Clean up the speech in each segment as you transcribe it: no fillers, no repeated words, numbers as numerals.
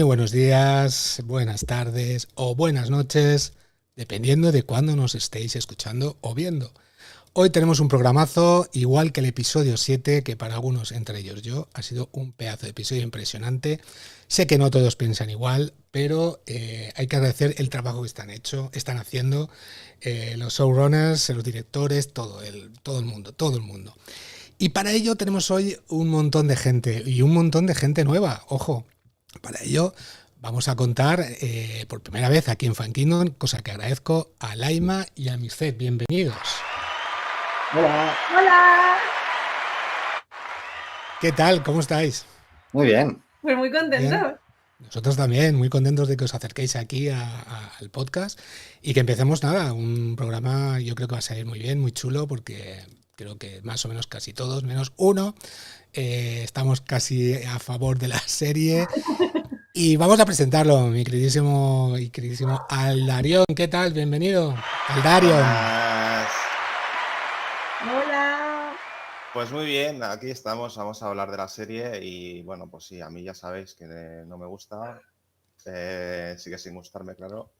buenos días, buenas tardes o buenas noches, dependiendo de cuándo nos estéis escuchando o viendo. Hoy tenemos un programazo, igual que el episodio 7, que para algunos, entre ellos yo, ha sido un pedazo de episodio impresionante. Sé que no todos piensan igual, pero hay que agradecer el trabajo que están haciendo los showrunners, los directores, todo el mundo. Y para ello tenemos hoy un montón de gente, y un montón de gente nueva, ojo. Para ello vamos a contar por primera vez aquí en Fan Kingdom, cosa que agradezco a Laima y a Mirced. Bienvenidos. Hola. Hola. ¿Qué tal? ¿Cómo estáis? Muy bien. Pues muy contentos. Bien. Nosotros también, muy contentos de que os acerquéis aquí al podcast y que empecemos un programa. Yo creo que va a salir muy bien, muy chulo, porque creo que más o menos casi todos, menos uno, estamos casi a favor de la serie. Y vamos a presentarlo, mi queridísimo Aldarion. ¿Qué tal? Bienvenido, Aldarion. Buenas. Hola. Pues muy bien, aquí estamos, vamos a hablar de la serie y bueno, pues sí, a mí ya sabéis que no me gusta, sigue sin gustarme, claro.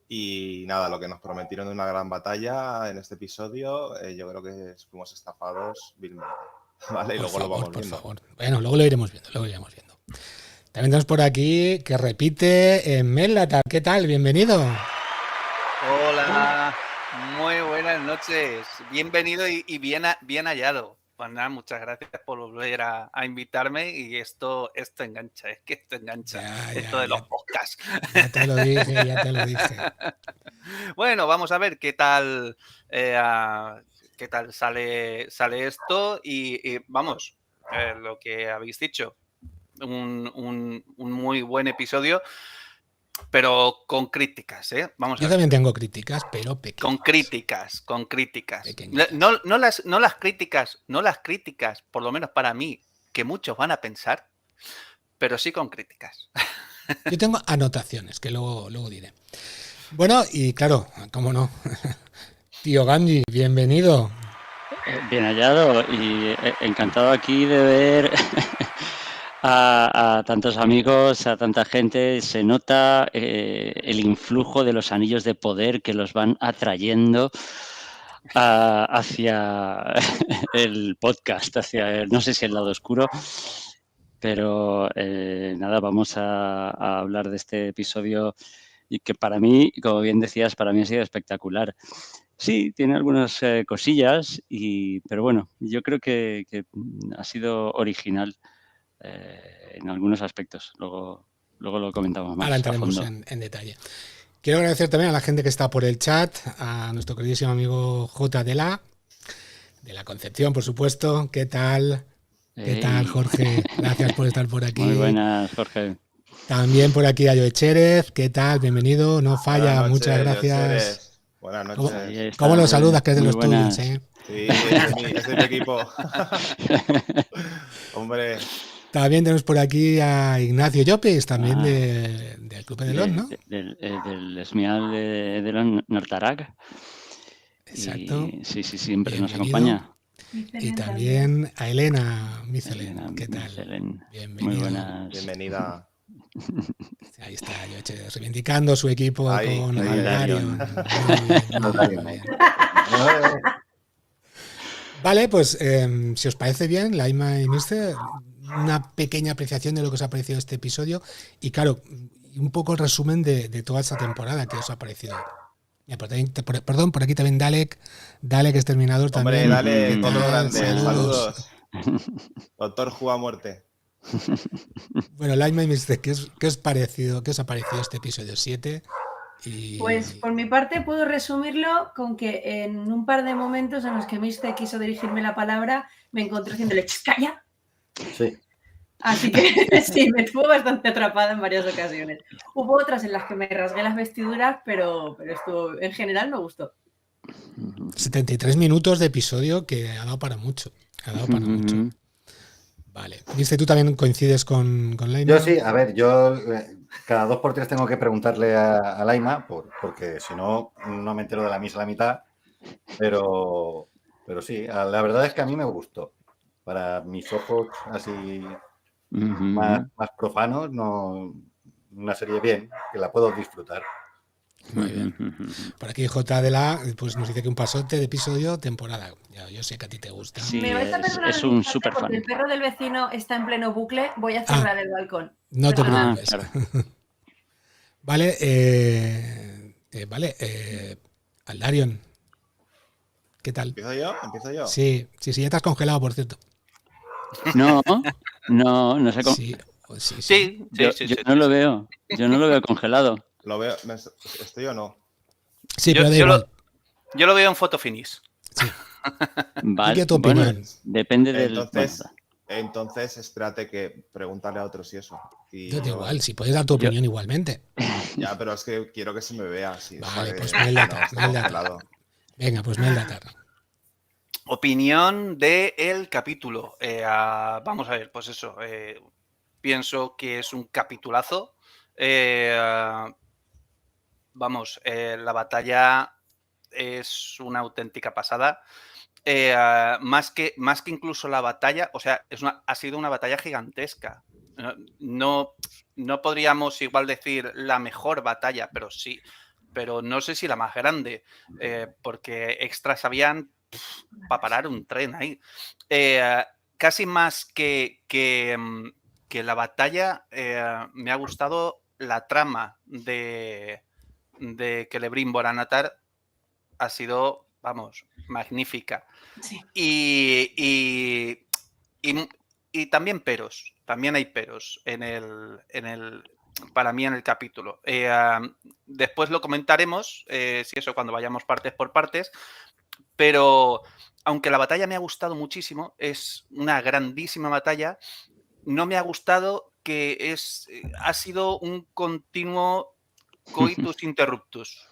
Y nada, lo que nos prometieron de una gran batalla en este episodio, yo creo que fuimos estafados vilmente, ¿vale? Y luego lo vamos viendo. Por favor. Bueno, luego lo iremos viendo, También tenemos por aquí que repite Melatar. ¿Qué tal? Bienvenido. Hola, muy buenas noches. Bienvenido y bien hallado. Pues nada, muchas gracias por volver a invitarme y esto engancha, es que esto engancha, esto de los podcasts. Ya te lo dije. Bueno, vamos a ver qué tal sale esto y vamos, lo que habéis dicho, un muy buen episodio. Pero con críticas, ¿eh? Vamos a ver. Yo también tengo críticas, pero pequeñas. Con críticas. No las críticas, por lo menos para mí, que muchos van a pensar, pero sí con críticas. Yo tengo anotaciones, que luego diré. Bueno, y claro, cómo no. Tío Ganji, bienvenido. Bien hallado y encantado aquí de ver a tantos amigos, a tanta gente. Se nota el influjo de los anillos de poder que los van atrayendo hacia el podcast, hacia no sé si el lado oscuro, pero nada, vamos a hablar de este episodio y que para mí, como bien decías, para mí ha sido espectacular. Sí, tiene algunas cosillas, pero bueno, yo creo que ha sido original en algunos aspectos. Luego lo comentamos más. Ahora entraremos en detalle. Quiero agradecer también a la gente que está por el chat, a nuestro queridísimo amigo J. de la Concepción, por supuesto. ¿Qué tal? ¿Qué tal, Jorge? Gracias por estar por aquí. Muy buenas, Jorge. También por aquí a Joe Chérez. ¿Qué tal? Bienvenido. No falla. Noches, muchas gracias. Buenas noches. ¿Cómo lo saludas? Que es de los tuyos, ¿eh? Sí, es de mi equipo. Hombre. También tenemos por aquí a Ignacio Llopis, también del Club de Delon, ¿no? Del Esmial de Delon Nortarac. Exacto. Sí, siempre nos acompaña. Y también a Elena Micelen. ¿Qué tal? Bienvenida. Muy buenas. Bienvenida. Ahí está, Yoche, reivindicando su equipo con Aldarion. Vale, pues si os parece bien, Laima y Mirced, una pequeña apreciación de lo que os ha parecido este episodio y claro, un poco el resumen de toda esta temporada que os ha parecido. Perdón, por aquí también Dalek Exterminador también. Hombre, Dalek, todo grande. Saludos. Doctor Who a muerte. Bueno, Laima y Mirced, ¿qué os ha parecido este episodio 7? Pues por mi parte puedo resumirlo con que en un par de momentos en los que Mirced quiso dirigirme la palabra, me encontré haciéndole ¡calla! Sí. Así que sí, me estuvo bastante atrapada en varias ocasiones. Hubo otras en las que me rasgué las vestiduras, pero esto en general me gustó. 73 minutos de episodio que ha dado para mucho. Vale. ¿Viste, tú también coincides con Laima? Yo sí, a ver, yo cada 2 por 3 tengo que preguntarle a Laima, porque si no, no me entero de la misa a la mitad. Pero sí, la verdad es que a mí me gustó. Para mis ojos así más profanos, no una serie bien, que la puedo disfrutar. Muy bien. Por aquí J de la pues nos dice que un pasote de episodio, temporada. Ya, yo sé que a ti te gusta. Sí, Me vais a perdonar es un instante súper fan. porque el perro del vecino está en pleno bucle. Voy a cerrar el balcón. No te Perdonad. preocupes. Claro. Vale, Aldarion, ¿qué tal? ¿Empiezo yo? ¿Empiezo yo? Sí, ya te has congelado, por cierto. No sé cómo. Sí. Sí. Yo no lo veo. Yo no lo veo congelado. Lo veo, ¿estoy o no? Sí, pero da igual. Yo lo veo en foto finish. Sí. Vale, ¿Qué tu bueno, opinión? depende del... Entonces, espérate que preguntarle a otros y eso. Y Yo da igual, si puedes dar tu opinión igualmente. Ya, pero es que quiero que se me vea. Vale, pues no, Meldatar. congelado. Venga, pues Meldatar. Opinión del capítulo. Vamos a ver, pues eso. Pienso que es un capitulazo. La batalla es una auténtica pasada. Más que incluso la batalla, o sea, ha sido una batalla gigantesca. No podríamos igual decir la mejor batalla, pero sí, pero no sé si la más grande, porque extras habían para parar un tren ahí. Casi más que la batalla, me ha gustado la trama de Celebrimbor Anatar. Ha sido, vamos, magnífica. Sí. Y también peros, también hay peros para mí en el capítulo. Después lo comentaremos, si eso, cuando vayamos partes por partes, pero aunque la batalla me ha gustado muchísimo, es una grandísima batalla, no me ha gustado que ha sido un continuo coitus interruptus.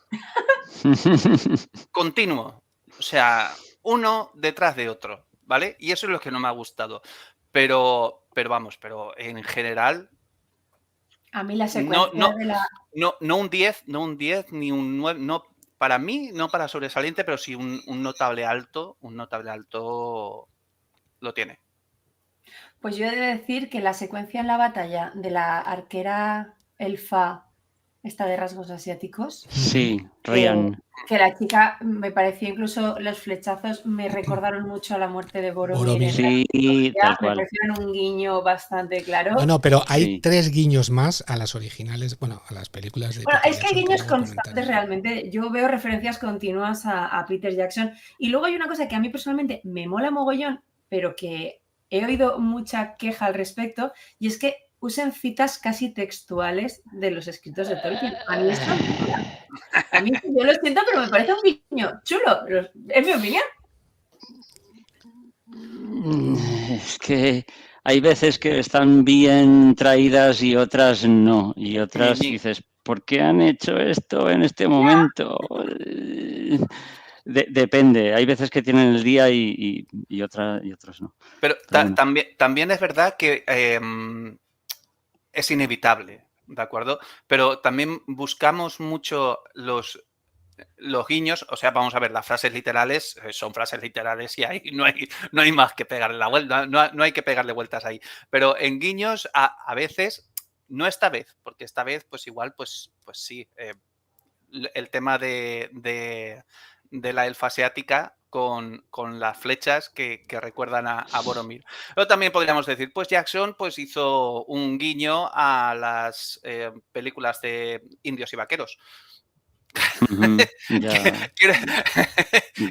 Continuo. O sea, uno detrás de otro, ¿vale? Y eso es lo que no me ha gustado. Pero en general... A mí la secuencia de la... No un 10, ni un 9, no, para mí, no para sobresaliente, pero sí un notable alto lo tiene. Pues yo he de decir que la secuencia en la batalla de la arquera elfa, esta de rasgos asiáticos. Sí, Rian. Que la chica, me pareció incluso los flechazos me recordaron mucho a la muerte de Boromir. Sí, tal cual. Me parecieron un guiño bastante claro. No, pero hay 3 guiños más a las originales, bueno, a las películas de... Bueno, es que hay guiños constantes realmente. Yo veo referencias continuas a Peter Jackson. Y luego hay una cosa que a mí personalmente me mola mogollón, pero que he oído mucha queja al respecto, y es que usen citas casi textuales de los escritos de Tolkien. A mí esto, yo lo siento, pero me parece un guiño chulo. Es mi opinión. Es que hay veces que están bien traídas y otras no. Y otras dices, ¿por qué han hecho esto en este momento? Depende. Hay veces que tienen el día y otros no. Pero bueno. También es verdad que es inevitable, ¿de acuerdo? Pero también buscamos mucho los guiños, o sea, vamos a ver, las frases literales son frases literales y ahí no hay más que pegarle la vuelta, no hay que pegarle vueltas ahí. Pero en guiños a veces, no esta vez, porque esta vez pues igual pues sí, el tema de la elfa asiática con las flechas que recuerdan a Boromir. Pero también podríamos decir, pues Jackson pues hizo un guiño a las películas de indios y vaqueros.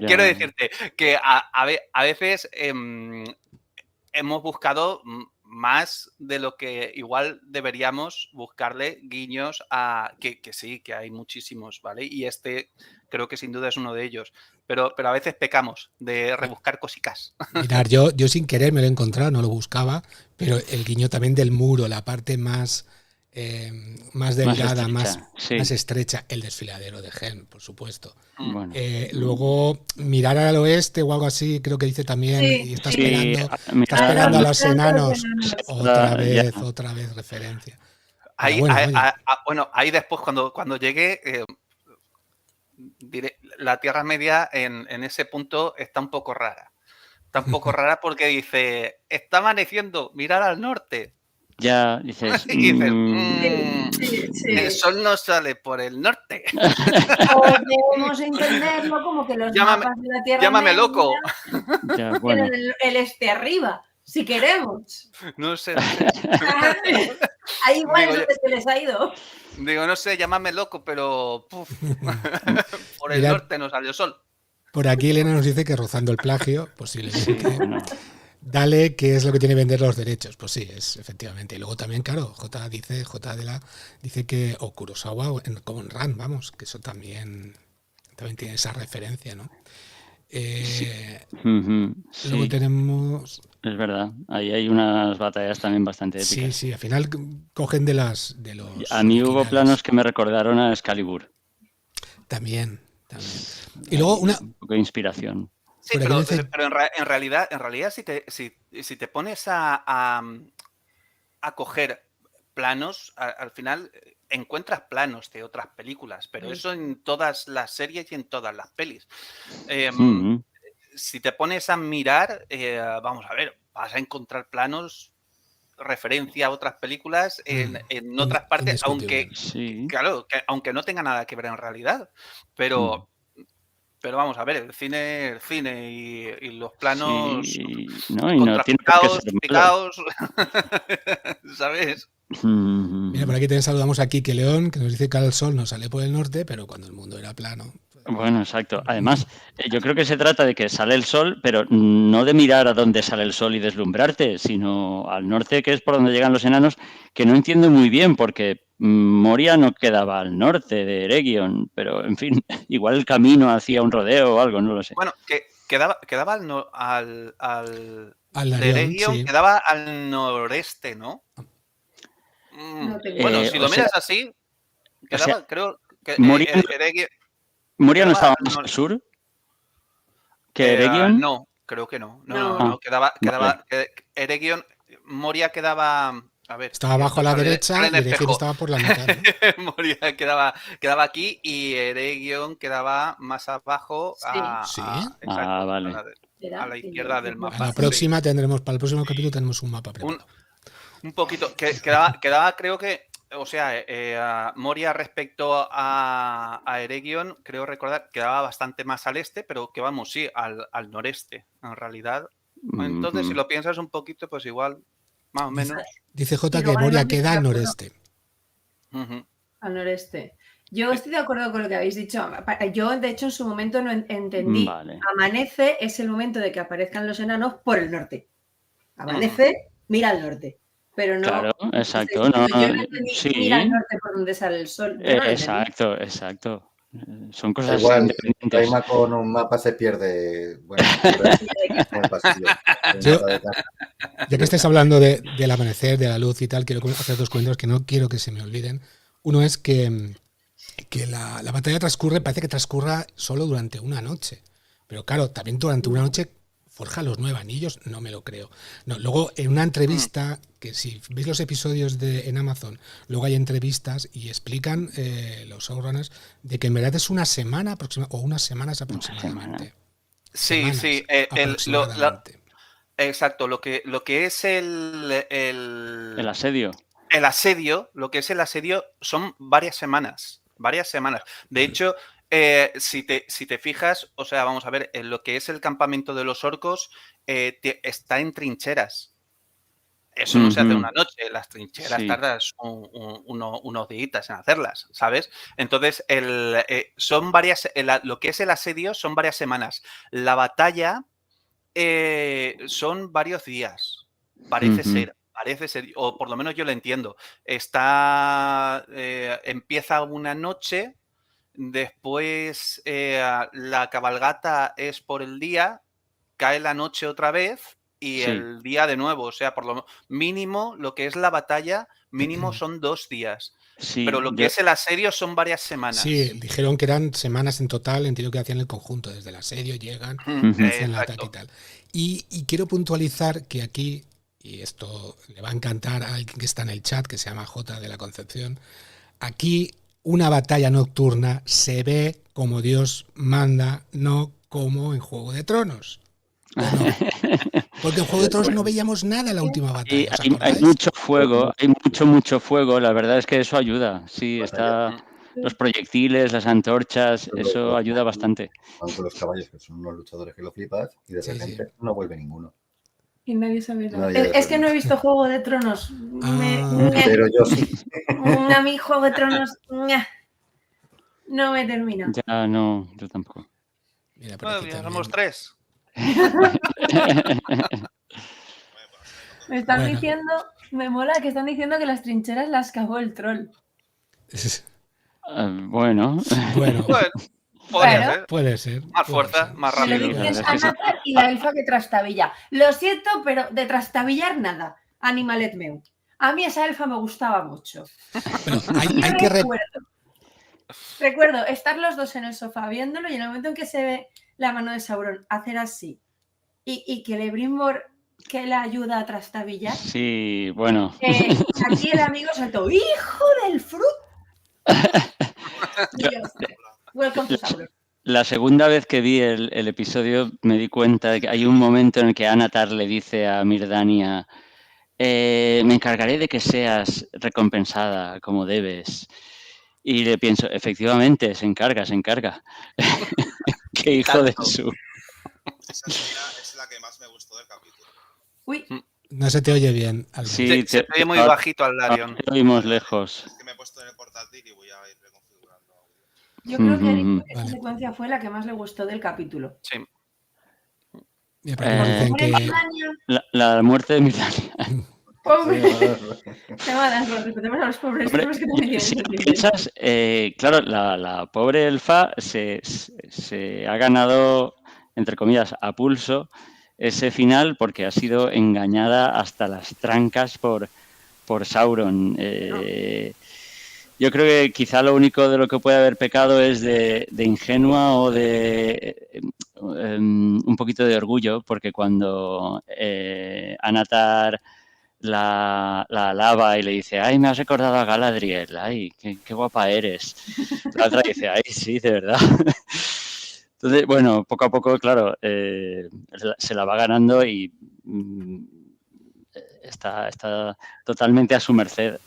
Quiero decirte que a veces hemos buscado más de lo que igual deberíamos buscarle guiños a que sí, que hay muchísimos, ¿vale? Y este creo que sin duda es uno de ellos. Pero a veces pecamos de rebuscar cositas. Mirad, yo sin querer me lo he encontrado, no lo buscaba, pero el guiño también del muro, la parte más delgada, más estrecha, el desfiladero de Helm, por supuesto. Bueno. Luego, mirar al oeste o algo así, creo que dice también, y está esperando a los enanos. Otra vez referencia. Ahí después, cuando llegue, diré, la Tierra Media en ese punto está un poco rara. Está un poco rara porque dice, está amaneciendo, mirar al norte. Ya dices, El sol no sale por el norte. Podemos entenderlo como que los mapas de la Tierra Llámame loco. Ya, bueno. El este arriba, si queremos. No sé. Ahí igual es donde se les ha ido. Digo, no sé, llámame loco, pero por el norte no salió sol. Por aquí Elena nos dice que rozando el plagio, posiblemente. Dale, ¿qué es lo que tiene que vender los derechos? Pues sí, es efectivamente. Y luego también, claro, J dice que, o Kurosawa, como en Ran, vamos, que eso también tiene esa referencia, ¿no? Luego tenemos... Es verdad, ahí hay unas batallas también bastante épicas. Sí, al final cogen de los... A mí hubo planos que me recordaron a Excalibur. También. Y luego un poco de inspiración. Sí, pero en realidad si te pones a coger planos, al final encuentras planos de otras películas, pero eso en todas las series y en todas las pelis. Si te pones a mirar, vamos a ver, vas a encontrar planos, referencia a otras películas en otras partes, aunque claro, aunque no tenga nada que ver en realidad, pero vamos a ver, el cine y los planos picados, ¿sabes? Mira, por aquí te saludamos a Quique León, que nos dice que el sol no sale por el norte, pero cuando el mundo era plano. Bueno, exacto. Además, yo creo que se trata de que sale el sol, pero no de mirar a dónde sale el sol y deslumbrarte, sino al norte, que es por donde llegan los enanos, que no entiendo muy bien, porque Moria no quedaba al norte de Eregion, pero en fin, igual el camino hacía un rodeo o algo, no lo sé. Bueno, que quedaba al de Eregion, sí. Quedaba al noreste, ¿no? Bueno, si lo miras así, quedaba, creo que ¿Moria no estaba más al sur que Eregion? No, creo que no. No, quedaba Eregion, Moria quedaba... A ver, estaba abajo a la derecha y Eregion estaba por la mitad, ¿no? Moria quedaba aquí y Eregion quedaba más abajo vale. A la izquierda del mapa. Para el próximo capítulo tenemos un mapa preparado. Un poquito, quedaba creo que, o sea, Moria respecto a Eregion, creo recordar, quedaba bastante más al este, pero que vamos, sí, al noreste, en realidad. Entonces, si lo piensas un poquito, pues igual... Más o menos. Dice J que Moria queda al noreste. Al noreste. Yo estoy de acuerdo con lo que habéis dicho. Yo, de hecho, en su momento no entendí. Vale. Amanece es el momento de que aparezcan los enanos por el norte. Amanece, mira al norte. Pero no. Claro, exacto. Yo no entendí mira al norte por donde sale el sol. Exacto. Son cosas igual, independientes. Raima con un mapa se pierde. Bueno, ya que estés hablando del amanecer, de la luz y tal, quiero hacer dos cuentos que no quiero que se me olviden. Uno es que la batalla parece que transcurra solo durante una noche. Pero claro, también durante una noche forja los 9 anillos, no me lo creo. No, luego en una entrevista, que si veis los episodios en Amazon, luego hay entrevistas y explican los showrunners de que en verdad es una semana o unas semanas aproximadamente. Sí. Exacto, lo que es el asedio. El asedio, lo que es el asedio son varias semanas. De hecho, si te fijas, o sea, vamos a ver, en lo que es el campamento de los orcos está en trincheras. Eso no se hace una noche, las trincheras tardas unos días en hacerlas, ¿sabes? Entonces, son varias, lo que es el asedio son varias semanas. La batalla son varios días, parece ser, o por lo menos yo lo entiendo. Empieza una noche, después la cabalgata es por el día, cae la noche otra vez y el día de nuevo. O sea, por lo mínimo, lo que es la batalla, mínimo son 2 días. Sí, pero lo que es el asedio son varias semanas. Sí, dijeron que eran semanas en total, entiendo que hacían el conjunto, desde el asedio llegan, hacen el ataque y tal. Y quiero puntualizar que aquí, y esto le va a encantar a alguien que está en el chat, que se llama J de la Concepción, aquí una batalla nocturna se ve como Dios manda, no como en Juego de Tronos. ¿O no? Porque en Juego de Tronos no veíamos nada en la última batalla. Hay mucho fuego, hay mucho fuego. La verdad es que eso ayuda. Sí, está los proyectiles, las antorchas, eso ayuda bastante. Van con los caballos, que son unos luchadores que lo flipas, y de repente no vuelve ninguno. Y nadie sabe nada. Es que no he visto Juego de Tronos. Pero yo sí. A mí Juego de Tronos no me termina. Ya no, yo tampoco. Mira, ya somos 3. Me están diciendo, me mola que están diciendo que las trincheras las cavó el troll. Bueno. Puede ser. Más fuerza, más rápido. Me lo dices Anatar y la elfa que trastabilla. Lo siento, pero de trastabillar nada. Animalet meu. A mí esa elfa me gustaba mucho. Pero hay que recuerdo estar los dos en el sofá viéndolo y en el momento en que se ve la mano de Sauron hacer así y que Celebrimbor que la ayuda a trastabillar. Sí, bueno. Aquí el amigo saltó, ¡hijo del fruto! Welcome to Sauron. La segunda vez que vi el episodio me di cuenta de que hay un momento en el que Anatar le dice a Mirdania, me encargaré de que seas recompensada como debes. Y le pienso, efectivamente, se encarga. Qué hijo de su... Esa escena es la que más me gustó del capítulo. Uy. No se te oye bien. Sí, se te oye muy bajito al Darion. Te oímos lejos. Es que me he puesto en el portátil y voy a ir reconfigurando. Yo creo que esa secuencia fue la que más le gustó del capítulo. Sí. La muerte de Mirdania. Pobre. Te va a dar, respetemos a los pobres. Que también si piensas, claro, la pobre elfa se ha ganado, entre comillas, a pulso ese final porque ha sido engañada hasta las trancas por Sauron. Yo creo que quizá lo único de lo que puede haber pecado es de ingenua o de un poquito de orgullo, porque cuando Anatar la alaba y le dice, ay, me has recordado a Galadriel, ay, qué guapa eres. La otra dice, ay, sí, de verdad. Entonces, bueno, poco a poco, claro, se la va ganando y está totalmente a su merced.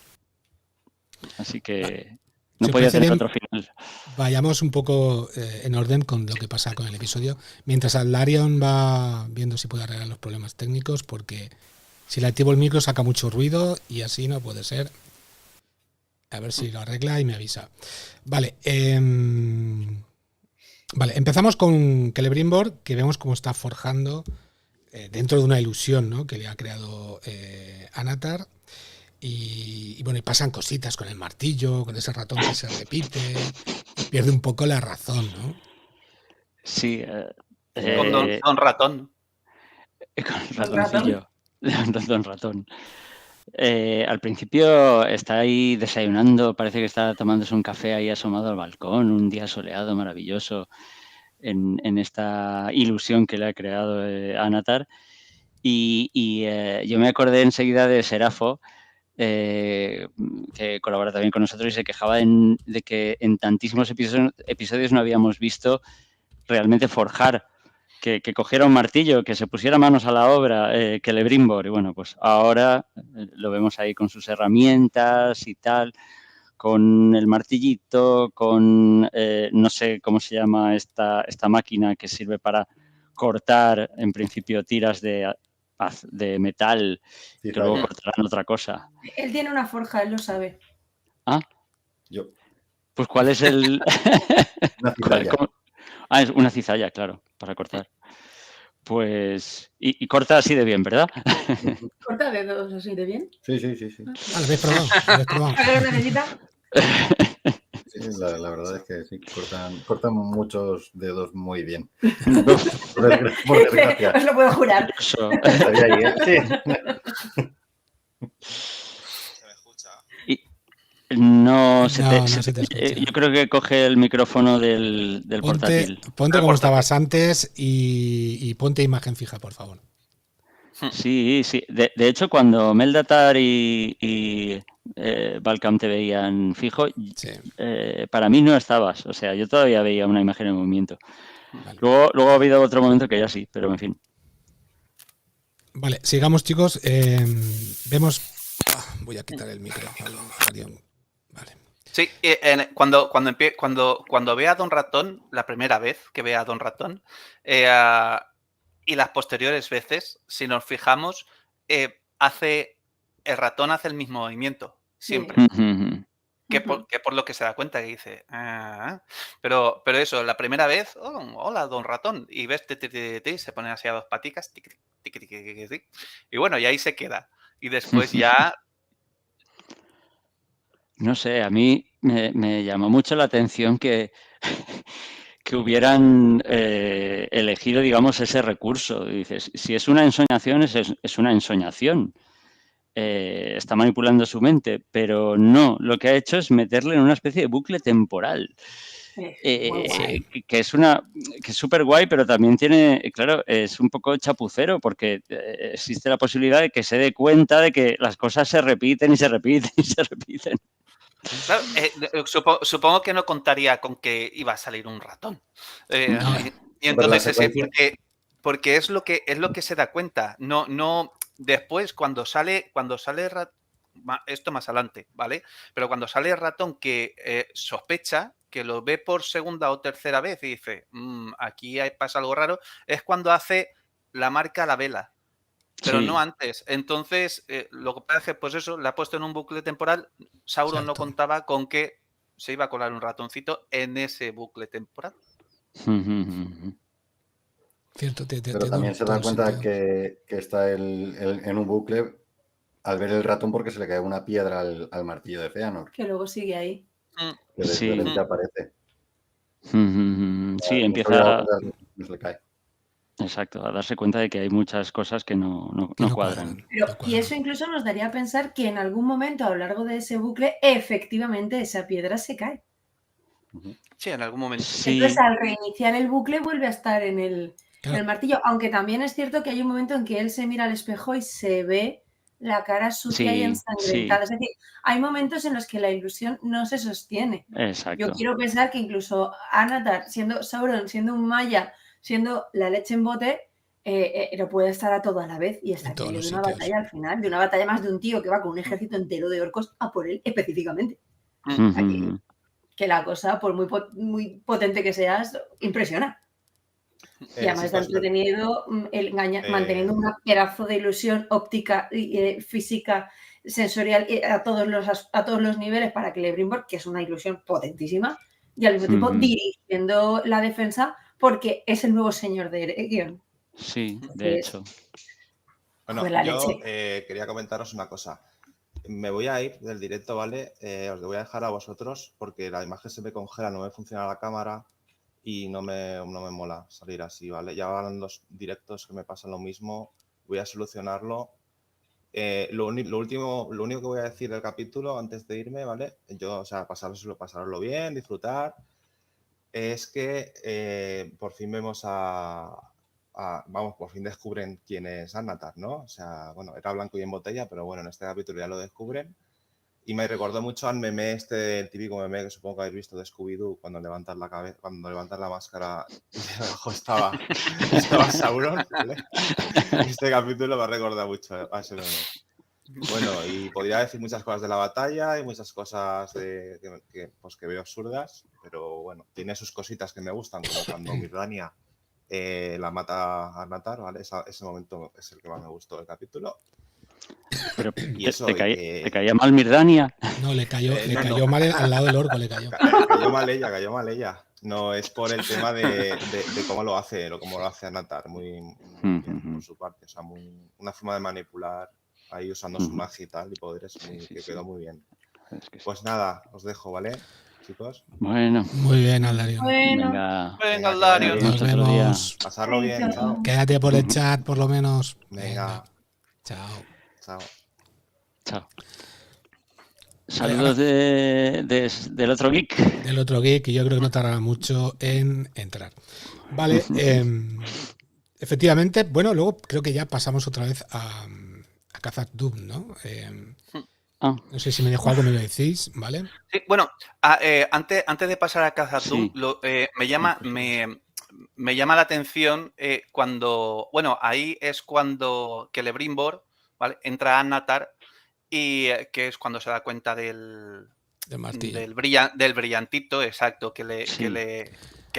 Así que no podía tener otro final. Vayamos un poco en orden con lo que pasa con el episodio, mientras Aldarion va viendo si puede arreglar los problemas técnicos, porque si le activo el micro saca mucho ruido y así no puede ser. A ver si lo arregla y me avisa. Vale, empezamos con Celebrimbor, que vemos cómo está forjando dentro de una ilusión, ¿no?, que le ha creado Anatar. Y bueno, y pasan cositas con el martillo, con ese ratón que se repite, pierde un poco la razón, ¿no? Sí. Con Don Ratón. Con ratoncillo. Don Ratón. Al principio está ahí desayunando, parece que está tomándose un café ahí asomado al balcón, un día soleado maravilloso en esta ilusión que le ha creado Anatar. Y yo me acordé enseguida de Serafo, que colabora también con nosotros y se quejaba de que en tantísimos episodios no habíamos visto realmente forjar, que cogiera un martillo, que se pusiera manos a la obra, Celebrimbor. Y bueno, pues ahora lo vemos ahí con sus herramientas y tal, con el martillito, con no sé cómo se llama esta máquina que sirve para cortar, en principio, tiras de metal, que luego cortarán otra cosa. Él tiene una forja, él lo sabe. ¿Ah? Yo. Pues ¿cuál es el...? Una cizalla. Es una cizalla, claro, para cortar. Pues... Y corta así de bien, ¿verdad? ¿Corta dedos así de bien? Sí. Lo habéis probado. ¿A lo necesita? Sí, la verdad es que sí, cortan muchos dedos muy bien. Por desgracia. Os lo puedo jurar. Eso. Estaría ahí, ¿eh? ¿Se me escucha? No, se te escucha. Yo creo que coge el micrófono del portátil. Ponte como estabas antes y ponte imagen fija, por favor. Sí. De hecho, cuando Meldatar y Valcam te veían fijo, sí. Para mí no estabas. O sea, yo todavía veía una imagen en movimiento. Vale. Luego ha habido otro momento que ya sí, pero en fin. Vale, sigamos, chicos. Vemos... voy a quitar el micro. Vale. Sí, cuando ve a Don Ratón, la primera vez que ve a Don Ratón, y las posteriores veces, si nos fijamos, el ratón hace el mismo movimiento, siempre. Que por lo que se da cuenta que dice... Pero eso, la primera vez, hola, Don Ratón, y ves, se pone así a dos paticas, y bueno, y ahí se queda. Y después ya... No sé, a mí me llamó mucho la atención que hubieran elegido, digamos, ese recurso. Y dices, si es una ensoñación, es una ensoñación. Está manipulando su mente, pero no, lo que ha hecho es meterle en una especie de bucle temporal. Que es súper guay, pero también tiene, claro, es un poco chapucero porque existe la posibilidad de que se dé cuenta de que las cosas se repiten y se repiten y se repiten. Claro, supongo que no contaría con que iba a salir un ratón. Y entonces porque es lo que se da cuenta. No después cuando sale esto más adelante, ¿vale? Pero cuando sale el ratón que sospecha, que lo ve por segunda o tercera vez y dice, aquí pasa algo raro, es cuando hace la marca a la vela. Pero no antes. Entonces, lo que pasa es que, pues eso, le ha puesto en un bucle temporal. Sauron no contaba con que se iba a colar un ratoncito en ese bucle temporal. Cierto, pero también se da cuenta que está en un bucle al ver el ratón porque se le cae una piedra al martillo de Feanor. Que luego sigue ahí. Que de repente aparece. Sí, empieza... Se le cae. Exacto, a darse cuenta de que hay muchas cosas que no cuadran. Y eso incluso nos daría a pensar que en algún momento a lo largo de ese bucle, efectivamente, esa piedra se cae. Sí, en algún momento. Sí. Entonces, al reiniciar el bucle, vuelve a estar en el martillo. Aunque también es cierto que hay un momento en que él se mira al espejo y se ve la cara sucia y ensangrentada. Es decir, hay momentos en los que la ilusión no se sostiene. Exacto. Yo quiero pensar que incluso Anatar, siendo Sauron, siendo un maya, siendo la leche en bote, no puede estar a todo a la vez y está en medio de una batalla al final, de una batalla más de un tío que va con un ejército entero de orcos a por él específicamente. Que la cosa, por muy potente que seas, impresiona. Y además está entretenido manteniendo un pedazo de ilusión óptica, física, sensorial a todos los niveles para Celebrimbor, que es una ilusión potentísima, y al mismo tiempo dirigiendo la defensa porque es el nuevo señor de Eregion. Sí, de hecho. Bueno, yo quería comentaros una cosa. Me voy a ir del directo, ¿vale? Os lo voy a dejar a vosotros porque la imagen se me congela, no me funciona la cámara y no me mola salir así, ¿vale? Ya van 2 directos que me pasan lo mismo, voy a solucionarlo. Lo único que voy a decir del capítulo antes de irme, ¿vale? Yo, o sea, pasároslo bien, disfrutar, es que por fin vemos por fin descubren quién es Anatar, ¿no? O sea, bueno, era blanco y en botella, pero bueno, en este capítulo ya lo descubren. Y me recordó mucho al meme el típico meme que supongo que habéis visto de Scooby-Doo, cuando levantas la cabeza, cuando levantas la máscara y debajo estaba Sauron, ¿vale? Este capítulo me recuerda mucho a ese meme. Bueno, y podría decir muchas cosas de la batalla y muchas cosas que veo absurdas, pero bueno, tiene sus cositas que me gustan, como cuando Mirrania la mata a Natar, ¿vale? Ese momento es el que más me gustó del capítulo. Pero y eso, ¿te caía mal Mirrania? No, le cayó mal al lado del orco, le cayó. Cayó mal ella. No, es por el tema de cómo lo hace Anatar, muy bien por su parte. O sea, una forma de manipular ahí usando su magia y tal, y poderes, que quedó muy bien. Pues nada, os dejo, ¿vale, chicos? Bueno. Muy bien, Aldarion. Bueno. Venga, Aldarion. Nos vemos. Pasarlo bien, chao. Quédate por el chat, por lo menos. Venga. Chao. Saludos del otro geek. Del otro geek, y yo creo que no tardará mucho en entrar. Vale, efectivamente, bueno, luego creo que ya pasamos otra vez a Khazad-dûm, ¿no? No sé si me dejo algo, me lo decís, ¿vale? Sí, bueno, antes de pasar a Khazad-dûm, me llama la atención cuando, bueno, ahí es cuando Celebrimbor, ¿vale? Entra a Anatar y que es cuando se da cuenta del brillantito, exacto, que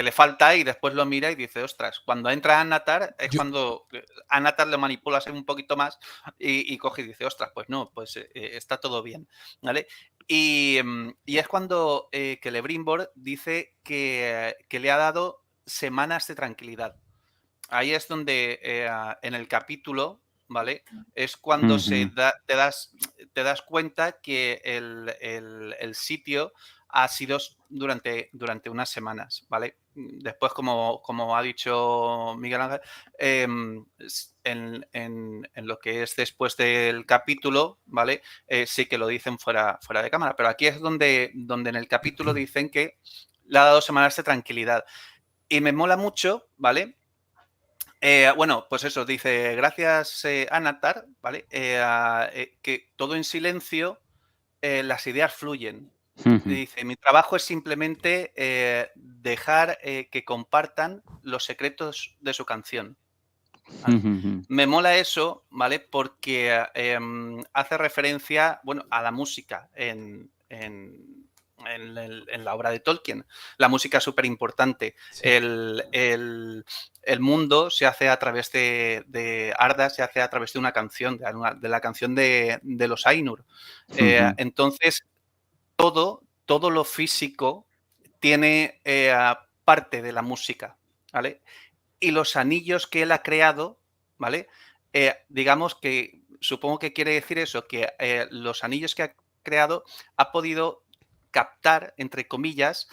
le falta, y después lo mira y dice, ostras, cuando entra Anatar es cuando Anatar le manipula un poquito más y coge y dice, ostras, pues no, pues está todo bien, ¿vale? Y es cuando Celebrimbor dice que le ha dado semanas de tranquilidad. Ahí es donde en el capítulo, ¿vale? Es cuando te das cuenta que el sitio ha sido durante unas semanas, ¿vale? Después, como ha dicho Miguel Ángel, en lo que es después del capítulo, ¿vale? Sí que lo dicen fuera de cámara, pero aquí es donde en el capítulo dicen que le ha dado semanas de tranquilidad. Y me mola mucho, ¿vale? Bueno, pues eso, dice, gracias Anatar, ¿vale? Que todo en silencio, las ideas fluyen. Dice, mi trabajo es simplemente dejar que compartan los secretos de su canción. ¿Vale? Me mola eso, ¿vale? Porque hace referencia, bueno, a la música en la obra de Tolkien. La música es súper importante. Sí. El mundo se hace a través de Arda, se hace a través de una canción, de la canción de los Ainur. Entonces, todo lo físico tiene parte de la música, ¿vale? Y los anillos que él ha creado, ¿vale? Digamos que, supongo que quiere decir eso, que los anillos que ha creado ha podido captar, entre comillas,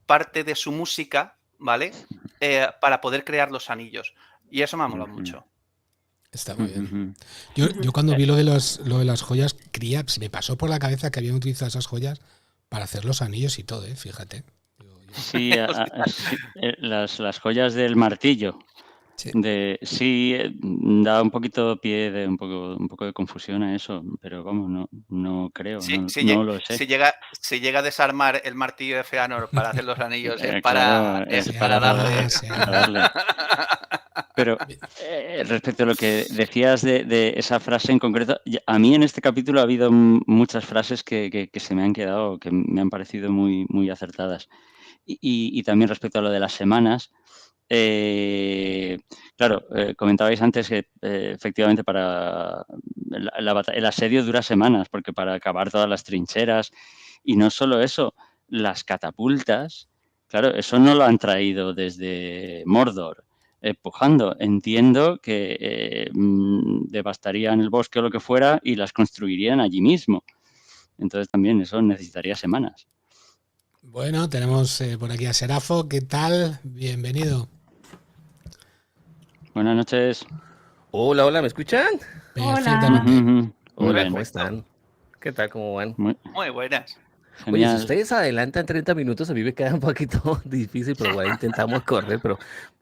parte de su música, ¿vale? Para poder crear los anillos. Y eso me ha molado mucho. Está muy bien. Yo cuando vi lo de las joyas, se me pasó por la cabeza que habían utilizado esas joyas para hacer los anillos y todo, fíjate. Sí, las joyas del martillo. Sí, da un poquito pie de un poco de confusión a eso, pero vamos, no creo, sí, no lo sé. Si llega a desarmar el martillo de Feanor para hacer los anillos, es para darle. Pero respecto a lo que decías de esa frase en concreto, a mí en este capítulo ha habido muchas frases que se me han quedado, que me han parecido muy, muy acertadas. Y también respecto a lo de las semanas, claro, comentabais antes que efectivamente para el asedio dura semanas, porque para acabar todas las trincheras, y no solo eso, las catapultas, claro, eso no lo han traído desde Mordor empujando. Entiendo que devastarían el bosque o lo que fuera y las construirían allí mismo. Entonces también eso necesitaría semanas. Bueno, tenemos por aquí a Serafo. ¿Qué tal? Bienvenido. Buenas noches. Hola, ¿me escuchan? Perfectamente. Hola, ¿cómo están? ¿Qué tal? ¿Cómo van? Muy buenas. Oye, si ustedes adelantan 30 minutos, a mí me queda un poquito difícil, pero bueno, intentamos correr, pero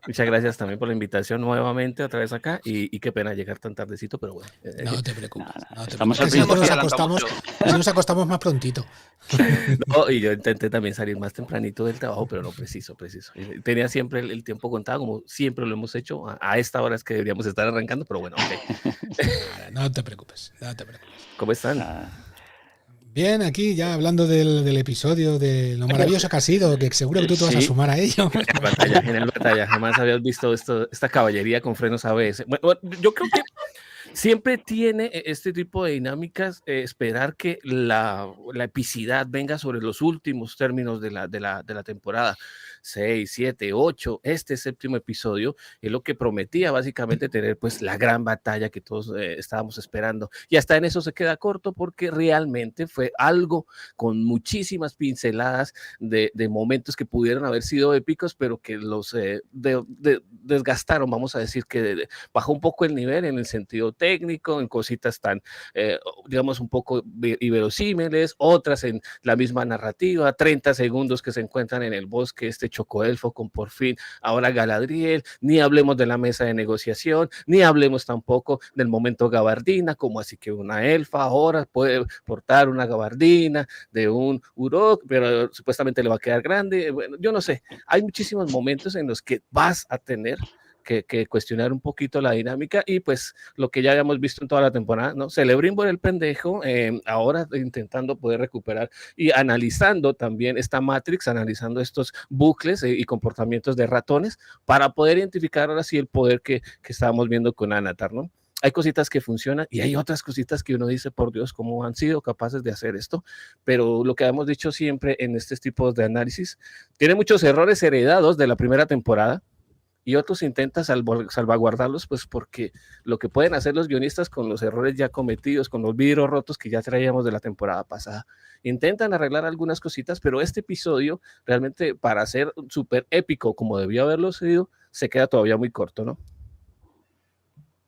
muchas gracias también por la invitación nuevamente otra vez acá, y qué pena llegar tan tardecito, pero bueno. No te preocupes. Nos acostamos más prontito. No, y yo intenté también salir más tempranito del trabajo, pero no preciso. Tenía siempre el tiempo contado, como siempre lo hemos hecho. A esta hora es que deberíamos estar arrancando, pero bueno, ok. No te preocupes. ¿Cómo están? Bien, aquí ya hablando del episodio, de lo maravilloso que ha sido, que seguro que tú te vas a sumar a ello. Genial batalla. Jamás habías visto esta caballería con frenos ABS. Bueno, yo creo que siempre tiene este tipo de dinámicas, esperar que la epicidad venga sobre los últimos términos de la temporada. 6, 7, 8, este séptimo episodio es lo que prometía básicamente tener pues la gran batalla que todos estábamos esperando, y hasta en eso se queda corto porque realmente fue algo con muchísimas pinceladas de momentos que pudieron haber sido épicos, pero que los desgastaron, vamos a decir que bajó un poco el nivel en el sentido técnico, técnico, en cositas tan, digamos, un poco inverosímiles, otras en la misma narrativa, 30 segundos que se encuentran en el bosque, este chocoelfo con por fin ahora Galadriel, ni hablemos de la mesa de negociación, ni hablemos tampoco del momento gabardina, como así que una elfa ahora puede portar una gabardina de un uruk, pero supuestamente le va a quedar grande. Bueno, yo no sé, hay muchísimos momentos en los que vas a tener que cuestionar un poquito la dinámica y pues lo que ya habíamos visto en toda la temporada, ¿no? Celebrimbor el pendejo, ahora intentando poder recuperar y analizando también esta Matrix, analizando estos bucles y comportamientos de ratones para poder identificar ahora sí el poder que estábamos viendo con Anatar, ¿no? Hay cositas que funcionan y hay otras cositas que uno dice, por Dios, cómo han sido capaces de hacer esto, pero lo que hemos dicho siempre en estos tipos de análisis, tiene muchos errores heredados de la primera temporada, y otros intentan salvaguardarlos, pues porque lo que pueden hacer los guionistas con los errores ya cometidos, con los vidrios rotos que ya traíamos de la temporada pasada, intentan arreglar algunas cositas, pero este episodio realmente para ser súper épico como debió haberlo sido, se queda todavía muy corto, ¿no?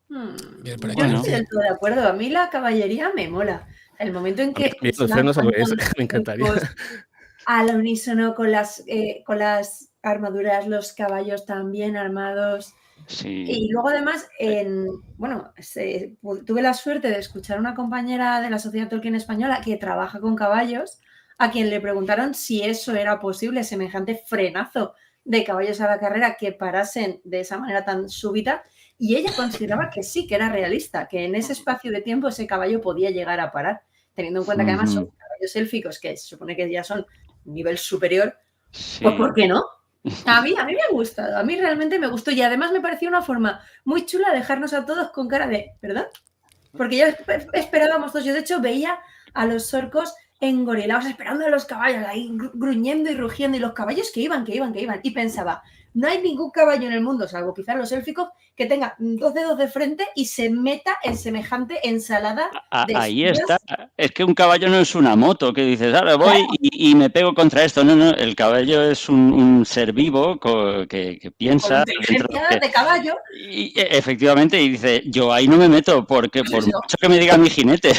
Yo no estoy del todo de acuerdo, a mí la caballería me mola, el momento en que me encantaría al unísono con las armaduras, los caballos tan bien armados. Sí. Y luego además, tuve la suerte de escuchar a una compañera de la Sociedad Tolkien Española que trabaja con caballos, a quien le preguntaron si eso era posible, semejante frenazo de caballos a la carrera que parasen de esa manera tan súbita, y ella consideraba que sí, que era realista, que en ese espacio de tiempo ese caballo podía llegar a parar, teniendo en cuenta que además son caballos élficos, que se supone que ya son nivel superior, pues ¿por qué no? A mí me ha gustado, a mí realmente me gustó y además me pareció una forma muy chula de dejarnos a todos con cara de, ¿verdad? Porque ya esperábamos todos, yo de hecho veía a los orcos engorilados esperando a los caballos ahí gruñendo y rugiendo y los caballos que iban y pensaba, no hay ningún caballo en el mundo, salvo quizás los élficos, que tenga 2 dedos de frente y se meta en semejante ensalada de ahí está, es que un caballo no es una moto que dices, ahora voy y me pego contra esto, no, el caballo es un ser vivo que piensa con inteligencia de caballo y efectivamente, y dice, yo ahí no me meto porque por mucho que me diga mi jinete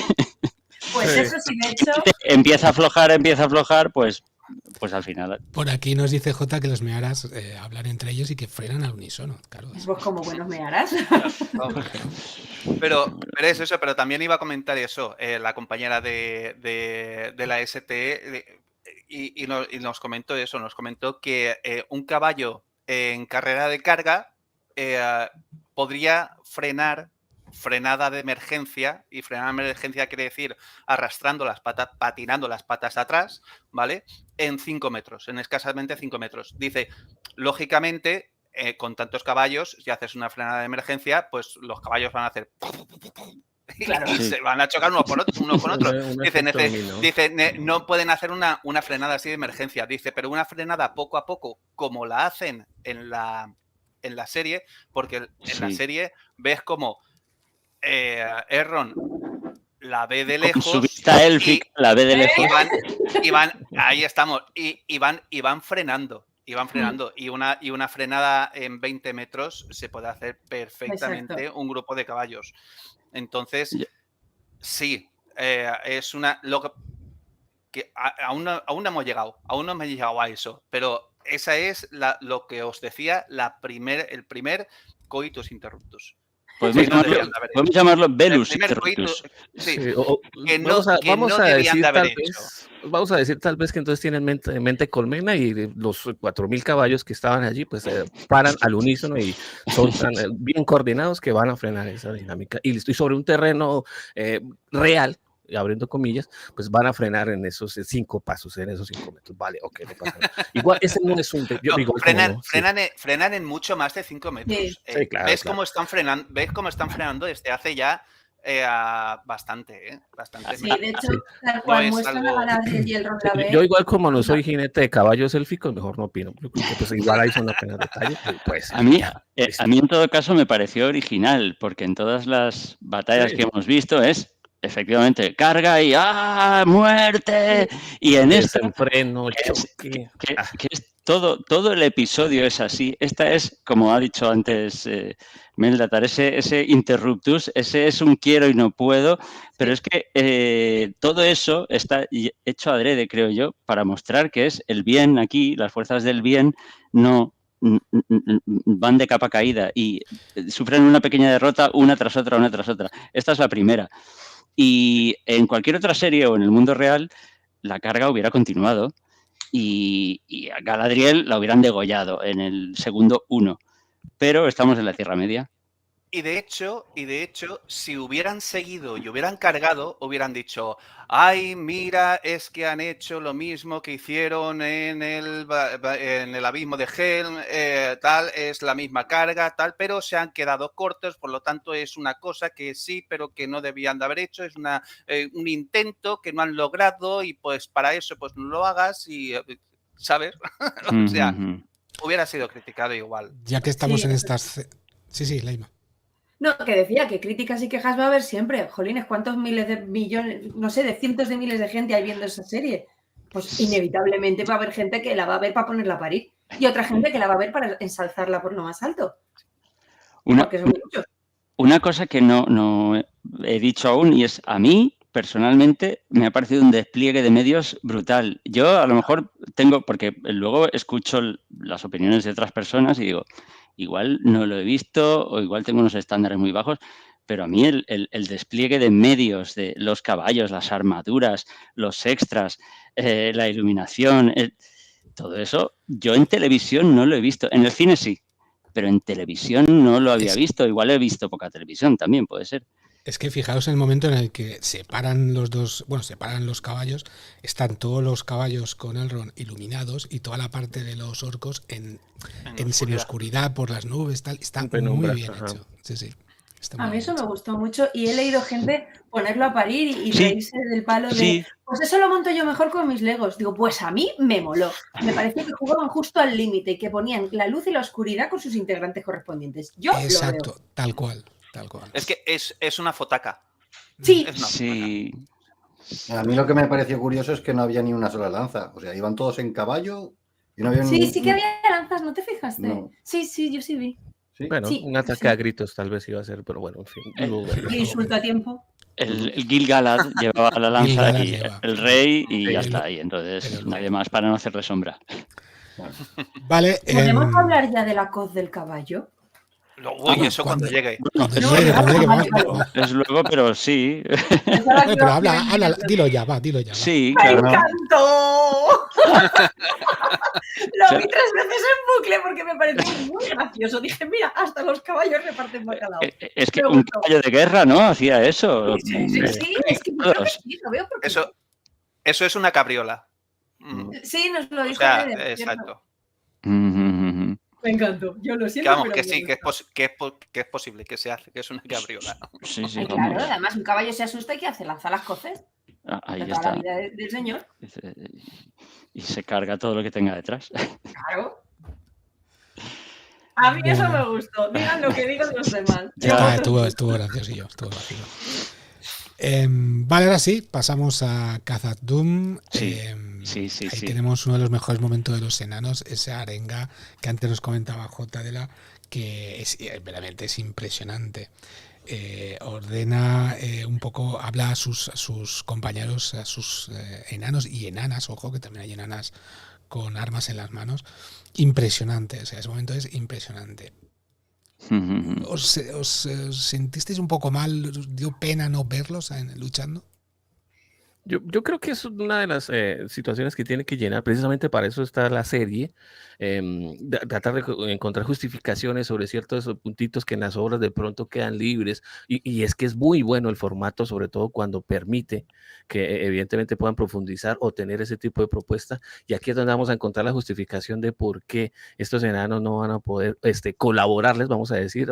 pues eso sí, de hecho empieza a aflojar, pues al final. Por aquí nos dice Jota que los mearas hablan entre ellos y que frenan al unísono. Claro. Pues como buenos mearas. Pero es eso, pero también iba a comentar eso, la compañera de la STE y nos comentó eso, nos comentó que un caballo en carrera de carga podría frenada de emergencia, y frenada de emergencia quiere decir arrastrando las patas, patinando las patas atrás, ¿vale? En 5 metros, en escasamente 5 metros. Dice, lógicamente, con tantos caballos, si haces una frenada de emergencia, pues los caballos van a hacer... Claro. Y se van a chocar uno con otro. Dice, no pueden hacer una frenada así de emergencia. Dice, pero una frenada poco a poco, como la hacen en la serie, porque en la serie ves como Elrond la ve de lejos. Con su vista élfica, la ve de lejos. Ahí estamos. Y van frenando. Y una frenada en 20 metros se puede hacer perfectamente. Exacto. Un grupo de caballos. Entonces, sí, es una... que aún no hemos llegado. Aún no hemos llegado a eso. Pero esa es lo que os decía, el primer coitus interruptus. Podemos llamarlo Velus interruptus. Vamos a decir tal vez que entonces tienen mente colmena y los 4.000 caballos que estaban allí pues paran al unísono y son tan bien coordinados que van a frenar esa dinámica. Y sobre un terreno real, abriendo comillas, pues van a frenar en esos 5 pasos, en esos 5 metros. Vale, ok, no pasa nada. Igual, ese no es un... frenan en mucho más de 5 metros. Sí, claro, ¿Ves cómo están frenando desde hace ya bastante, bastante. Sí, de hecho, tal cual muestran a Galadriel y el Ron. Yo igual como no soy jinete de caballos élficos, mejor no opino. Yo creo que pues igual ahí son apenas detalles. Pues, a mí en todo caso me pareció original, porque en todas las batallas que hemos visto es efectivamente, carga y ¡ah! ¡Muerte! Y en esta freno, choque. Que es todo el episodio es así. Esta es, como ha dicho antes Meldatar, ese interruptus, ese es un quiero y no puedo, pero es que todo eso está hecho adrede, creo yo, para mostrar que es el bien aquí, las fuerzas del bien no van de capa caída y sufren una pequeña derrota una tras otra, una tras otra. Esta es la primera. Y en cualquier otra serie o en el mundo real, la carga hubiera continuado y a Galadriel la hubieran degollado en el segundo 1. Pero estamos en la Tierra Media. Y de hecho, si hubieran seguido y hubieran cargado, hubieran dicho, ay, mira, es que han hecho lo mismo que hicieron en el abismo de Helm, tal, es la misma carga, tal, pero se han quedado cortos, por lo tanto es una cosa que sí, pero que no debían de haber hecho, es un intento que no han logrado y pues para eso pues no lo hagas y, ¿sabes? O sea, hubiera sido criticado igual. Ya que estamos en estas... Sí, Laima. No, que decía que críticas y quejas va a haber siempre. Jolines, ¿cuántos miles de millones, no sé, de cientos de miles de gente hay viendo esa serie? Pues inevitablemente va a haber gente que la va a ver para ponerla a parir y otra gente que la va a ver para ensalzarla por lo más alto. Una cosa que no he dicho aún y es, a mí personalmente me ha parecido un despliegue de medios brutal. Yo a lo mejor tengo, porque luego escucho las opiniones de otras personas y digo, igual no lo he visto o igual tengo unos estándares muy bajos, pero a mí el despliegue de medios, de los caballos, las armaduras, los extras, la iluminación, todo eso, yo en televisión no lo he visto. En el cine sí, pero en televisión no lo había visto. Igual he visto poca televisión también, puede ser. Es que fijaos en el momento en el que separan los caballos, están todos los caballos con Elrond iluminados y toda la parte de los orcos en semioscuridad por las nubes, tal, está muy bien hecho. Sí. A mí eso me gustó mucho y he leído gente ponerlo a parir y reírse del palo de pues eso lo monto yo mejor con mis Legos. Digo, pues a mí me moló. Me pareció que jugaban justo al límite y que ponían la luz y la oscuridad con sus integrantes correspondientes. Exacto, lo veo. Tal cual. Es que es una fotaca. Sí. Sí. A mí lo que me pareció curioso es que no había ni una sola lanza. O sea, iban todos en caballo y no había sí que había lanzas, ¿no te fijaste? No. Sí, yo sí vi. ¿Sí? Bueno, un ataque a gritos tal vez iba a ser, pero bueno, en fin. El insulto a tiempo. El Gil-galad llevaba la lanza y el rey y ya está ahí. Entonces, nadie más para no hacerle sombra. Vale. ¿Podemos hablar ya de la coz del caballo? Uy, eso cuando llegue. Es luego, pero sí. Pero habla, dilo ya, va. Sí, ¡Me encantó! Lo vi 3 veces en bucle porque me pareció muy gracioso. Dije, mira, hasta los caballos reparten bacalao. Es que un caballo de guerra, ¿no? Hacía eso. Sí, es que yo creo que sí, lo veo porque... Eso es una cabriola. Sí, nos lo dijo. O sea, exacto. Me encantó, yo lo siento. Vamos, que sí, que es posible, que se hace, que es una cabriola. Sí, claro, además un caballo se asusta y ¿qué hace? Lanza las coces. Ahí está. La vida del señor. Y se carga todo lo que tenga detrás. Claro. A mí eso me gustó. Digan lo que digan los demás. Estuvo graciosillo. Vale, ahora sí, pasamos a Khazad-dûm. Sí. Ahí tenemos uno de los mejores momentos de los enanos, esa arenga que antes nos comentaba J. de la, que verdaderamente es impresionante. Ordena un poco, habla a sus compañeros, a sus enanos y enanas, ojo, que también hay enanas con armas en las manos. Impresionante, o sea, ese momento es impresionante. ¿Os sentisteis un poco mal? ¿Os dio pena no verlos luchando? Yo creo que es una de las situaciones que tiene que llenar, precisamente para eso está la serie, tratar de encontrar justificaciones sobre ciertos puntitos que en las obras de pronto quedan libres, y es que es muy bueno el formato, sobre todo cuando permite que evidentemente puedan profundizar o tener ese tipo de propuesta, y aquí es donde vamos a encontrar la justificación de por qué estos enanos no van a poder colaborarles, vamos a decir,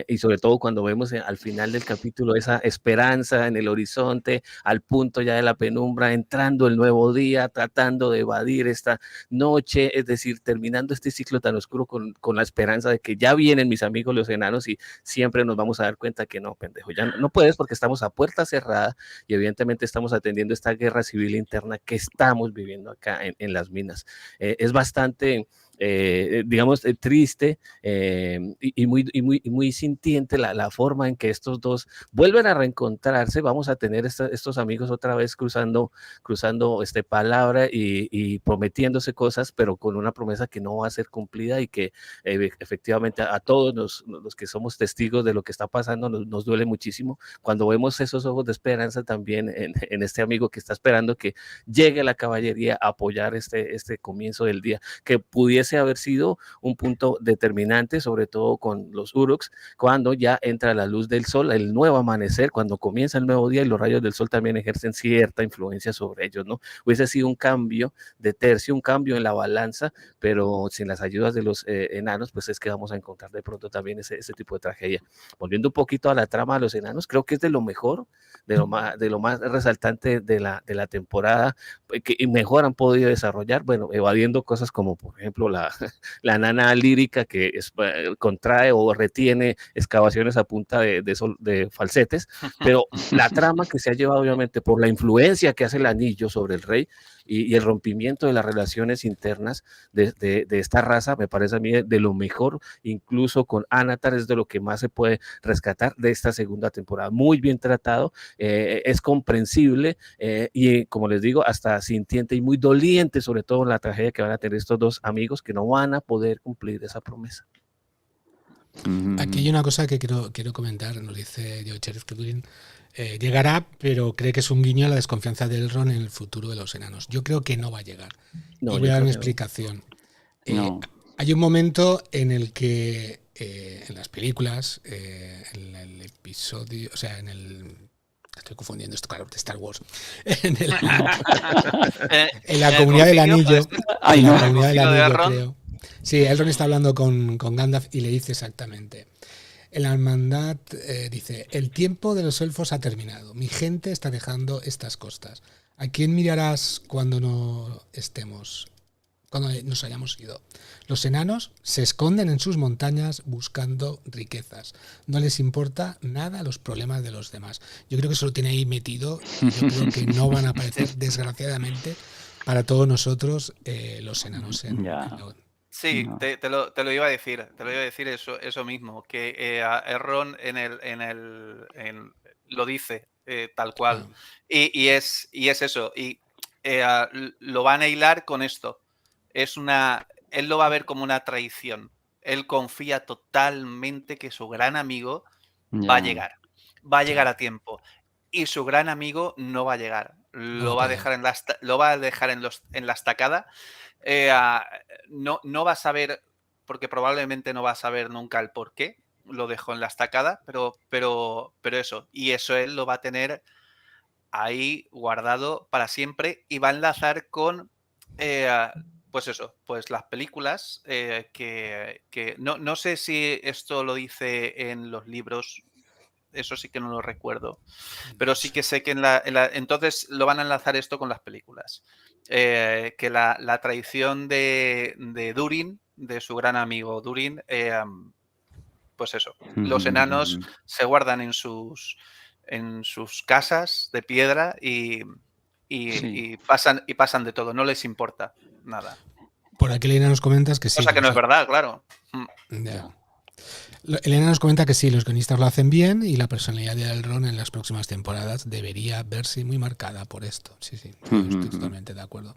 y sobre todo cuando vemos al final del capítulo esa esperanza en el horizonte, al punto punto ya de la penumbra, entrando el nuevo día, tratando de evadir esta noche, es decir, terminando este ciclo tan oscuro con la esperanza de que ya vienen mis amigos los enanos y siempre nos vamos a dar cuenta que no, pendejo, ya no puedes porque estamos a puerta cerrada y evidentemente estamos atendiendo esta guerra civil interna que estamos viviendo acá en las minas. Es bastante... digamos, triste y muy sintiente la forma en que estos dos vuelven a reencontrarse. Vamos a tener estos amigos otra vez cruzando palabra y prometiéndose cosas, pero con una promesa que no va a ser cumplida y que efectivamente a todos los que somos testigos de lo que está pasando nos duele muchísimo cuando vemos esos ojos de esperanza también en este amigo que está esperando que llegue la caballería a apoyar este comienzo del día, que pudiese haber sido un punto determinante, sobre todo con los Uruks, cuando ya entra la luz del sol, el nuevo amanecer, cuando comienza el nuevo día y los rayos del sol también ejercen cierta influencia sobre ellos, ¿no? Hubiese sido un cambio de tercio, un cambio en la balanza, pero sin las ayudas de los enanos, pues es que vamos a encontrar de pronto también ese tipo de tragedia. Volviendo un poquito a la trama de los enanos, creo que es de lo mejor, de lo más resaltante de la temporada, que mejor han podido desarrollar, bueno, evadiendo cosas como, por ejemplo, la nana lírica que contrae o retiene excavaciones a punta de falsetes, pero la trama que se ha llevado obviamente por la influencia que hace el anillo sobre el rey y el rompimiento de las relaciones internas de esta raza, me parece a mí de lo mejor, incluso con Anatar es de lo que más se puede rescatar de esta segunda temporada. Muy bien tratado, es comprensible y como les digo, hasta sintiente y muy doliente, sobre todo la tragedia que van a tener estos dos amigos que no van a poder cumplir esa promesa. Aquí hay una cosa que quiero comentar, nos dice Joe Sheriff que llegará, pero cree que es un guiño a la desconfianza de Elrond en el futuro de los enanos. Yo creo que no va a llegar. No, y voy a dar una explicación. No. Hay un momento en el que en las películas, en el episodio, o sea, estoy confundiendo esto, claro, de Star Wars. En la comunidad del anillo. En la comunidad del anillo, creo. Sí, Elrond está hablando con Gandalf y le dice exactamente. En la hermandad dice, el tiempo de los elfos ha terminado. Mi gente está dejando estas costas. ¿A quién mirarás cuando no estemos? Cuando nos hayamos ido. Los enanos se esconden en sus montañas buscando riquezas. No les importa nada los problemas de los demás. Yo creo que eso lo tiene ahí metido. Yo creo que no van a aparecer, desgraciadamente, para todos nosotros los enanos Sí, no. te lo iba a decir. Te lo iba a decir eso mismo. Que Elrond lo dice tal cual. Y es eso. Y lo van a hilar con esto. Él lo va a ver como una traición. Él confía totalmente que su gran amigo va a llegar. Va a llegar a tiempo. Y su gran amigo no va a llegar. Lo va a dejar en la estacada. No va a saber, porque probablemente no va a saber nunca el por qué lo dejó en la estacada, pero eso. Y eso él lo va a tener ahí guardado para siempre y va a enlazar con... pues eso, pues las películas que no sé si esto lo dice en los libros, eso sí que no lo recuerdo, pero sí que sé que entonces lo van a enlazar esto con las películas, que la traición de Durin, de su gran amigo Durin, pues eso, los enanos se guardan en sus casas de piedra y pasan de todo, no les importa nada. Por aquí Elena nos comenta que sí. Cosa que no es verdad, claro. Ya. Elena nos comenta que sí, los guionistas lo hacen bien y la personalidad de Elrond en las próximas temporadas debería verse muy marcada por esto. Sí, estoy totalmente de acuerdo.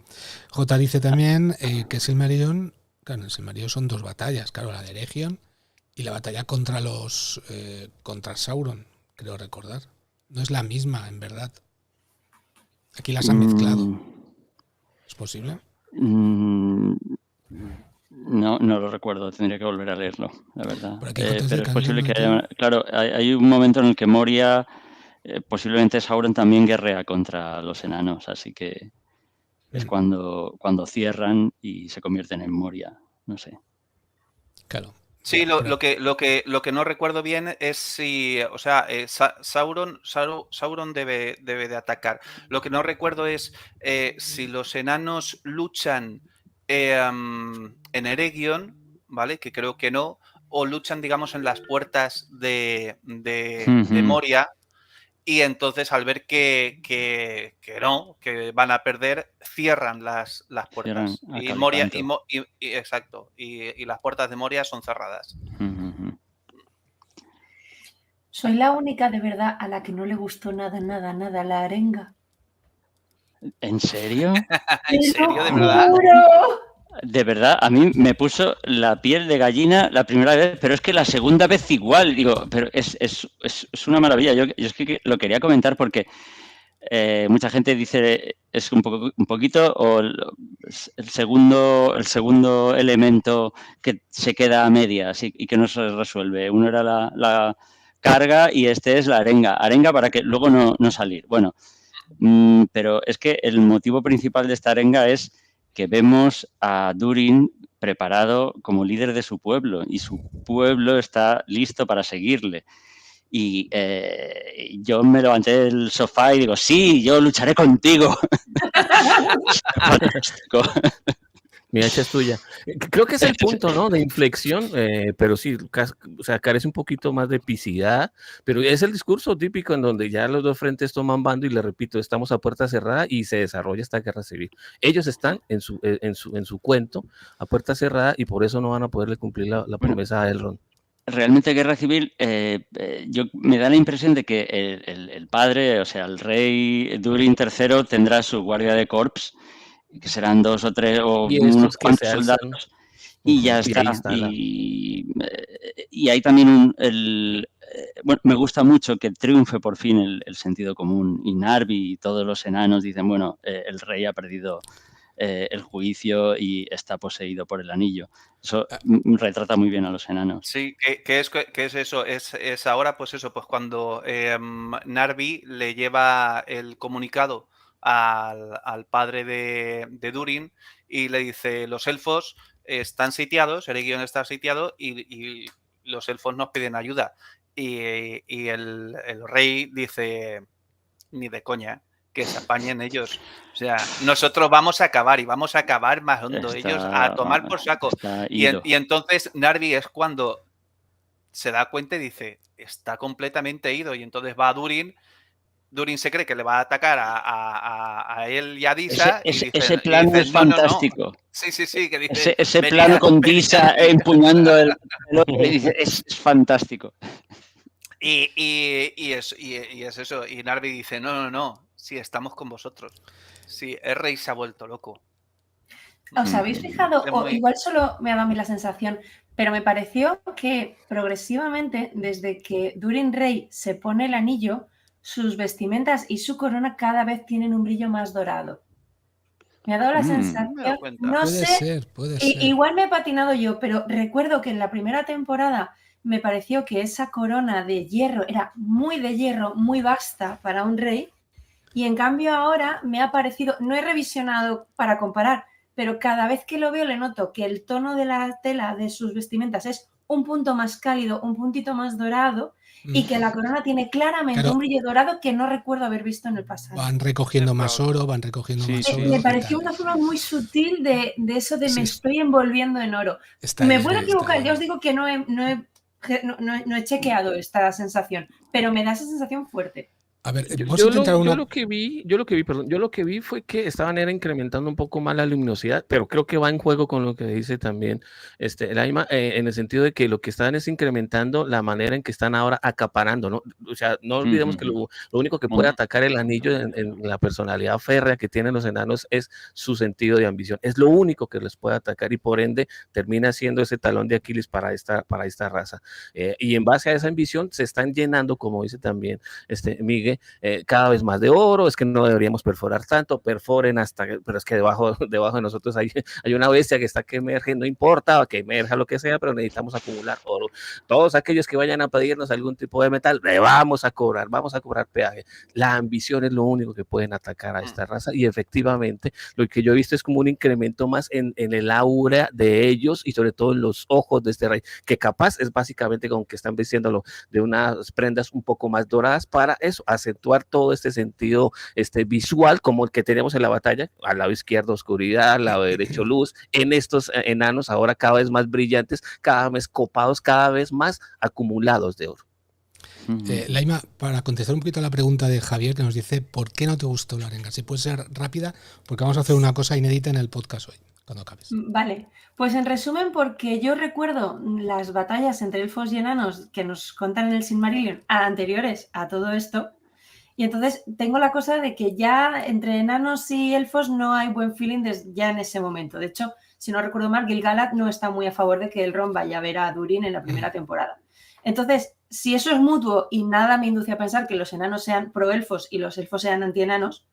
J dice también que Silmarillion, claro, en Silmarillion son dos batallas, claro, la de Eregion y la batalla contra contra Sauron, creo recordar. No es la misma, en verdad. Aquí las han mezclado. ¿Es posible? No lo recuerdo, tendría que volver a leerlo, la verdad. Pero es posible que haya... Claro, hay un momento en el que Moria, posiblemente Sauron también guerrea contra los enanos, así que es cuando cierran y se convierten en Moria, no sé. Claro. Sí, lo que no recuerdo bien es si, o sea, Sauron debe de atacar. Lo que no recuerdo es si los enanos luchan en Eregion, ¿vale? Que creo que no, o luchan, digamos, en las puertas de Moria. Y entonces al ver que no, que van a perder, cierran las puertas. Y Moria, exacto. Y las puertas de Moria son cerradas. Soy la única de verdad a la que no le gustó nada la arenga. ¿En serio? ¿En serio, de verdad? De verdad, a mí me puso la piel de gallina la primera vez, pero es que la segunda vez igual, digo, pero es una maravilla. Yo es que lo quería comentar porque mucha gente dice es un poquito o el segundo elemento que se queda a medias y que no se resuelve. Uno era la carga y este es la arenga. Arenga para que luego no salir. Bueno, pero es que el motivo principal de esta arenga es que vemos a Durin preparado como líder de su pueblo y su pueblo está listo para seguirle. Y yo me levanté del sofá y digo, sí, yo lucharé contigo. Fantástico. Mi hacha es tuya. Creo que es el punto, ¿no? De inflexión, pero sí, o sea, carece un poquito más de epicidad, pero es el discurso típico en donde ya los dos frentes toman bando y le repito, estamos a puerta cerrada y se desarrolla esta guerra civil. Ellos están en su cuento a puerta cerrada y por eso no van a poderle cumplir la promesa a Elrond. Realmente Guerra Civil, me da la impresión de que el padre, o sea, el rey Durin III tendrá su guardia de corps, que serán 2 o 3 o unos cuantos soldados, y ya está. Y hay también bueno, me gusta mucho que triunfe por fin el sentido común, y Narvi y todos los enanos dicen, bueno, el rey ha perdido el juicio y está poseído por el anillo. Eso retrata muy bien a los enanos. Sí, ¿qué es eso? Es ahora, pues eso, pues cuando Narvi le lleva el comunicado al padre de Durin y le dice, los elfos están sitiados, Eregion está sitiado y los elfos nos piden ayuda. Y el rey dice, ni de coña, que se apañen ellos. O sea, nosotros vamos a acabar y vamos a acabar más hondo. Ellos a tomar por saco. Y entonces Narvi es cuando se da cuenta y dice, está completamente ido. Y entonces va a Durin. Durin se cree que le va a atacar a él y a Disa. Ese plano es fantástico. No. Sí, que dice, ese plano con Disa empuñando el es fantástico. Y es eso. Y Narvi dice, no, sí, estamos con vosotros. Sí, el rey se ha vuelto loco. ¿Os habéis fijado? O igual solo me ha dado a mí la sensación, pero me pareció que progresivamente, desde que Durin Rey se pone el anillo, sus vestimentas y su corona cada vez tienen un brillo más dorado. Me ha dado la sensación, no sé, puede ser. Igual me he patinado yo, pero recuerdo que en la primera temporada me pareció que esa corona de hierro era muy de hierro, muy vasta para un rey, y en cambio ahora me ha parecido, no he revisionado para comparar, pero cada vez que lo veo le noto que el tono de la tela de sus vestimentas es un punto más cálido, un puntito más dorado, y que la corona tiene claramente un brillo dorado que no recuerdo haber visto en el pasado. Van recogiendo más oro, más oro. Me pareció una forma muy sutil de eso de me estoy envolviendo en oro. Me puedo equivocar, ya os digo que no he chequeado esta sensación, pero me da esa sensación fuerte. A ver, yo lo que vi fue que estaban incrementando un poco más la luminosidad, pero creo que va en juego con lo que dice también el Aima, en el sentido de que lo que están es incrementando la manera en que están ahora acaparando, ¿no? O sea, no olvidemos que lo único que puede atacar el anillo en la personalidad férrea que tienen los enanos es su sentido de ambición. Es lo único que les puede atacar y por ende termina siendo ese talón de Aquiles para esta raza. Y en base a esa ambición se están llenando, como dice también Miguel, oye, cada vez más de oro, es que no deberíamos perforar tanto, perforen pero es que debajo de nosotros hay una bestia que está que emerge, no importa, que emerja lo que sea, pero necesitamos acumular oro. Todos aquellos que vayan a pedirnos algún tipo de metal, le vamos a cobrar peaje. La ambición es lo único que pueden atacar a esta raza, y efectivamente lo que yo he visto es como un incremento más en el aura de ellos, y sobre todo en los ojos de este rey, que capaz es básicamente como que están vistiéndolo de unas prendas un poco más doradas para eso, acentuar todo este sentido visual, como el que tenemos en la batalla, al lado izquierdo oscuridad, al lado derecho luz, en estos enanos ahora cada vez más brillantes, cada vez copados, cada vez más acumulados de oro. Laima, para contestar un poquito a la pregunta de Javier, que nos dice ¿por qué no te gustó la arenga? Si puede ser rápida, porque vamos a hacer una cosa inédita en el podcast hoy, cuando acabes. Vale, pues en resumen, porque yo recuerdo las batallas entre elfos y enanos que nos contan en el Silmarillion anteriores a todo esto, y entonces tengo la cosa de que ya entre enanos y elfos no hay buen feeling ya en ese momento. De hecho, si no recuerdo mal, Gil-galad no está muy a favor de que Elrond vaya a ver a Durin en la primera temporada. Entonces, si eso es mutuo y nada me induce a pensar que los enanos sean pro-elfos y los elfos sean anti-enanos,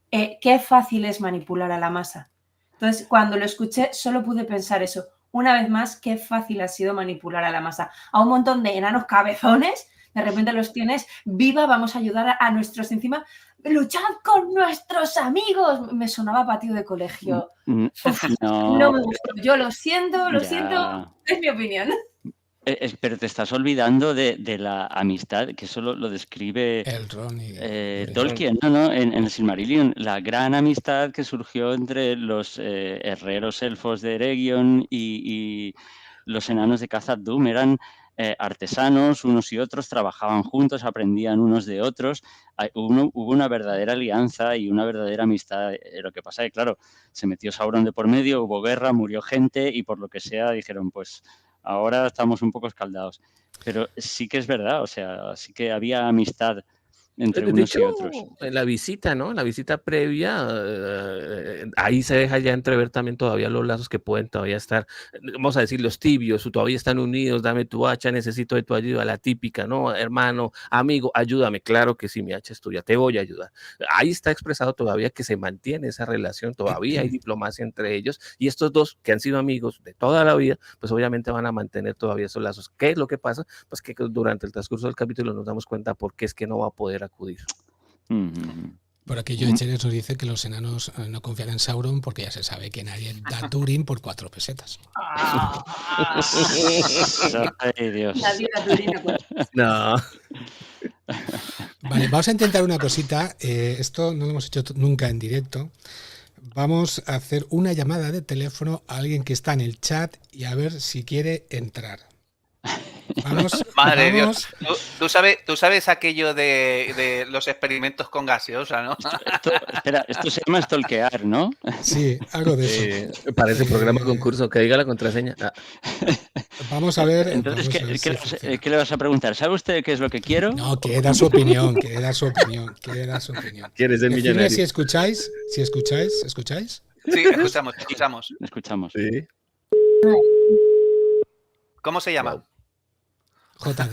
qué fácil es manipular a la masa. Entonces, cuando lo escuché, solo pude pensar eso. Una vez más, qué fácil ha sido manipular a la masa. A un montón de enanos cabezones, de repente los tienes, viva, vamos a ayudar a nuestros encima, luchad con nuestros amigos. Me sonaba patio de colegio. No me gustó. Yo lo siento, es mi opinión. Pero te estás olvidando de la amistad, que eso lo describe Tolkien, ¿no? En el Silmarillion, la gran amistad que surgió entre los herreros elfos de Eregion y los enanos de Khazad-dûm. Eran artesanos, unos y otros, trabajaban juntos, aprendían unos de otros. Hubo una verdadera alianza y una verdadera amistad. Lo que pasa es que, claro, se metió Sauron de por medio, hubo guerra, murió gente y por lo que sea dijeron, pues ahora estamos un poco escaldados. Pero sí que es verdad, o sea, sí que había amistad entre unos y otros. En la visita, ¿no? En la visita previa, ahí se deja ya entrever también todavía los lazos que pueden todavía estar, vamos a decir, los tibios, o todavía están unidos, dame tu hacha, necesito de tu ayuda, la típica, ¿no? Hermano, amigo, ayúdame, claro que sí, mi hacha es tuya, te voy a ayudar. Ahí está expresado todavía que se mantiene esa relación, todavía hay diplomacia entre ellos, y estos dos que han sido amigos de toda la vida, pues obviamente van a mantener todavía esos lazos. ¿Qué es lo que pasa? Pues que durante el transcurso del capítulo nos damos cuenta por qué es que no va a poder acudir. Por aquí Joe Cheres nos dice que los enanos no confían en Sauron porque ya se sabe que nadie da Durin por 4 pesetas. Ay, Dios. No. Vale, vamos a intentar una cosita. Esto no lo hemos hecho nunca en directo. Vamos a hacer una llamada de teléfono a alguien que está en el chat y a ver si quiere entrar. Madre Dios, ¿tú sabes aquello de los experimentos con gaseosa, ¿no? Esto se llama stalkear, ¿no? Sí, algo de eso. Parece programa concurso, que diga la contraseña. Vamos a ver. Entonces, ¿qué le vas a preguntar? ¿Sabe usted qué es lo que quiero? No, quiere dar su opinión, ¿Quieres ser millonario? Si escucháis. Sí, escuchamos. Sí. ¿Cómo se llama? Jorge.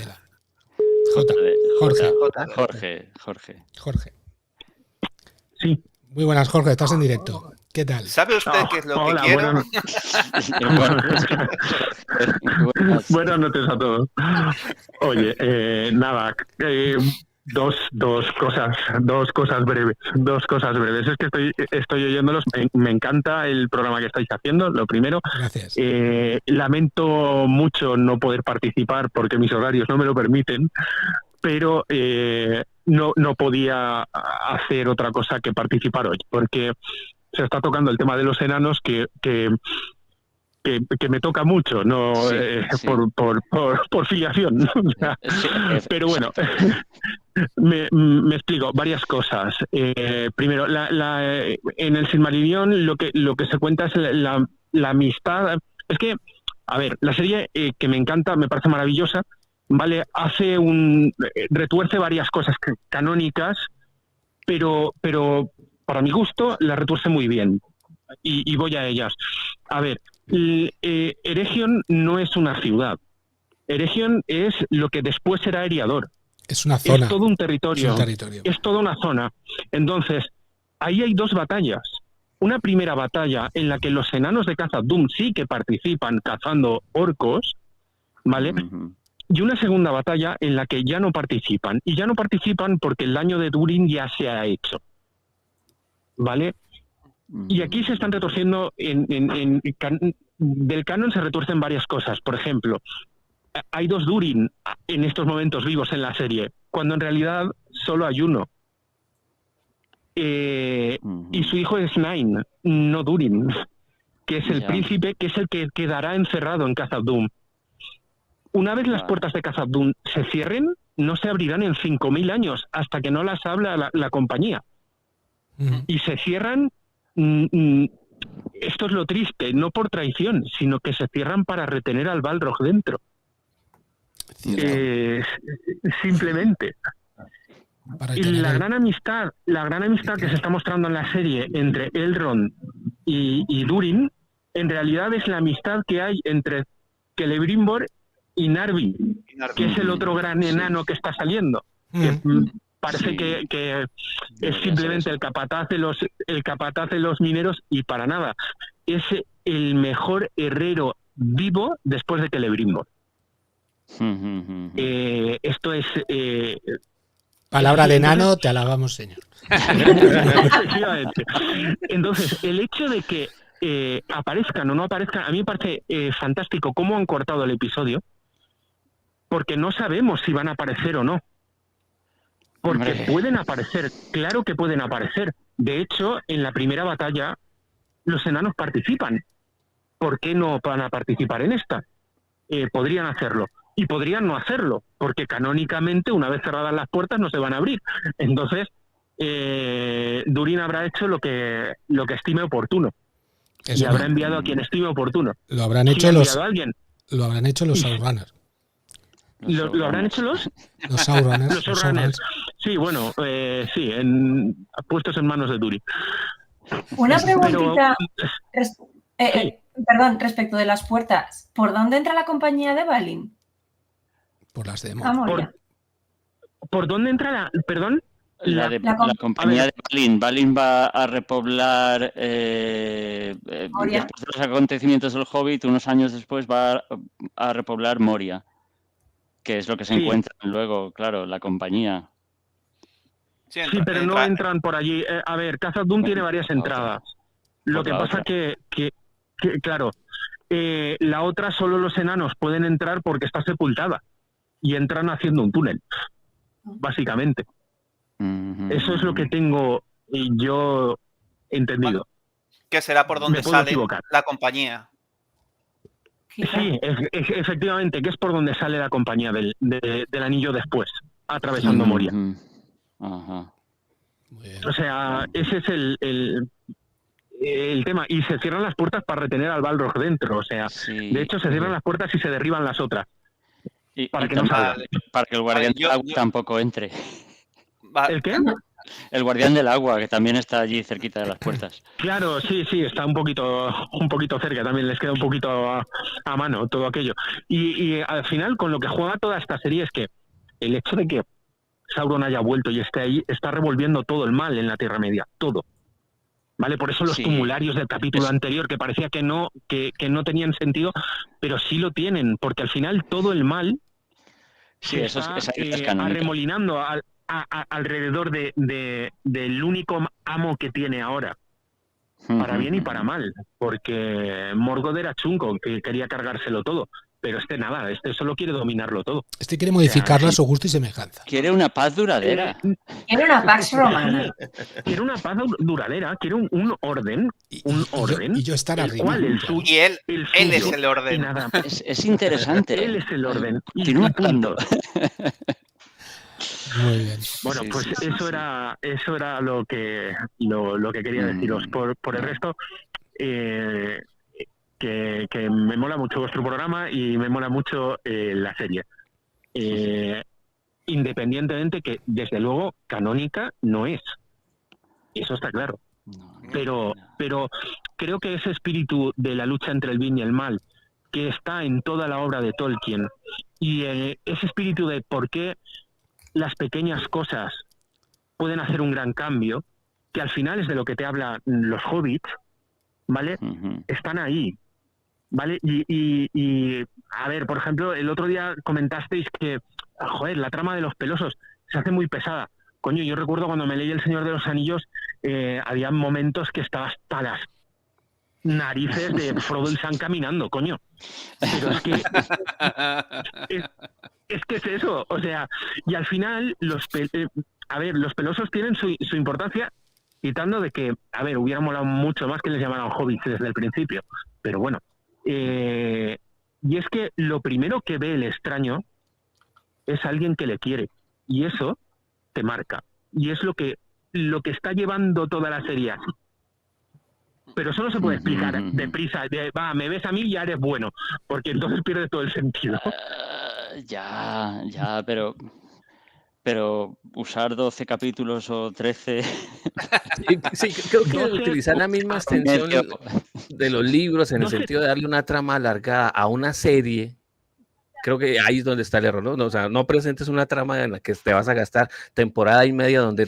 Sí. Muy buenas, Jorge, estás en directo. ¿Qué tal? ¿Sabe usted qué es lo que quiero? Buenas noches a todos. Oye, nada, dos cosas breves. Es que estoy oyéndolos. Me encanta el programa que estáis haciendo, lo primero. Gracias. Lamento mucho no poder participar porque mis horarios no me lo permiten, pero no podía hacer otra cosa que participar hoy, porque se está tocando el tema de los enanos que me toca mucho, no sí. Por filiación. Pero bueno, me explico varias cosas. Primero, en el Silmarillion lo que se cuenta es la amistad. Es que, a ver, la serie que me encanta, me parece maravillosa, ¿vale? Retuerce varias cosas canónicas, pero para mi gusto la retuerce muy bien. Y voy a ellas. A ver, Eregion no es una ciudad. Eregion es lo que después será Eriador. Es una zona. Es todo un territorio. Es un territorio. Es toda una zona. Entonces, ahí hay dos batallas. Una primera batalla en la que los enanos de Khazad-dûm sí que participan cazando orcos, ¿vale? Y una segunda batalla en la que ya no participan. Y ya no participan porque el daño de Durin ya se ha hecho, ¿vale? Y aquí se están retorciendo, del canon se retuercen varias cosas. Por ejemplo, hay 2 Durin en estos momentos vivos en la serie, cuando en realidad solo hay uno. Y su hijo es Nain, no Durin, que es el príncipe, que es el que quedará encerrado en Khazad-dûm. Una vez las puertas de Khazad-dûm se cierren, no se abrirán en 5.000 años, hasta que no las abra la compañía. Y se cierran, esto es lo triste, no por traición, sino que se cierran para retener al Balrog dentro. Simplemente. Y la gran amistad que se está mostrando en la serie entre Elrond y Durin, en realidad es la amistad que hay entre Celebrimbor y Narvi, que es el otro gran enano que está saliendo. Que parece que es simplemente el capataz de los mineros, y para nada. Es el mejor herrero vivo después de Celebrimbor. Esto es... Palabra de enano, te alabamos, señor. Efectivamente. Entonces, el hecho de que aparezcan o no aparezcan, a mí me parece fantástico cómo han cortado el episodio, porque no sabemos si van a aparecer o no. Porque pueden aparecer, claro que pueden aparecer. De hecho, en la primera batalla, los enanos participan. ¿Por qué no van a participar en esta? Podrían hacerlo. Y podrían no hacerlo, porque canónicamente, una vez cerradas las puertas, no se van a abrir. Entonces, Durin habrá hecho lo que estime oportuno. Eso y habrá enviado a quien estime oportuno. Lo habrán hecho los Showrunners. ¿Lo habrán hecho los? Los Showrunners. Los Showrunners. Sí, bueno, sí, puestos en manos de Durin. Una preguntita... Perdón, respecto de las puertas. ¿Por dónde entra la compañía de Balin? Por las de Moria. ¿Por dónde entra perdón? La compañía de Balin. Balin va a repoblar, después de los acontecimientos del Hobbit, unos años después va a repoblar Moria, que es lo que se encuentra luego, claro, la compañía. Sí, pero no entran por allí. A ver, Khazad-dûm tiene varias entradas. Lo que pasa que claro, la otra solo los enanos pueden entrar porque está sepultada. Y entran haciendo un túnel, básicamente. Eso es lo que tengo yo entendido. ¿Qué será por donde sale la compañía? Sí, efectivamente, que es por donde sale la compañía del anillo después, atravesando Moria. Ajá. O sea, ese es el tema. Y se cierran las puertas para retener al Balrog dentro. O sea, de hecho se cierran las puertas y se derriban las otras. Para que el guardián del agua tampoco entre. ¿El qué? El guardián del agua, que también está allí cerquita de las puertas. Claro, sí, está un poquito cerca, también les queda un poquito a mano todo aquello. Y al final, con lo que juega toda esta serie es que el hecho de que Sauron haya vuelto y esté ahí, está revolviendo todo el mal en la Tierra Media, todo. ¿Vale? Por eso los tumularios del capítulo anterior, que parecía que no tenían sentido, pero sí lo tienen, porque al final todo el mal se está arremolinando alrededor del único amo que tiene ahora, para bien y para mal, porque Morgoth era chungo, que quería cargárselo todo, pero nada, solo quiere dominarlo todo. Quiere modificarlo a su gusto y semejanza. Quiere una paz duradera. Quiere una pax romana. Quiere una paz duradera, quiere un orden. Y yo estar arriba. Y él es el orden. Es interesante. Él es el orden. Continúa hablando. Muy bien. Bueno, pues eso era lo que quería deciros. Por el resto, que me mola mucho vuestro programa y me mola mucho la serie. Independientemente que, desde luego, canónica no es. Eso está claro. Pero creo que ese espíritu de la lucha entre el bien y el mal, que está en toda la obra de Tolkien, y ese espíritu de por qué las pequeñas cosas pueden hacer un gran cambio, que al final es de lo que te hablan los hobbits, ¿vale? Están ahí, ¿vale? Y a ver, por ejemplo, el otro día comentasteis que, joder, la trama de los pelosos se hace muy pesada. Coño, yo recuerdo cuando me leí El Señor de los Anillos, había momentos que estaba hasta las narices de Frodo y Sam caminando, coño. Pero es que es eso, o sea, y al final los pelosos tienen su importancia, quitando de que, a ver, hubiera molado mucho más que les llamaran hobbits desde el principio, pero bueno, y es que lo primero que ve el extraño es alguien que le quiere, y eso te marca, y es lo que está llevando toda la serie así. Pero eso no se puede explicar deprisa, me ves a mí y ya eres bueno, porque entonces pierde todo el sentido. Ya, pero usar 12 capítulos o 13... Sí, creo que utilizar la misma extensión de los libros en el sentido de darle una trama alargada a una serie, creo que ahí es donde está el error, ¿no? O sea, no presentes una trama en la que te vas a gastar temporada y media donde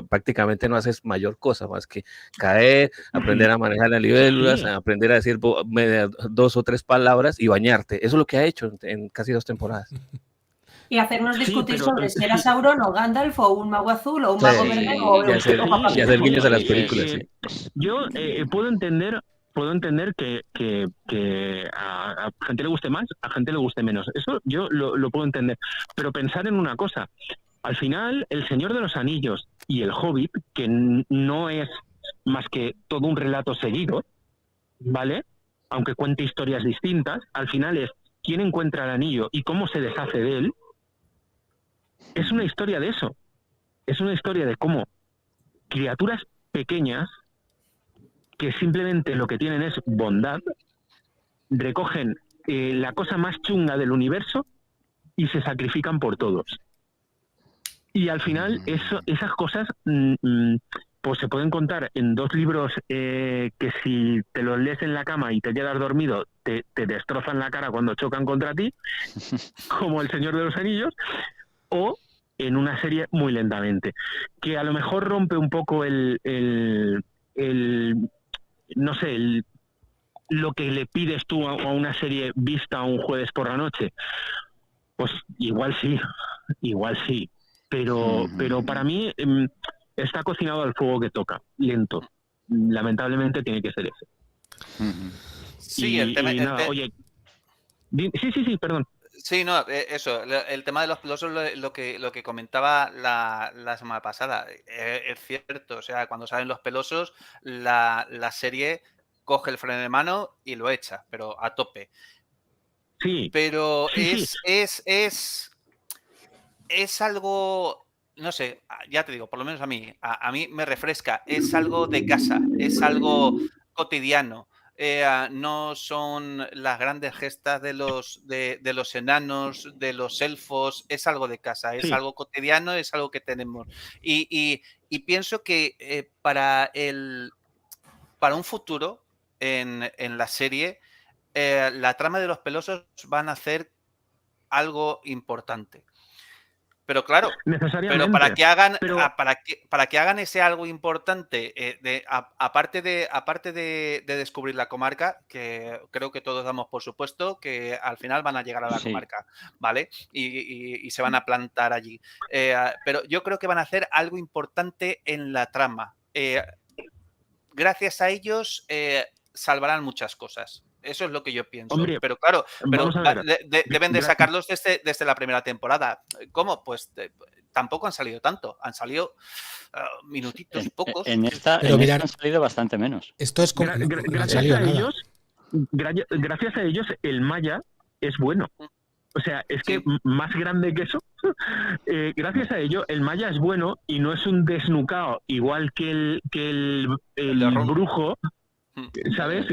prácticamente no haces mayor cosa más que caer, aprender a manejar las libélulas, aprender a decir 2 o 3 palabras y bañarte. Eso es lo que ha hecho en casi 2 temporadas. Y hacernos discutir sobre si era Sauron o Gandalf o un mago azul o un mago verde y hacer guiños a las películas. Yo puedo entender que a gente le guste más, a gente le guste menos. Eso yo lo puedo entender. Pero pensar en una cosa. Al final, El Señor de los Anillos y El Hobbit, que no es más que todo un relato seguido, ¿vale? Aunque cuente historias distintas, al final es quién encuentra el anillo y cómo se deshace de él. Es una historia de eso. Es una historia de cómo criaturas pequeñas que simplemente lo que tienen es bondad, recogen la cosa más chunga del universo y se sacrifican por todos. Y al final esas cosas pues se pueden contar en 2 libros que si te los lees en la cama y te quedas dormido te destrozan la cara cuando chocan contra ti, como El Señor de los Anillos, o en una serie muy lentamente, que a lo mejor rompe un poco no sé, lo que le pides tú a una serie vista un jueves por la noche. Pues igual sí, pero para mí está cocinado al fuego que toca, lento. Lamentablemente tiene que ser ese. Sí, el tema... Oye, sí, perdón. Sí, no, eso, el tema de los pelosos, lo que comentaba la semana pasada, es cierto, o sea, cuando salen los pelosos, la serie coge el freno de mano y lo echa, pero a tope. Sí. Pero es algo, no sé, ya te digo, por lo menos a mí me refresca, es algo de casa, es algo cotidiano. No son las grandes gestas de los enanos, de los elfos, es algo de casa, es algo cotidiano, es algo que tenemos. Y pienso que para un futuro en la serie, la trama de los pelosos van a hacer algo importante. Pero claro, pero para que hagan ese algo importante, aparte de descubrir la comarca, que creo que todos damos por supuesto que al final van a llegar a la comarca, ¿vale? Y se van a plantar allí. Pero yo creo que van a hacer algo importante en la trama. Gracias a ellos salvarán muchas cosas. Eso es lo que yo pienso. Hombre, pero claro, deben de sacarlos desde la primera temporada. ¿Cómo? Pues tampoco han salido tanto. Han salido minutitos, pocos. En esta han salido bastante menos. Esto es como... Gracias a ellos, el Maya es bueno. O sea, es que más grande que eso, gracias a ello, el Maya es bueno y no es un desnucado igual que el brujo, ¿sabes?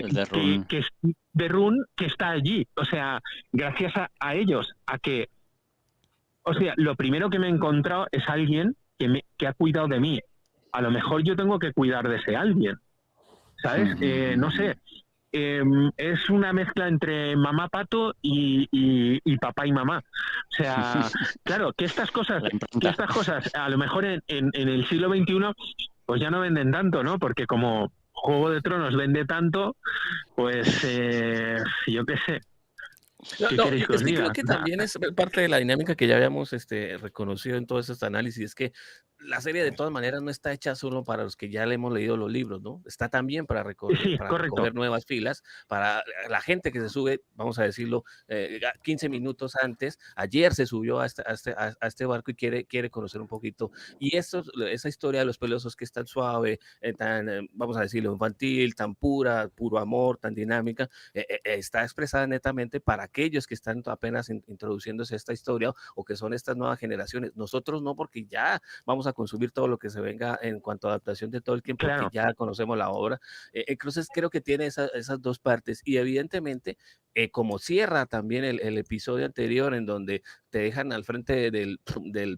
De Run, que está allí. O sea, gracias a ellos, a que... O sea, lo primero que me he encontrado es alguien que ha cuidado de mí. A lo mejor yo tengo que cuidar de ese alguien, ¿sabes? No sé. es una mezcla entre mamá pato y papá y mamá. O sea, claro, que estas cosas a lo mejor en el siglo XXI pues ya no venden tanto, ¿no? Porque como Juego de Tronos vende tanto, pues yo qué sé. Creo que también es parte de la dinámica que ya habíamos reconocido en todos estos análisis, es que la serie de todas maneras no está hecha solo para los que ya le hemos leído los libros, ¿no? Está también para recoger nuevas filas, para la gente que se sube, vamos a decirlo, 15 minutos antes. Ayer se subió a este barco y quiere conocer un poquito. Y esa historia de los pelosos que es tan suave, tan, vamos a decirlo, infantil, tan pura, puro amor, tan dinámica, está expresada netamente para aquellos que están apenas introduciéndose a esta historia o que son estas nuevas generaciones. Nosotros no, porque ya vamos a consumir todo lo que se venga en cuanto a adaptación de Tolkien, porque ya conocemos la obra. Entonces creo que tiene esas dos partes y evidentemente como cierra también el episodio anterior en donde te dejan al frente del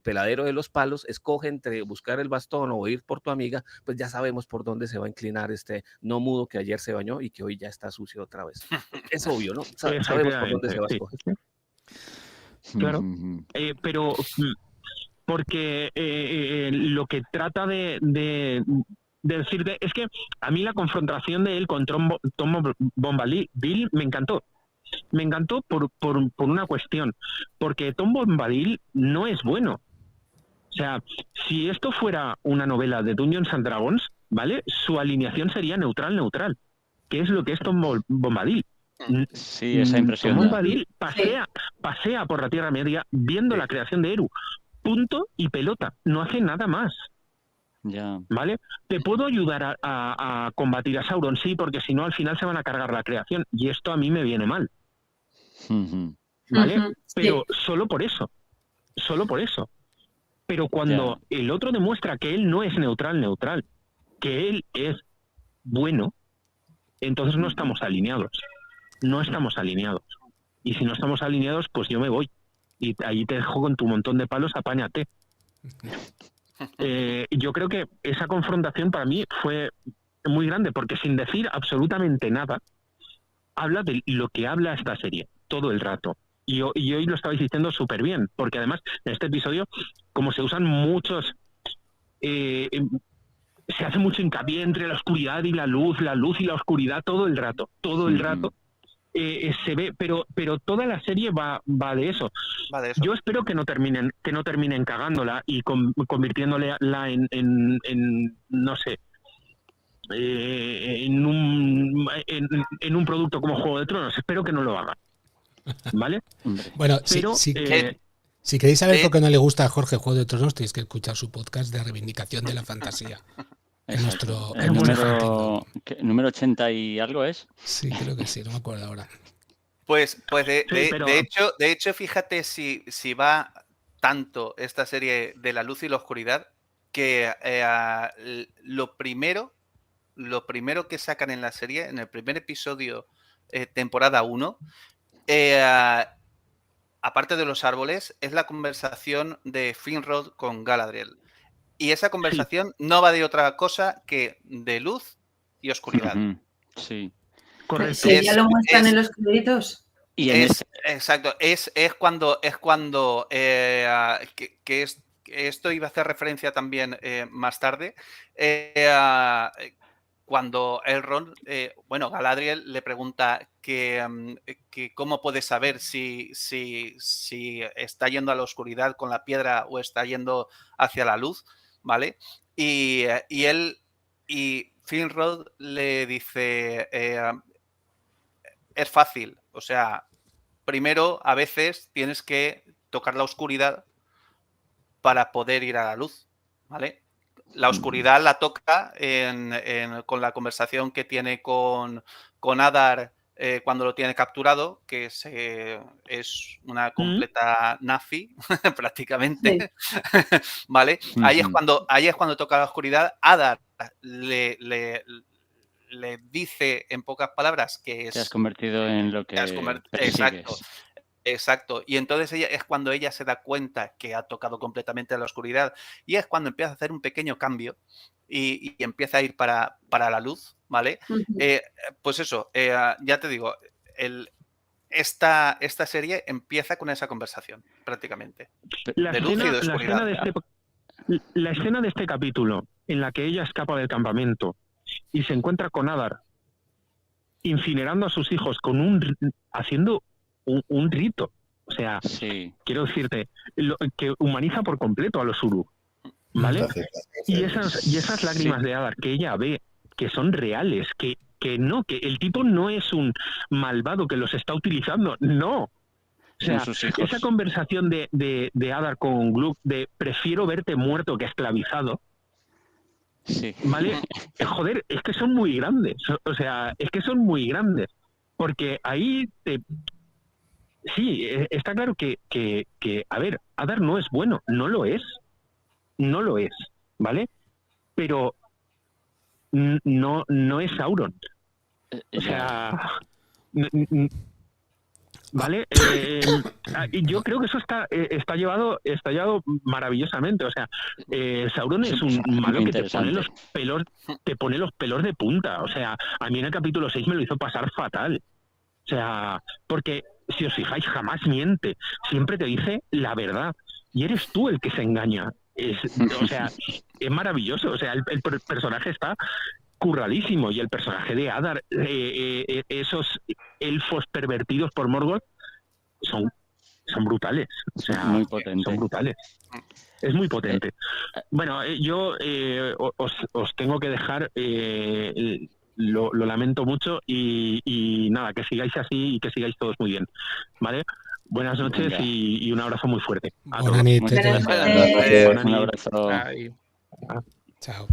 peladero de los palos, escoge entre buscar el bastón o ir por tu amiga, pues ya sabemos por dónde se va a inclinar este no mudo que ayer se bañó y que hoy ya está sucio otra vez. Es obvio, ¿no? Sabemos por dónde se va a escoger. Claro, pero porque lo que trata de decirte es que a mí la confrontación de él con Tom Bombadil me encantó. Me encantó por una cuestión, porque Tom Bombadil no es bueno. O sea, si esto fuera una novela de Dungeons and Dragons, ¿vale? Su alineación sería neutral, que es lo que es Tom Bombadil. Sí, esa impresión. Tom Bombadil pasea por la Tierra Media viendo la creación de Eru. Punto y pelota. No hace nada más. Ya. ¿Vale? Te puedo ayudar a combatir a Sauron, sí, porque si no al final se van a cargar la creación y esto a mí me viene mal. ¿Vale? Pero solo por eso. Pero cuando el otro demuestra que él no es neutral, que él es bueno, entonces no estamos alineados. Y si no estamos alineados, pues yo me voy. Y ahí te dejo con tu montón de palos, apáñate. Yo creo que esa confrontación para mí fue muy grande, porque sin decir absolutamente nada, habla de lo que habla esta serie todo el rato. Y hoy lo estabais diciendo súper bien, porque además en este episodio, como se usan muchos... se hace mucho hincapié entre la oscuridad y la luz y la oscuridad todo el rato. Se ve, pero toda la serie va de eso. Yo espero que no terminen cagándola y convirtiéndola en no sé, en un producto como Juego de Tronos. Espero que no lo hagan, ¿vale? Bueno, pero, si queréis saber por qué no le gusta a Jorge Juego de Tronos, tenéis que escuchar su podcast de reivindicación de la fantasía. ¿Número 80 y algo es? Sí, creo que sí, no me acuerdo ahora. Pues de hecho, fíjate si va tanto esta serie de la luz y la oscuridad, que lo primero que sacan en la serie, en el primer episodio, temporada 1, aparte de los árboles, es la conversación de Finrod con Galadriel. Y esa conversación no va de otra cosa que de luz y oscuridad. Sí. Correcto. ¿Sí, ya lo muestran en los créditos? Exacto. Es cuando esto iba a hacer referencia también más tarde. Cuando Elrond, Galadriel le pregunta que cómo puede saber si está yendo a la oscuridad con la piedra o está yendo hacia la luz, ¿vale? Y Finrod le dice, es fácil, o sea, primero a veces tienes que tocar la oscuridad para poder ir a la luz, ¿vale? La oscuridad la toca con la conversación que tiene con Adar cuando lo tiene capturado, que es una completa nazi, prácticamente, sí. ¿Vale? Ahí es cuando toca la oscuridad. Adar le dice en pocas palabras que es... Te has convertido en lo que persigues. Exacto. Exacto. Y entonces es cuando ella se da cuenta que ha tocado completamente a la oscuridad y es cuando empieza a hacer un pequeño cambio y empieza a ir para la luz, ¿vale? Pues eso, ya te digo, esta serie empieza con esa conversación, prácticamente. De luz y de oscuridad. La escena de este capítulo, en la que ella escapa del campamento y se encuentra con Adar, incinerando a sus hijos haciendo un rito. O sea, quiero decirte, que humaniza por completo a los Uru, ¿vale? Y esas lágrimas de Adar que ella ve, que son reales, que el tipo no es un malvado que los está utilizando, no. O sea, esa conversación de Adar con Gluck de prefiero verte muerto que esclavizado, ¿vale? Joder, es que son muy grandes. O sea, es que son muy grandes. Porque ahí sí, está claro que, a ver, Adar no es bueno, no lo es, ¿vale? Pero no es Sauron. O sea, ¿vale? Yo creo que eso está llevado maravillosamente. O sea, Sauron es un malo que te pone los pelos de punta. O sea, a mí en el capítulo 6 me lo hizo pasar fatal. O sea, porque si os fijáis, jamás miente. Siempre te dice la verdad. Y eres tú el que se engaña. O sea, es maravilloso. O sea, el personaje está curradísimo. Y el personaje de Adar, esos elfos pervertidos por Morgoth, son brutales. O sea, muy potente. Son brutales. Es muy potente. Bueno, yo os tengo que dejar... Lo lamento mucho y nada, que sigáis así y que sigáis todos muy bien, ¿vale? Buenas noches y un abrazo muy fuerte. Buenas noches. Un abrazo. Chao.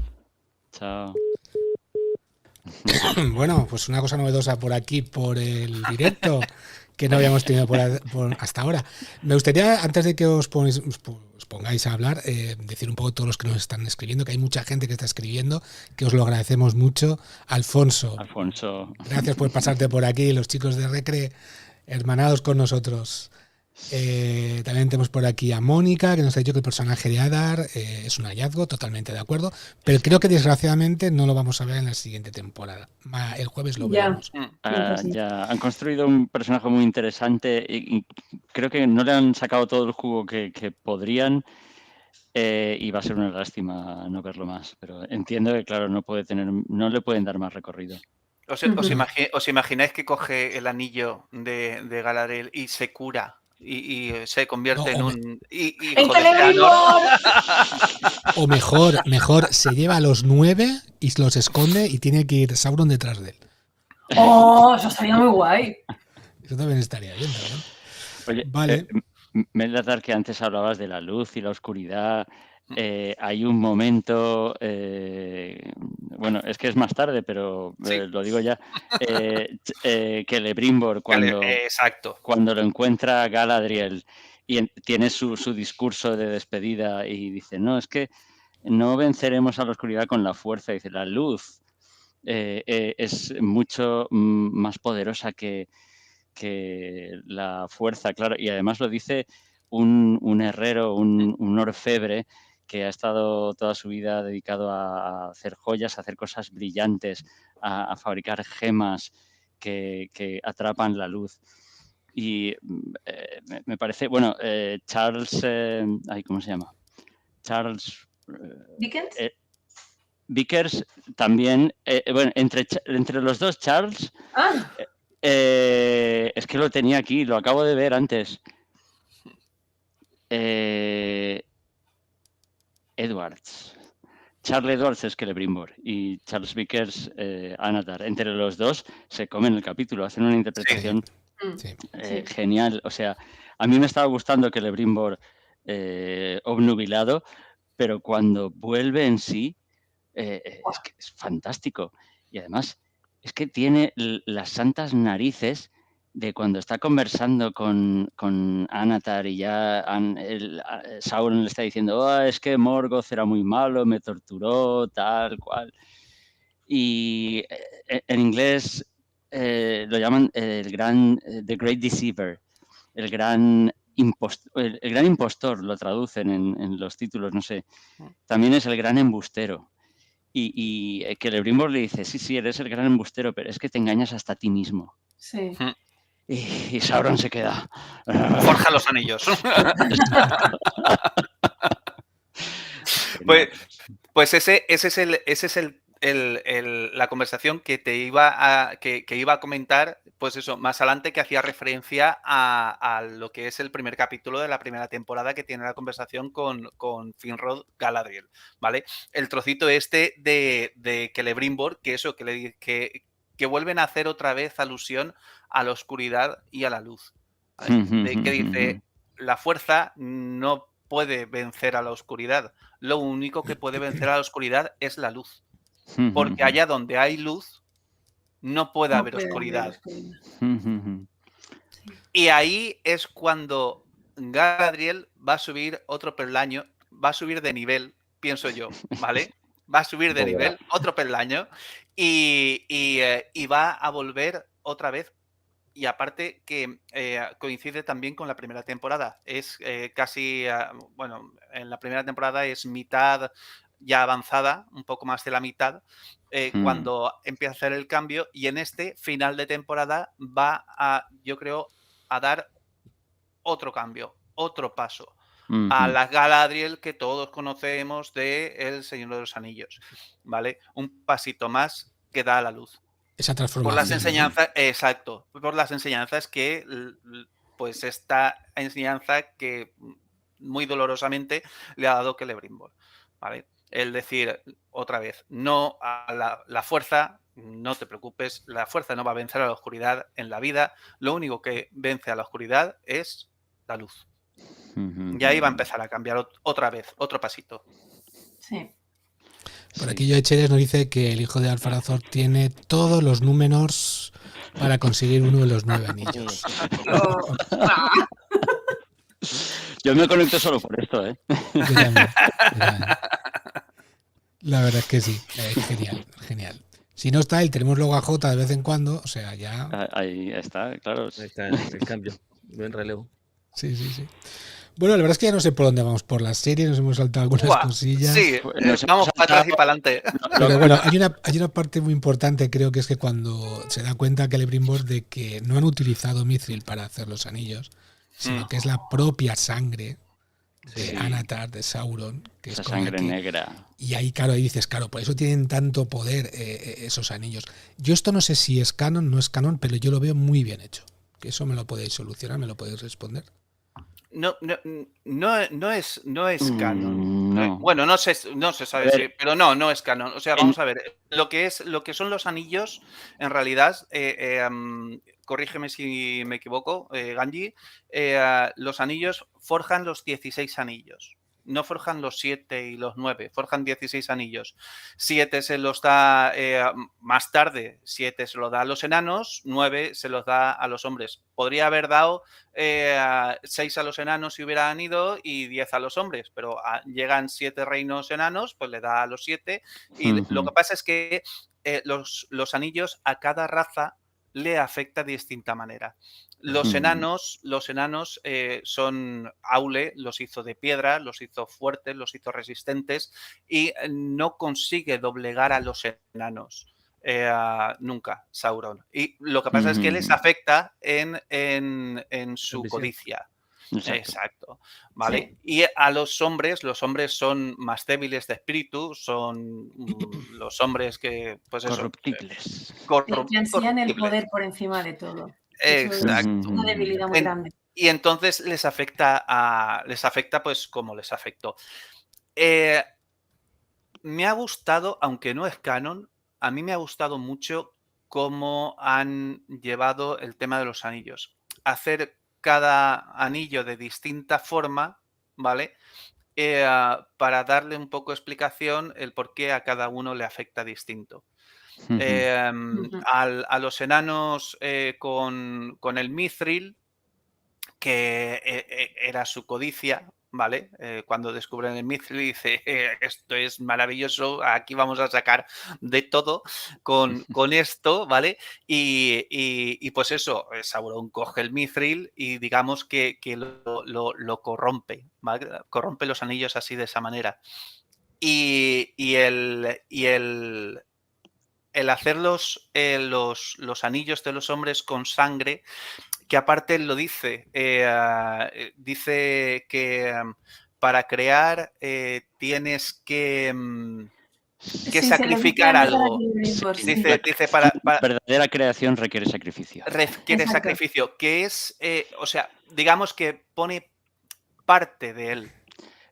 Chao. Bueno, pues una cosa novedosa por aquí, por el directo, que no habíamos tenido hasta ahora. Me gustaría, antes de que os pongáis a hablar, decir un poco todos los que nos están escribiendo, que hay mucha gente que está escribiendo, que os lo agradecemos mucho. Alfonso, gracias por pasarte por aquí, los chicos de Recre, hermanados con nosotros. También tenemos por aquí a Mónica, que nos ha dicho que el personaje de Adar es un hallazgo, totalmente de acuerdo, pero creo que desgraciadamente no lo vamos a ver en la siguiente temporada. El jueves lo veremos. Ya han construido un personaje muy interesante y creo que no le han sacado todo el jugo que podrían, y va a ser una lástima no verlo más, pero entiendo que claro, no le pueden dar más recorrido. ¿Os imagináis que coge el anillo de Galadriel y se cura? Y se convierte en un hijo de Fëanor. O mejor, se lleva a los 9 y los esconde y tiene que ir Sauron detrás de él. ¡Oh! Eso estaría muy guay. Eso también estaría bien, ¿verdad? Oye, vale. Meldatar, que antes hablabas de la luz y la oscuridad. Hay un momento, bueno, es que es más tarde, pero lo digo ya, que Celebrimbor cuando lo encuentra Galadriel y tiene su discurso de despedida y dice, no, es que no venceremos a la oscuridad con la fuerza, dice, la luz es mucho más poderosa que la fuerza, claro, y además lo dice un herrero, un orfebre que ha estado toda su vida dedicado a hacer joyas, a hacer cosas brillantes, a fabricar gemas que atrapan la luz. Y me parece, bueno, Charles, ¿cómo se llama? Charles Dickens. Vickers también, bueno, entre los dos, Charles, es que lo tenía aquí, lo acabo de ver antes. Edwards. Charles Edwards es Celebrimbor y Charles Vickers Anatar. Entre los dos se comen el capítulo, hacen una interpretación genial. O sea, a mí me estaba gustando Celebrimbor obnubilado, pero cuando vuelve en sí es que es fantástico. Y además es que tiene las santas narices de cuando está conversando con Anatar y ya Sauron le está diciendo, es que Morgoth era muy malo, me torturó, tal cual. Y en inglés lo llaman The Great Deceiver. el gran impostor, lo traducen en los títulos, no sé. También es el gran embustero. Y que Celebrimbor le dice, sí, eres el gran embustero, pero es que te engañas hasta a ti mismo. Sí. Y Sauron se queda. Forja los anillos. Pues ese es la conversación que te iba que iba a comentar, pues eso, más adelante, que hacía referencia a lo que es el primer capítulo de la primera temporada, que tiene la conversación con Finrod Galadriel, ¿vale? El trocito este de Celebrimbor, que eso, que vuelven a hacer otra vez alusión a la oscuridad y a la luz, ¿vale? Que dice, la fuerza no puede vencer a la oscuridad, lo único que puede vencer a la oscuridad es la luz. Porque allá donde hay luz, no puede haber oscuridad. Y ahí es cuando Galadriel va a subir otro peldaño, va a subir de nivel, pienso yo, ¿vale? Va a subir de nivel, otro peldaño, y va a volver otra vez. Y aparte que coincide también con la primera temporada. Es casi, bueno, en la primera temporada es mitad ya avanzada, un poco más de la mitad, cuando empieza a hacer el cambio, y en este final de temporada va a, yo creo, a dar otro cambio, otro paso a la Galadriel que todos conocemos de El Señor de los Anillos, ¿vale? Un pasito más que da a la luz. Esa transformación. Por las enseñanzas, ¿no? Exacto, por las enseñanzas que, pues esta enseñanza que muy dolorosamente le ha dado Celebrimbor, ¿vale? El decir otra vez, no a la fuerza, no te preocupes, la fuerza no va a vencer a la oscuridad en la vida, lo único que vence a la oscuridad es la luz. Y ahí va a empezar a cambiar otra vez, otro pasito. Sí. Por aquí Joe Cheres nos dice que el hijo de Alfarazor tiene todos los números para conseguir uno de los 9 anillos. Yo me conecto solo por esto, ¿eh? Yo también. La verdad es que sí, genial, genial. Si no está él, tenemos luego a Jota de vez en cuando, o sea, ya... Ahí está, claro. Ahí está el cambio, buen relevo. Sí. Bueno, la verdad es que ya no sé por dónde vamos por la serie, nos hemos saltado algunas cosillas. Sí, vamos para atrás y para adelante. Pero bueno, hay una parte muy importante, creo que es que cuando se da cuenta Celebrimbor de que no han utilizado Mithril para hacer los anillos, sino que es la propia sangre de Anatar, de Sauron, que esa es sangre negra. Y ahí, claro, ahí dices, claro, por eso tienen tanto poder esos anillos. Yo esto no sé si es canon, no es canon, pero yo lo veo muy bien hecho. Que eso me lo podéis solucionar, me lo podéis responder. No es canon. No. Bueno, no se sabe si, pero no es canon. O sea, vamos a ver, lo que son los anillos, en realidad, corrígeme si me equivoco, Ganji, los anillos forjan los 16 anillos. No forjan los 7 y los 9, forjan 16 anillos. 7 se los da más tarde, 7 se los da a los enanos, 9 se los da a los hombres. Podría haber dado 6 a los enanos si hubieran ido y 10 a los hombres, pero llegan 7 reinos enanos, pues le da a los 7. Y lo que pasa es que los anillos a cada raza le afecta de distinta manera. Los enanos son Aule, los hizo de piedra, los hizo fuertes, los hizo resistentes y no consigue doblegar a los enanos nunca, Sauron. Y lo que pasa es que les afecta en su codicia. Exacto. ¿Vale? Sí. Y a los hombres son más débiles de espíritu, son los hombres que, pues eso, corruptibles. Que ansían el poder por encima de todo. Exacto. Es una debilidad muy grande. Y entonces les afecta pues como les afectó. Me ha gustado, aunque no es canon, a mí me ha gustado mucho cómo han llevado el tema de los anillos. Hacer cada anillo de distinta forma, ¿vale? Para darle un poco de explicación el por qué a cada uno le afecta distinto. A los enanos con el Mithril, que era su codicia, ¿vale? Cuando descubren el mithril dice, esto es maravilloso, aquí vamos a sacar de todo con esto, ¿vale? Y pues eso, Sauron coge el mithril y digamos que lo corrompe, ¿vale? Corrompe los anillos así de esa manera. Y el hacer los anillos de los hombres con sangre, que aparte él lo dice, dice que para crear tienes que sacrificar algo. Dice para verdadera creación requiere sacrificio. Requiere sacrificio, que es, o sea, digamos que pone parte de él.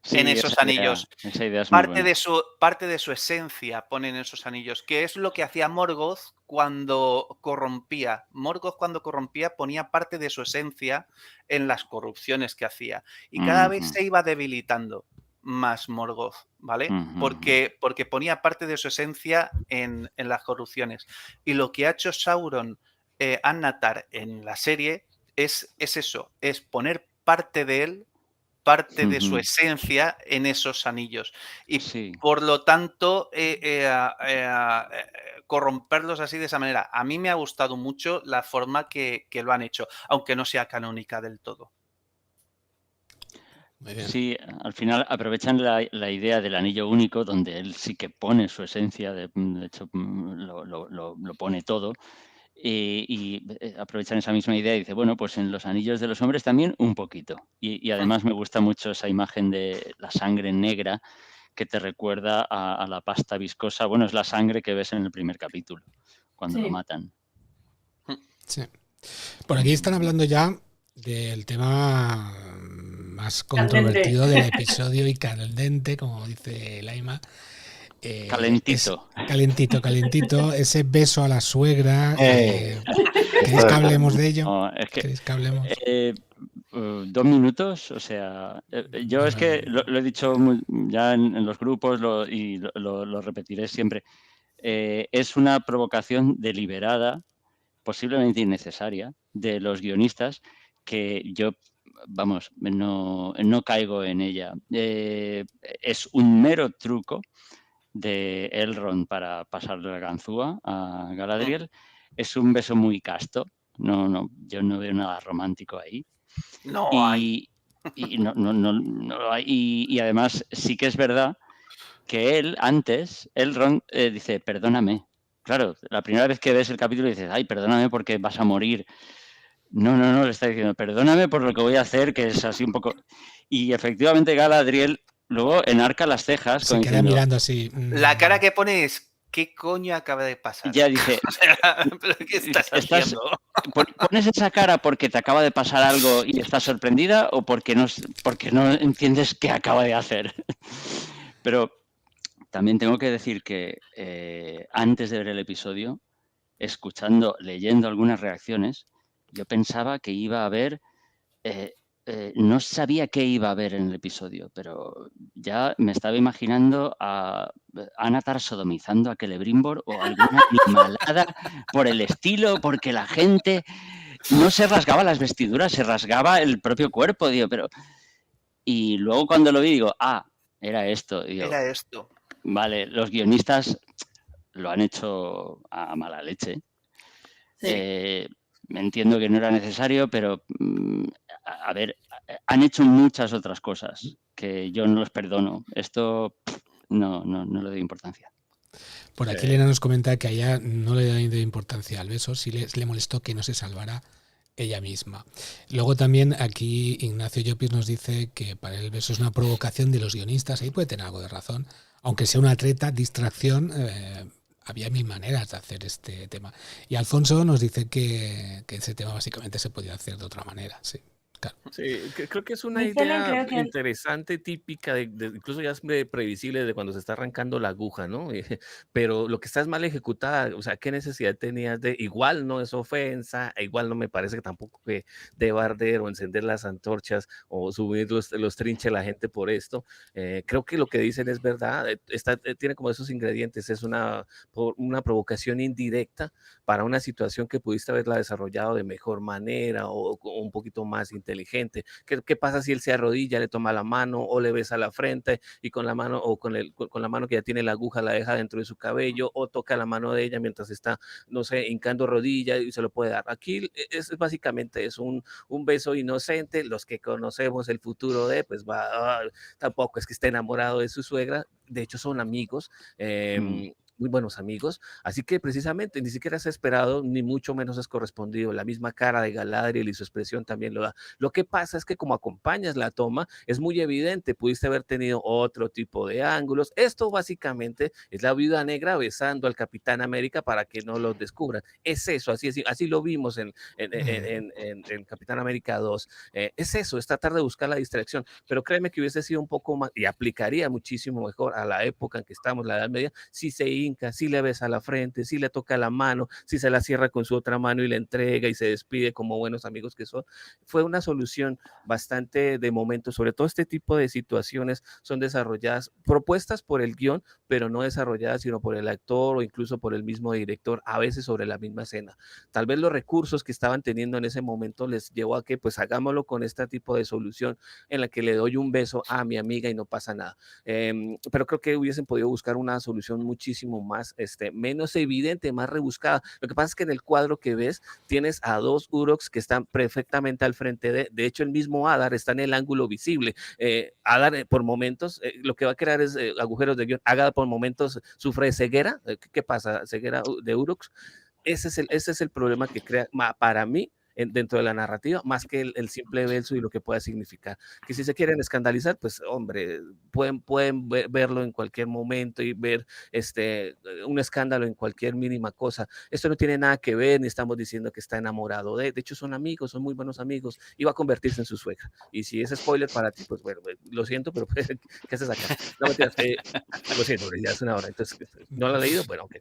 Sí, en esos anillos. Esa idea es parte de su esencia ponen en esos anillos, que es lo que hacía Morgoth cuando corrompía. Morgoth cuando corrompía ponía parte de su esencia en las corrupciones que hacía. Y cada vez se iba debilitando más Morgoth, ¿vale? Porque ponía parte de su esencia en las corrupciones. Y lo que ha hecho Sauron Annatar en la serie es eso, es poner parte de él, parte de su esencia en esos anillos y por lo tanto corromperlos así de esa manera. A mí me ha gustado mucho la forma que lo han hecho, aunque no sea canónica del todo. Sí, al final aprovechan la idea del anillo único, donde él sí que pone su esencia, de hecho lo pone todo. Y aprovechan esa misma idea y dice, bueno, pues en los anillos de los hombres también un poquito. Y además me gusta mucho esa imagen de la sangre negra que te recuerda a la pasta viscosa. Bueno, es la sangre que ves en el primer capítulo, cuando lo matan. Sí. Por aquí están hablando ya del tema más controvertido del episodio y candente, como dice Laima. Calentito. Calentito, ese beso a la suegra. ¿Queréis que hablemos de ello? No, es que, ¿Queréis que hablemos? 2 minutos, o sea, yo es que lo he dicho ya en los grupos y lo repetiré siempre. Es una provocación deliberada, posiblemente innecesaria, de los guionistas, que yo, vamos, no caigo en ella. Es un mero truco de Elrond para pasarle la ganzúa a Galadriel. Es un beso muy casto. No, yo no veo nada romántico ahí. No hay. Y además sí que es verdad que él antes, Elrond dice, perdóname. Claro, la primera vez que ves el capítulo dices, ay, perdóname porque vas a morir. No, le está diciendo, perdóname por lo que voy a hacer, que es así un poco... Y efectivamente Galadriel luego enarca las cejas. Se queda diciendo, mirando así. La cara que pone es, ¿qué coño acaba de pasar? Ya dice, ¿Pero qué estás haciendo? ¿Pones esa cara porque te acaba de pasar algo y estás sorprendida o porque no entiendes qué acaba de hacer? Pero también tengo que decir que antes de ver el episodio, leyendo algunas reacciones, yo pensaba que iba a haber... no sabía qué iba a haber en el episodio, pero ya me estaba imaginando a Anatar sodomizando a Celebrimbor o alguna animalada por el estilo, porque la gente no se rasgaba las vestiduras, se rasgaba el propio cuerpo, digo, pero... Y luego cuando lo vi digo, era esto. Digo, era esto. Vale, los guionistas lo han hecho a mala leche. Sí. Me entiendo que no era necesario, pero a ver, han hecho muchas otras cosas que yo no los perdono. Esto no le doy importancia. Por aquí Elena nos comenta que a ella no le da importancia al beso, sí le molestó que no se salvara ella misma. Luego también aquí Ignacio Llopis nos dice que para el beso es una provocación de los guionistas, ahí puede tener algo de razón, aunque sea una treta, distracción, había 1000 maneras de hacer este tema. Y Alfonso nos dice que ese tema básicamente se podía hacer de otra manera, sí. Claro. Sí, creo que es una idea interesante, típica, incluso ya es previsible de cuando se está arrancando la aguja, ¿no? Pero lo que está es mal ejecutada, o sea, ¿qué necesidad tenías de, igual no es ofensa, igual no me parece que tampoco que deba arder o encender las antorchas o subir los trinches a la gente por esto? Creo que lo que dicen es verdad, tiene como esos ingredientes, es una provocación indirecta para una situación que pudiste haberla desarrollado de mejor manera o un poquito más interesante inteligente. ¿Qué pasa si él se arrodilla, le toma la mano o le besa la frente y con la mano o con la mano que ya tiene la aguja la deja dentro de su cabello o toca la mano de ella mientras está, no sé, hincando rodilla y se lo puede dar? Aquí es básicamente es un beso inocente. Los que conocemos el futuro de, pues tampoco es que esté enamorado de su suegra, de hecho son amigos, muy buenos amigos, así que precisamente ni siquiera se ha esperado, ni mucho menos es correspondido. La misma cara de Galadriel y su expresión también lo da. Lo que pasa es que como acompañas la toma, es muy evidente, pudiste haber tenido otro tipo de ángulos. Esto básicamente es la Viuda Negra besando al Capitán América para que no lo descubran. Es eso, así lo vimos en Capitán América 2. Es eso, es tratar de buscar la distracción, pero créeme que hubiese sido un poco más, y aplicaría muchísimo mejor a la época en que estamos, la Edad Media, si se si le besa la frente, si le toca la mano, si se la cierra con su otra mano y le entrega y se despide como buenos amigos que son. Fue una solución bastante de momento. Sobre todo este tipo de situaciones son desarrolladas, propuestas por el guión, pero no desarrolladas sino por el actor o incluso por el mismo director, a veces sobre la misma escena. Tal vez los recursos que estaban teniendo en ese momento les llevó a que pues hagámoslo con este tipo de solución en la que le doy un beso a mi amiga y no pasa nada. Pero creo que hubiesen podido buscar una solución muchísimo más, menos evidente, más rebuscada. Lo que pasa es que en el cuadro que ves tienes a dos Uroks que están perfectamente al frente de hecho el mismo Adar está en el ángulo visible. Adar por momentos, lo que va a crear es agujeros de guión. Adar por momentos sufre de ceguera. ¿Qué pasa? Ceguera de Uroks. Ese es el problema que crea para mí dentro de la narrativa, más que el simple beso y lo que pueda significar. Que si se quieren escandalizar, pues hombre, pueden verlo en cualquier momento y ver un escándalo en cualquier mínima cosa. Esto no tiene nada que ver, ni estamos diciendo que está enamorado de hecho son amigos, son muy buenos amigos, y va a convertirse en su suegra. Y si es spoiler para ti, pues bueno, lo siento, pero ¿qué haces acá? No, lo siento, ya es una hora, entonces, ¿no lo has leído? Bueno, ok.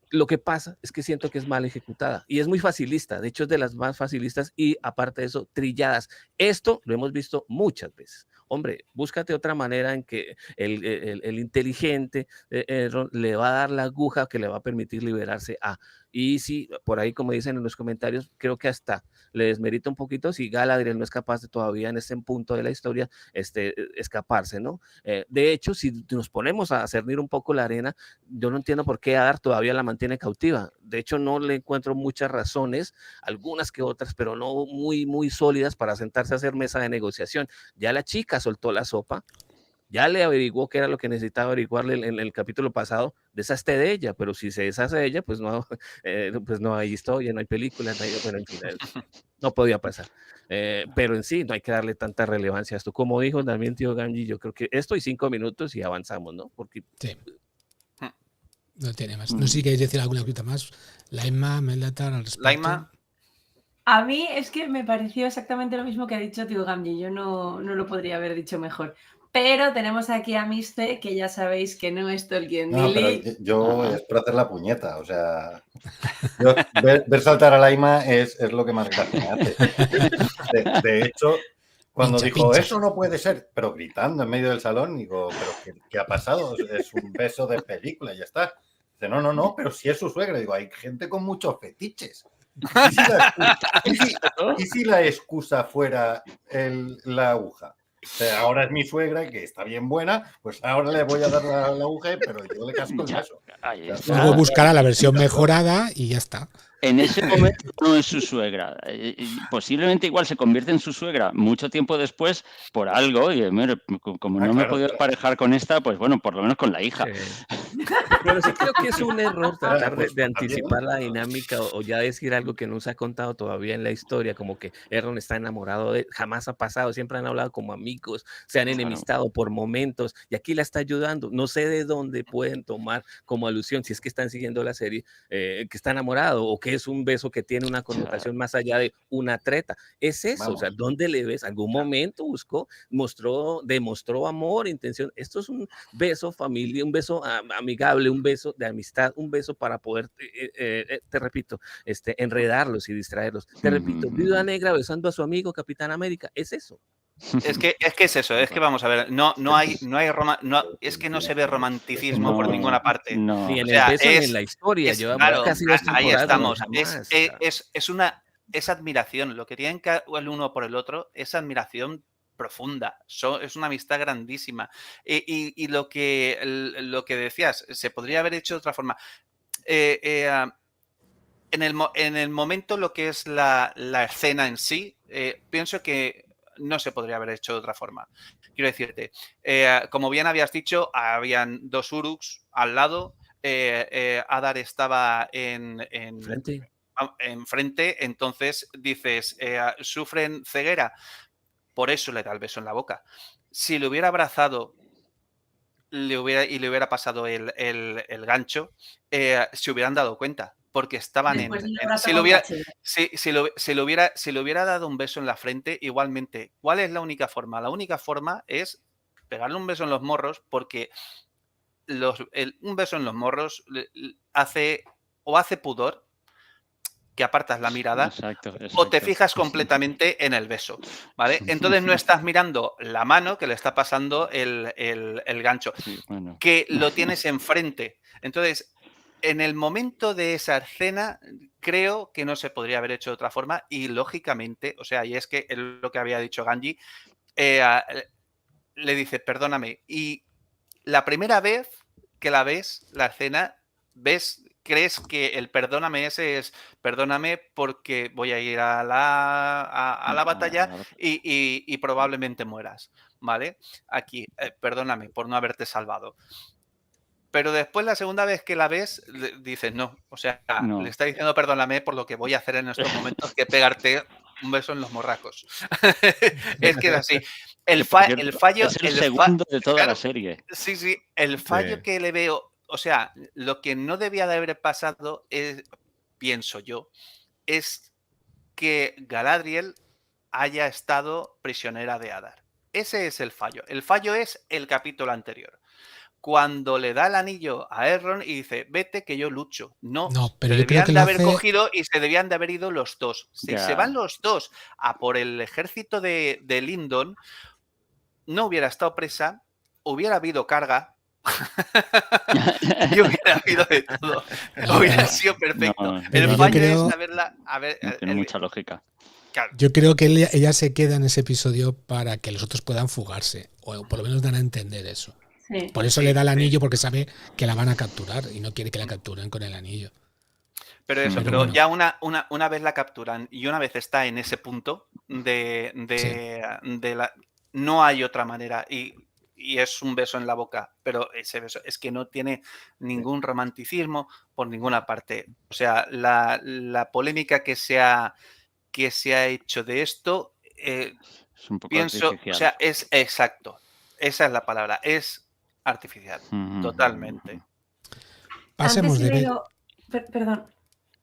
Lo que pasa es que siento que es mal ejecutada y es muy facilista, de hecho es de las más facilistas y aparte de eso, trilladas. Esto lo hemos visto muchas veces. Hombre, búscate otra manera en que el inteligente le va a dar la aguja que le va a permitir liberarse a. Y sí, por ahí, como dicen en los comentarios, creo que hasta le desmerita un poquito si Galadriel no es capaz de todavía en este punto de la historia escaparse, ¿no? De hecho, si nos ponemos a cernir un poco la arena, yo no entiendo por qué Adar todavía la mantiene cautiva. De hecho, no le encuentro muchas razones, algunas que otras, pero no muy, muy sólidas para sentarse a hacer mesa de negociación. Ya la chica soltó la sopa, ya le averiguó qué era lo que necesitaba averiguarle en el capítulo pasado, deshazte de ella, pero si se deshace de ella, pues no hay historia, no hay película, bueno, en fin, no podía pasar. Pero en sí, no hay que darle tanta relevancia a esto. Como dijo también tío Ganji, yo creo que esto y 5 minutos y avanzamos, ¿no? Porque... Sí. No tiene más. No sé si queréis decir alguna cosita más. Laima, Meldatar, al respecto. Laima. A mí es que me pareció exactamente lo mismo que ha dicho tío Gamji. Yo no lo podría haber dicho mejor. Pero tenemos aquí a Miste, que ya sabéis que no es Tolkien. No, pero yo es por hacer la puñeta. O sea, ver saltar a Laima es lo que más gracia me hace. De hecho, cuando dijo, eso no puede ser, pero gritando en medio del salón, digo, ¿pero qué ha pasado? Es un beso de película y ya está. Dice, no, pero si es su suegra. Digo, hay gente con muchos fetiches. ¿Y si la excusa fuera la aguja? O sea, ahora es mi suegra que está bien buena, pues ahora le voy a dar la aguja, pero yo le casco el beso. Luego buscará la versión mejorada y ya está. En ese momento no es su suegra. Posiblemente igual se convierte en su suegra mucho tiempo después por algo. Y mire, como no me he podido emparejar con esta, pues bueno, por lo menos con la hija. Pero sí creo que es un error tratar de anticipar la dinámica o ya decir algo que no se ha contado todavía en la historia, como que Elrond está enamorado de... Jamás ha pasado, siempre han hablado como amigos, se han enemistado por momentos y aquí la está ayudando. No sé de dónde pueden tomar como alusión, si es que están siguiendo la serie, que está enamorado o que es un beso que tiene una connotación más allá de una treta. Es eso, vamos. O sea, ¿dónde le ves? ¿Algún momento demostró amor, intención? Esto es un beso familia, un beso amigable, un beso de amistad, un beso para poder, te repito, enredarlos y distraerlos. Te repito, Viuda Negra besando a su amigo Capitán América, es eso. Es que es eso, es que vamos a ver, es que no se ve romanticismo por ninguna parte. Ni en el beso ni en la historia. Claro, ahí estamos. es admiración. Lo que tienen el uno por el otro es admiración profunda. Es una amistad grandísima. Y lo que decías, se podría haber hecho de otra forma. En el momento, lo que es la escena en sí, pienso que no se podría haber hecho de otra forma. Quiero decirte, como bien habías dicho, habían 2 Uruks al lado. Adar estaba enfrente, entonces dices, sufren ceguera, por eso le da el beso en la boca. Si le hubiera abrazado le hubiera pasado el gancho, se hubieran dado cuenta, porque estaban si le hubiera dado un beso en la frente, igualmente, ¿cuál es la única forma? La única forma es pegarle un beso en los morros, porque un beso en los morros hace pudor, que apartas la mirada, exacto. O te fijas completamente en el beso, ¿vale? Entonces no estás mirando la mano que le está pasando el gancho, que lo tienes enfrente. Entonces, en el momento de esa escena, creo que no se podría haber hecho de otra forma y, lógicamente, o sea, y es que lo que había dicho Ganji, le dice, perdóname, y la primera vez que la ves, la escena, crees que el perdóname ese es perdóname porque voy a ir a la batalla y probablemente mueras, ¿vale? Aquí, perdóname por no haberte salvado. Pero después, la segunda vez que la ves, dices no. O sea, le está diciendo perdóname por lo que voy a hacer en estos momentos, que pegarte un beso en los morracos. Es que es así. El fallo... Es el segundo de toda la serie. Sí, el fallo que le veo... O sea, lo que no debía de haber pasado, pienso yo, es que Galadriel haya estado prisionera de Adar. Ese es el fallo. El fallo es el capítulo anterior. Cuando le da el anillo a Elrond y dice, vete que yo lucho. No, pero se debían de haber cogido y se debían de haber ido los dos. Si se van los dos a por el ejército de Lindon, no hubiera estado presa, hubiera habido carga y hubiera habido de todo. Hubiera sido perfecto. El fallo es haberla... tiene mucha lógica. Claro. Yo creo que ella se queda en ese episodio para que los otros puedan fugarse, o por lo menos dan a entender eso. Sí, por eso le da el anillo, porque sabe que la van a capturar y no quiere que la capturen con el anillo. Pero bueno. Ya una vez la capturan y una vez está en ese punto no hay otra manera y es un beso en la boca, pero ese beso es que no tiene ningún romanticismo por ninguna parte. O sea, la polémica que se ha hecho de esto, es un poco pienso, artificial. O sea, es exacto. Esa es la palabra, es artificial, totalmente. Pasemos Antes he leído... Perdón,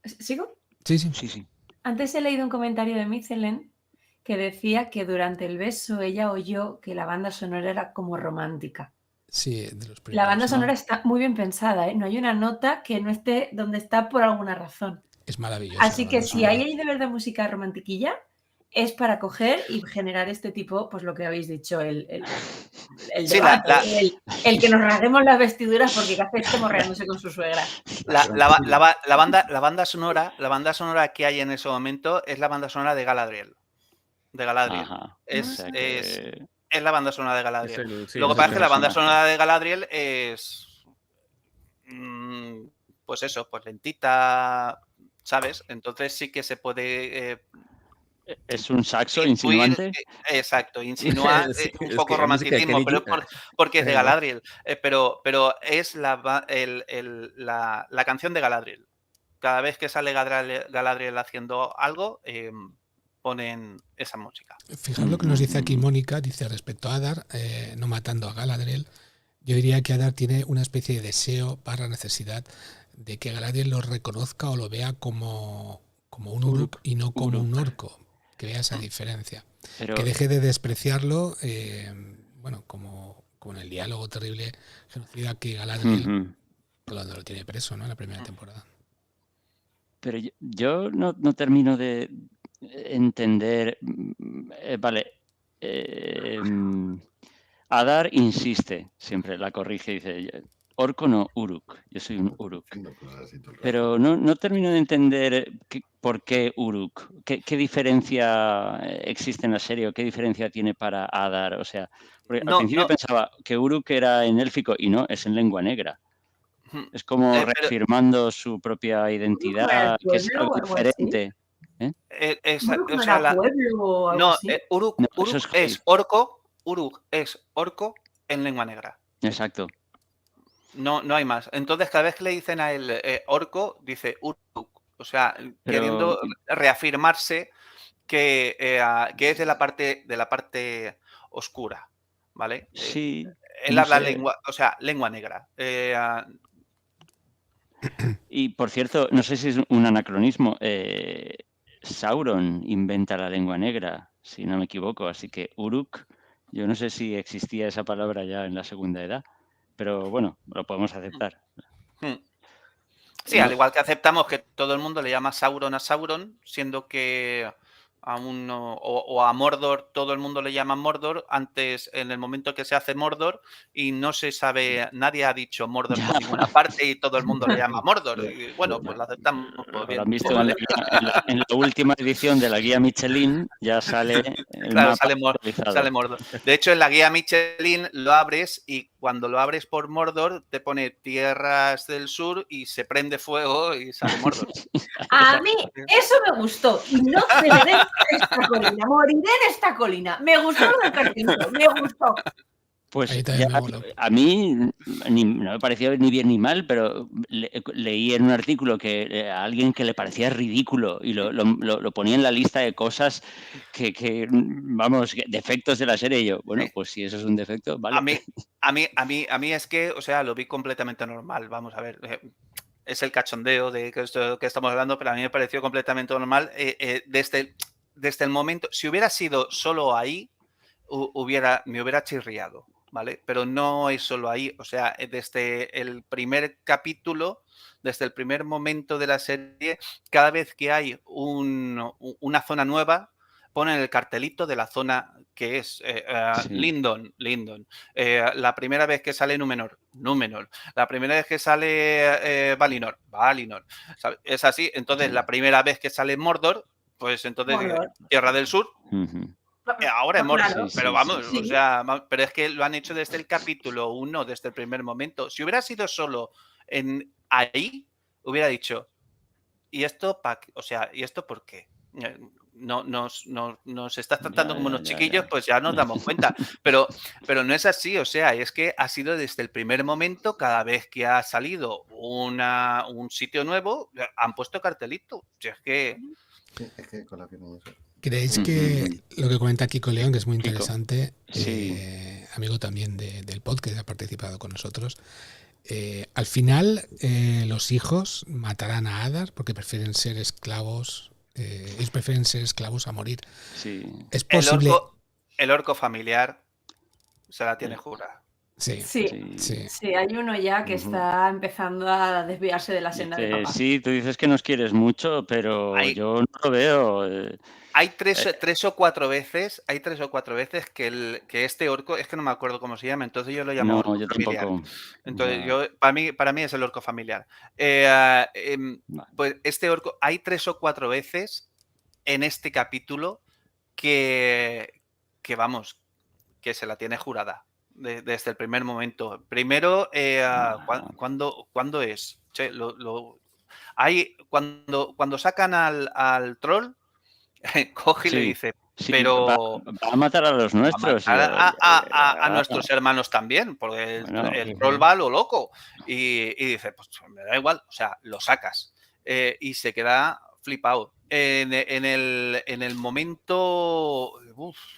¿sigo? Sí. Antes he leído un comentario de Michelin que decía que durante el beso ella oyó que la banda sonora era como romántica. Sí, de los primeros, la banda sonora está muy bien pensada, ¿eh? No hay una nota que no esté donde está por alguna razón. Es maravilloso. Así que si hay de verdad música romantiquilla, es para coger y generar este tipo, pues lo que habéis dicho, el debate, el que nos rasguemos las vestiduras porque Café está morreándose con su suegra. La banda sonora que hay en ese momento es la banda sonora de Galadriel. Ajá, es la banda sonora de Galadriel. Lo que pasa es que la banda sonora de Galadriel es pues eso, pues lentita, ¿sabes? Entonces sí que se puede... es un saxo insinuante. Exacto, insinúa un poco romanticismo, pero porque es de Galadriel. Pero es la canción de Galadriel. Cada vez que sale Galadriel haciendo algo, ponen esa música. Fijaos lo que nos dice aquí Mónica, dice respecto a Adar, no matando a Galadriel, yo diría que Adar tiene una especie de deseo / necesidad de que Galadriel lo reconozca o lo vea como un Uruk y no como un orco. Que vea esa diferencia. Pero, que deje de despreciarlo, como en el diálogo terrible genocida que Galadriel cuando lo tiene preso, ¿no? En la primera temporada. Pero yo no termino de entender. Vale. Adar insiste, siempre la corrige y dice, orco no, Uruk. Yo soy un Uruk. Pero no termino de entender por qué Uruk. ¿Qué diferencia existe en la serie o qué diferencia tiene para Adar? O sea, porque al principio pensaba que Uruk era en élfico y no, es en lengua negra. Es como reafirmando su propia identidad, que es algo diferente. Uruk es orco. Uruk es orco en lengua negra. Exacto. No hay más. Entonces, cada vez que le dicen a él orco, dice Uruk. O sea, queriendo reafirmarse que es de la parte oscura, ¿vale? Sí. Él habla lengua negra. Y por cierto, no sé si es un anacronismo. Sauron inventa la lengua negra, si no me equivoco. Así que Uruk, yo no sé si existía esa palabra ya en la Segunda Edad, pero bueno, lo podemos aceptar. Sí, al igual que aceptamos que todo el mundo le llama Sauron a Sauron, siendo que a uno o a Mordor todo el mundo le llama Mordor antes, en el momento que se hace Mordor, y no se sabe, nadie ha dicho Mordor por ninguna parte y todo el mundo le llama Mordor. Y bueno, pues lo aceptamos. Pues bien, lo han visto ¿vale? en la última edición de la guía Michelin, ya sale el claro, mapa sale Mordor. De hecho, en la guía Michelin lo abres y cuando lo abres por Mordor te pone tierras del sur y se prende fuego y sale Mordor. A mí eso me gustó y no cederé esta colina, moriré en esta colina. Me gustó lo del cartelito, me gustó. Pues ya, a mí no me pareció ni bien ni mal, pero leí en un artículo que a alguien que le parecía ridículo y lo ponía en la lista de cosas que vamos, defectos de la serie. Y yo, bueno, pues si eso es un defecto, vale. A mí es que, o sea, lo vi completamente normal. Vamos a ver, es el cachondeo de que estamos hablando, pero a mí me pareció completamente normal desde el momento. Si hubiera sido solo ahí, me hubiera chirriado. ¿Vale? Pero no es solo ahí, o sea, desde el primer capítulo, desde el primer momento de la serie, cada vez que hay una zona nueva, ponen el cartelito de la zona que es Lindon. La primera vez que sale Númenor. La primera vez que sale Valinor. Es así, entonces la primera vez que sale Mordor, pues entonces Tierra del Sur. Ahora es Mordor, claro, pero vamos, o sea, pero es que lo han hecho desde el capítulo 1, desde el primer momento. Si hubiera sido solo ahí, hubiera dicho, ¿y esto por qué? Nos estás tratando como unos chiquillos, pues ya nos damos cuenta. Pero no es así, o sea, es que ha sido desde el primer momento, cada vez que ha salido un sitio nuevo, han puesto cartelito. Si es que... Es que con la firma de eso. ¿Creéis que lo que comenta Kiko León, que es muy interesante, amigo también del podcast, que ha participado con nosotros, al final los hijos matarán a Adar porque prefieren ser esclavos, ellos prefieren ser esclavos a morir? Sí. Es posible... El orco familiar se la tiene jurada. Sí, hay uno ya que está empezando a desviarse de la senda de papá. Sí, tú dices que nos quieres mucho, pero yo no lo veo. Hay tres o cuatro veces que este orco, es que no me acuerdo cómo se llama, entonces yo lo llamo orco familiar. Tampoco. Entonces para mí es el orco familiar. Pues este orco, hay 3 o 4 veces en este capítulo que vamos, que se la tiene jurada. Desde el primer momento. Primero, ¿cuándo es? Che, cuando sacan al troll, coge y le dice, pero... Va a matar a los nuestros. A nuestros hermanos también, porque el troll va a lo loco. Y dice, pues me da igual, o sea, lo sacas. Y se queda flipado. En el momento,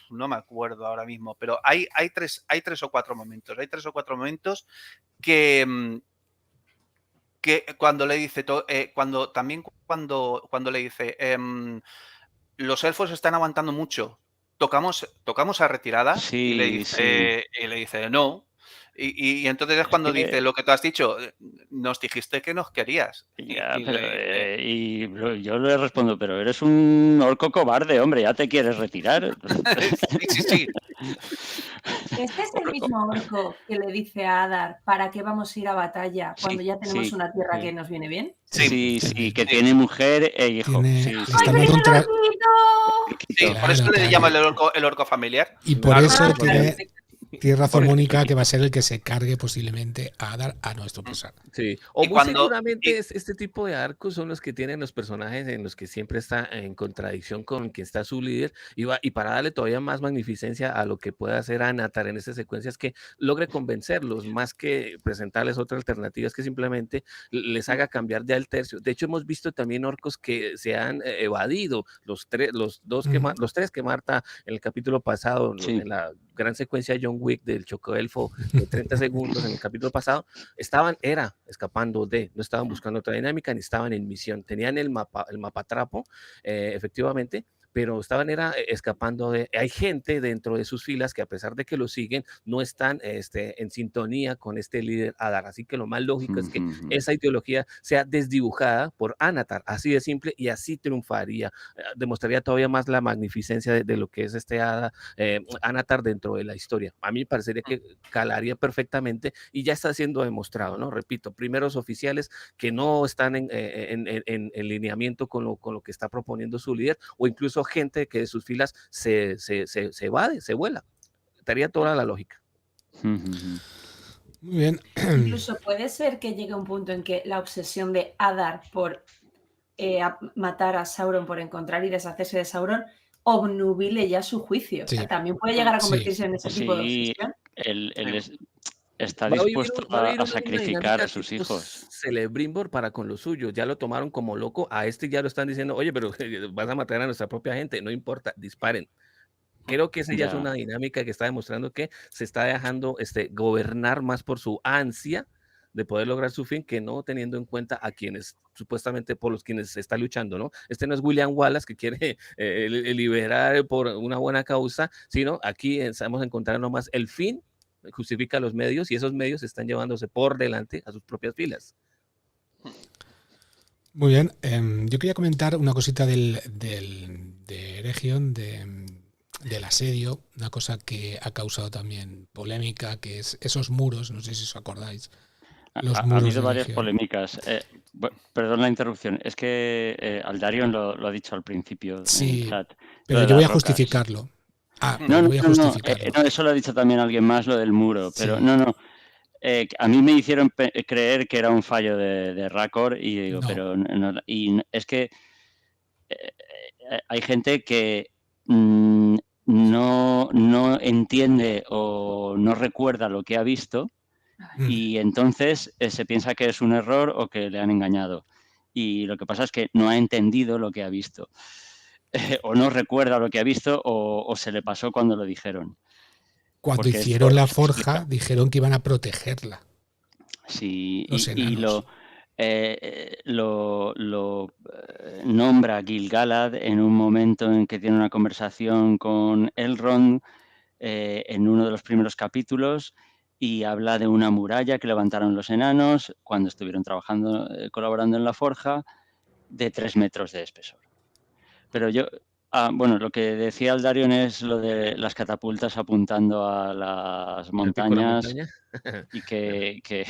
no me acuerdo ahora mismo, pero hay tres o cuatro momentos. Hay 3 o 4 momentos que cuando le dice, cuando le dice, los elfos están aguantando mucho, tocamos a retirada, y le dice no. Y entonces es cuando dice lo que tú has dicho, nos dijiste que nos querías. Y yo le respondo, pero eres un orco cobarde, hombre, ya te quieres retirar. Sí. Este es el mismo orco que le dice a Adar, ¿para qué vamos a ir a batalla cuando ya tenemos una tierra que nos viene bien? Sí, que tiene mujer e hijo. Está dando un Sí, por eso le llama el orco familiar. Y por eso tiene razón Mónica, que va a ser el que se cargue posiblemente a Adar a nuestro pesar. Sí, o muy seguramente este tipo de arcos son los que tienen los personajes en los que siempre está en contradicción con quien está su líder, y para darle todavía más magnificencia a lo que pueda hacer Anatar en estas secuencias, que logre convencerlos, más que presentarles otra alternativa, es que simplemente les haga cambiar ya el tercio. De hecho, hemos visto también orcos que se han evadido, los tres que Marta en el capítulo pasado, en la gran secuencia John Wick del Chocoelfo de 30 segundos en el capítulo pasado, era escapando no estaban buscando otra dinámica, ni estaban en misión, tenían el mapatrapo, efectivamente, pero estaban escapando hay gente dentro de sus filas que a pesar de que lo siguen, no están en sintonía con este líder Adar, así que lo más lógico es que esa ideología sea desdibujada por Anatar, así de simple, y así triunfaría, demostraría todavía más la magnificencia de lo que es Anatar dentro de la historia. A mí me parecería que calaría perfectamente y ya está siendo demostrado, ¿no? Repito, primeros oficiales que no están en lineamiento con lo que está proponiendo su líder, o incluso gente que de sus filas se evade, se vuela. Estaría toda la lógica. Muy bien. Incluso puede ser que llegue un punto en que la obsesión de Adar por matar a Sauron, por encontrar y deshacerse de Sauron, obnubile ya su juicio. Sí. O sea, también puede llegar a convertirse en ese tipo de obsesión. Él está dispuesto a sacrificar a sus hijos. Celebrimbor para con los suyos, ya lo tomaron como loco, a ya lo están diciendo, oye, pero vas a matar a nuestra propia gente, no importa, disparen. Creo que esa ya es una dinámica que está demostrando que se está dejando gobernar más por su ansia de poder lograr su fin, que no teniendo en cuenta a quienes supuestamente por los quienes se está luchando, ¿no? No es William Wallace que quiere liberar por una buena causa, sino aquí estamos encontrando más el fin justifica los medios, y esos medios están llevándose por delante a sus propias filas. Muy bien, yo quería comentar una cosita de Eregion, del asedio, una cosa que ha causado también polémica, que es esos muros, no sé si os acordáis. Ha habido varias polémicas. Perdón la interrupción, es que Aldarion lo ha dicho al princio. Sí, en chat, pero yo voy a justificarlo. No, eso lo ha dicho también alguien más, lo del muro, pero sí. A mí me hicieron creer que era un fallo de Rakor y digo, pero no, y es que hay gente que no entiende o no recuerda lo que ha visto y entonces se piensa que es un error o que le han engañado, y lo que pasa es que no ha entendido lo que ha visto. O no recuerda lo que ha visto o se le pasó cuando lo dijeron. Cuando hicieron la forja, dijeron que iban a protegerla. Sí, y lo nombra Gil-galad en un momento en que tiene una conversación con Elrond en uno de los primeros capítulos, y habla de una muralla que levantaron los enanos cuando estuvieron trabajando, colaborando en la forja, de 3 metros de espesor. Pero lo que decía Aldarion es lo de las catapultas apuntando a las montañas y que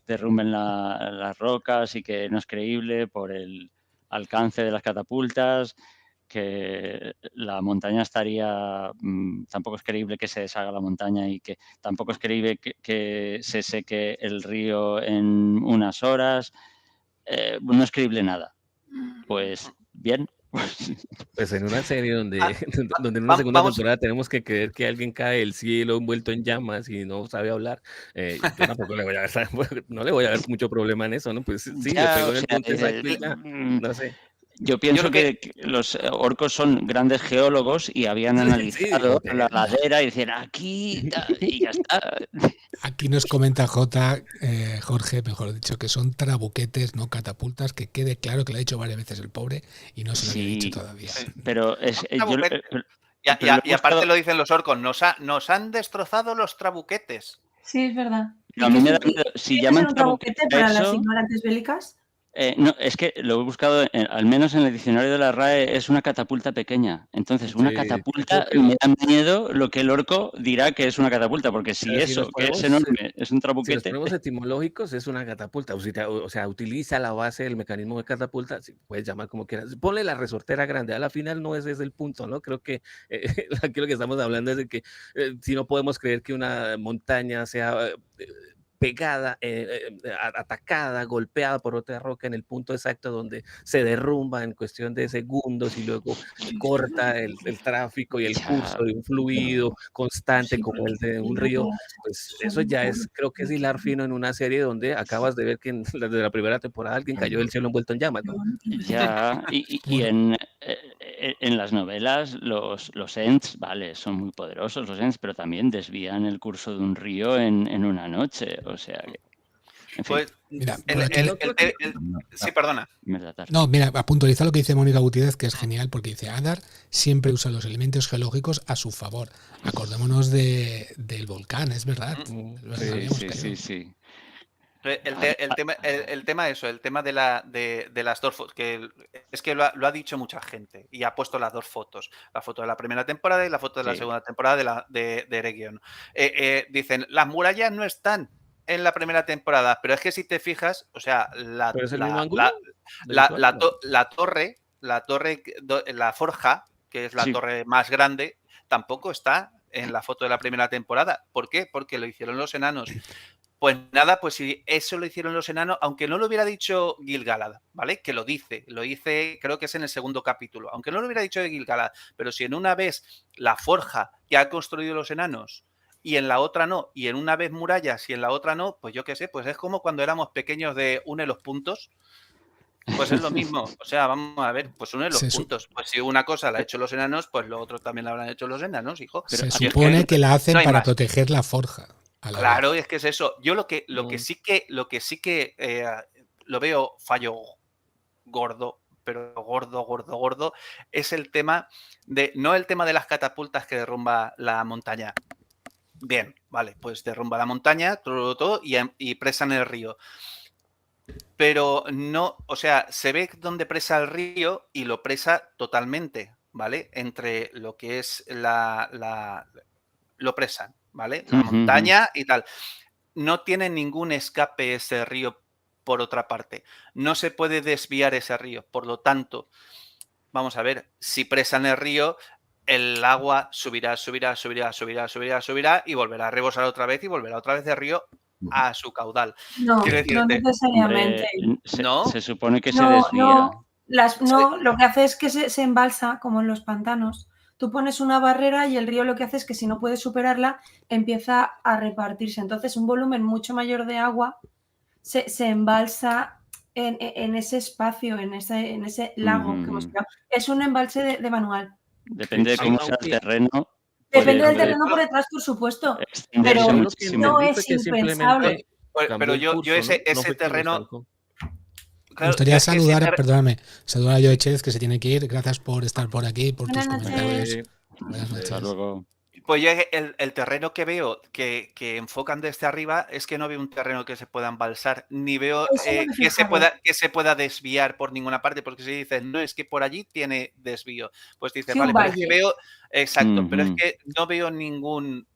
derrumben las rocas, y que no es creíble por el alcance de las catapultas, que la montaña tampoco es creíble que se deshaga la montaña, y que tampoco es creíble que se seque el río en unas horas. No es creíble nada. Pues bien. Pues en una serie donde en una segunda temporada tenemos que creer que alguien cae del cielo envuelto en llamas y no sabe hablar, yo tampoco le voy a ver mucho problema en eso, ¿no? Pues sí, le pegó en el punto exacto y ya, no sé. Yo pienso que los orcos son grandes geólogos y habían analizado la ladera y decían aquí y ya está. Aquí nos comenta Jorge, mejor dicho, que son trabuquetes, no catapultas, que quede claro que lo ha dicho varias veces el pobre y no se lo había dicho todavía. Pero y aparte lo dicen los orcos, nos han destrozado los trabuquetes. Sí, es verdad. A mí me da miedo, si llaman trabuquete para las ignorantes bélicas. No, es que lo he buscado, al menos en el diccionario de la RAE, es una catapulta pequeña. Entonces, una catapulta me da miedo lo que el orco dirá que es una catapulta, porque si eso, que es enorme, es un trabuquete... Si nos ponemos etimológicos, es una catapulta. O sea, utiliza la base del mecanismo de catapulta, si puedes llamar como quieras. Ponle la resortera grande, a la final no ese es el punto, ¿no? Creo que aquí lo que estamos hablando es de que si no podemos creer que una montaña sea... pegada, atacada, golpeada por otra roca en el punto exacto donde se derrumba en cuestión de segundos y luego corta el tráfico y el curso de un fluido constante como el de un río, pues eso ya es, creo que es hilar fino en una serie donde acabas de ver que desde la primera temporada alguien cayó del cielo envuelto en llamas, ¿no? Ya, y en las novelas los Ents, vale, son muy poderosos los Ents, pero también desvían el curso de un río en una noche, o sea que... En fin. Pues, mira, sí, perdona. No, mira, a puntualizar lo que dice Mónica Gutiérrez, que es genial, porque dice, Adar siempre usa los elementos geológicos a su favor. Acordémonos del volcán, es verdad. Sí. El tema de las dos fotos, que es que lo ha dicho mucha gente y ha puesto las dos fotos, la foto de la primera temporada y la foto de la segunda temporada de Eregion. Dicen, las murallas no están en la primera temporada, pero es que si te fijas, o sea, la torre, la forja, que es la torre más grande, tampoco está en la foto de la primera temporada. ¿Por qué? Porque lo hicieron los enanos. Pues nada, pues si eso lo hicieron los enanos, aunque no lo hubiera dicho Gil-galad, ¿vale? Que lo dice, creo que es en el segundo capítulo, aunque no lo hubiera dicho de Gil-galad, pero si en una vez la forja que ha construido los enanos y en la otra no, y en una vez murallas y en la otra no, pues yo qué sé, pues es como cuando éramos pequeños de une los puntos, pues es lo mismo, o sea, vamos a ver, pues une los puntos, pues si una cosa la han hecho los enanos, pues lo otro también la habrán hecho los enanos, hijo. Se supone que la hacen para proteger la forja. Claro, es que es eso. Yo lo que sí que lo veo fallo gordo, pero gordo, es el tema no el tema de las catapultas que derrumba la montaña. Bien, vale, pues derrumba la montaña, todo, y presa en el río. Pero no, o sea, se ve donde presa el río y lo presa totalmente, ¿vale? Entre lo que es lo presan, ¿vale? La montaña y tal. No tiene ningún escape ese río por otra parte. No se puede desviar ese río. Por lo tanto, vamos a ver, si presan el río, el agua subirá y volverá a rebosar otra vez y volverá otra vez el río a su caudal. No, no necesariamente. ¿No? Se supone que se desvía. No, lo que hace es que se embalsa, como en los pantanos. Tú pones una barrera y el río lo que hace es que si no puedes superarla, empieza a repartirse. Entonces, un volumen mucho mayor de agua se embalsa en ese espacio, en ese lago que hemos creado. Es un embalse de manual. Depende de cómo sea el terreno. Depende del terreno por detrás, por supuesto. Pero no es impensable. Pero yo ese terreno... Me gustaría saludar a Joe Chez, que se tiene que ir. Gracias por estar por aquí, por tus comentarios. Buenas noches. Hasta luego. Pues yo el terreno que veo que enfocan desde arriba es que no veo un terreno que se pueda embalsar, ni veo que se pueda desviar por ninguna parte, porque si dices, no, es que por allí tiene desvío, pues dices, vale, pero es que veo, exacto, pero es que no veo ningún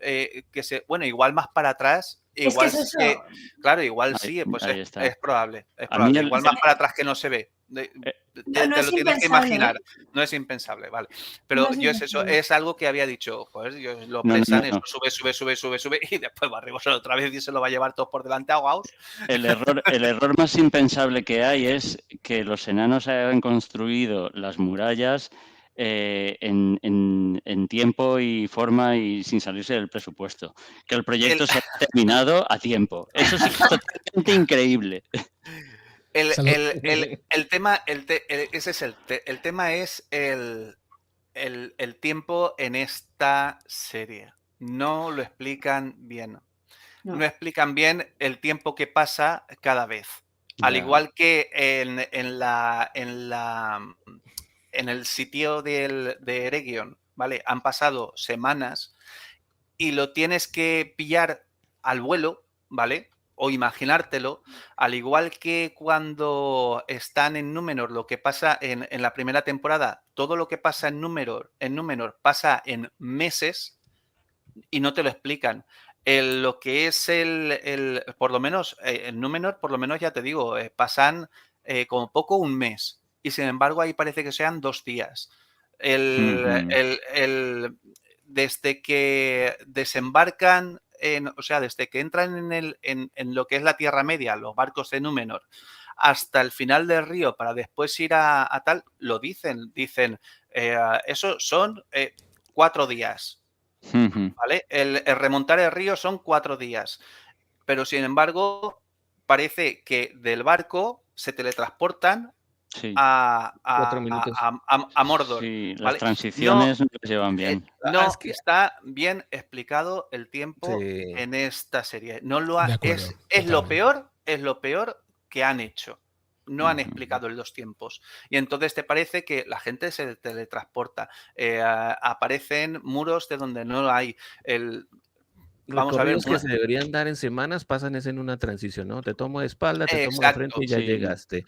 bueno, igual más para atrás, igual claro, igual sí, pues es probable, igual más para atrás que no se ve. Te lo tienes que imaginar, no es impensable, vale. Pero yo es eso, es algo que había dicho, pues lo presan, eso sube y después va a rebosar otra vez y se lo va a llevar todos por delante ahogados. El error más impensable que hay es que los enanos hayan construido las murallas en tiempo y forma y sin salirse del presupuesto. Que el proyecto se ha terminado a tiempo. Eso sí que es totalmente increíble. El tema es el tiempo en esta serie. No lo explican bien. No explican bien el tiempo que pasa cada vez. Al igual que en el sitio de Eregion, ¿vale? Han pasado semanas y lo tienes que pillar al vuelo, ¿vale? o imaginártelo, al igual que cuando están en Númenor, lo que pasa en la primera temporada, todo lo que pasa en Númenor pasa en meses y no te lo explican. Lo que es por lo menos, en Númenor, por lo menos ya te digo, pasan como poco un mes y sin embargo ahí parece que sean 2 días. Desde que desembarcan, o sea, desde que entran en lo que es la Tierra Media, los barcos de Númenor, hasta el final del río para después ir a tal, lo dicen, eso son 4 días, ¿vale? El remontar el río son 4 días, pero sin embargo parece que del barco se teletransportan a 4 minutos. a Mordor. Sí, las ¿vale? transiciones no las llevan bien. No está bien explicado el tiempo en esta serie. No lo es lo peor que han hecho. No han explicado los tiempos. Y entonces te parece que la gente se teletransporta. Aparecen muros de donde no hay. Vamos a ver. Que se deberían dar en semanas pasan en una transición, ¿no? Te tomo de espalda, te tomo de frente y ya llegaste.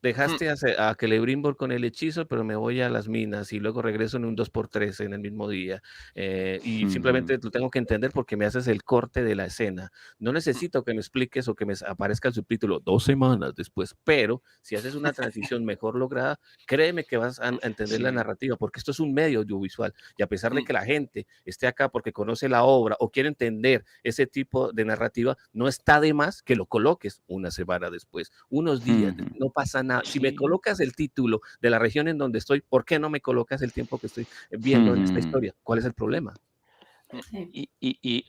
Dejaste a Celebrimbor con el hechizo, pero me voy a las minas y luego regreso en un 2x3 en el mismo día. Y simplemente lo tengo que entender porque me haces el corte de la escena. No necesito que me expliques o que me aparezca el subtítulo 2 semanas después, pero si haces una transición mejor lograda, créeme que vas a entender la narrativa, porque esto es un medio audiovisual. Y a pesar de que la gente esté acá porque conoce la obra o quiere entender ese tipo de narrativa, no está de más que lo coloques una semana después, unos días, no pasa nada. Si me colocas el título de la región en donde estoy, ¿por qué no me colocas el tiempo que estoy viendo en esta historia? ¿Cuál es el problema? Y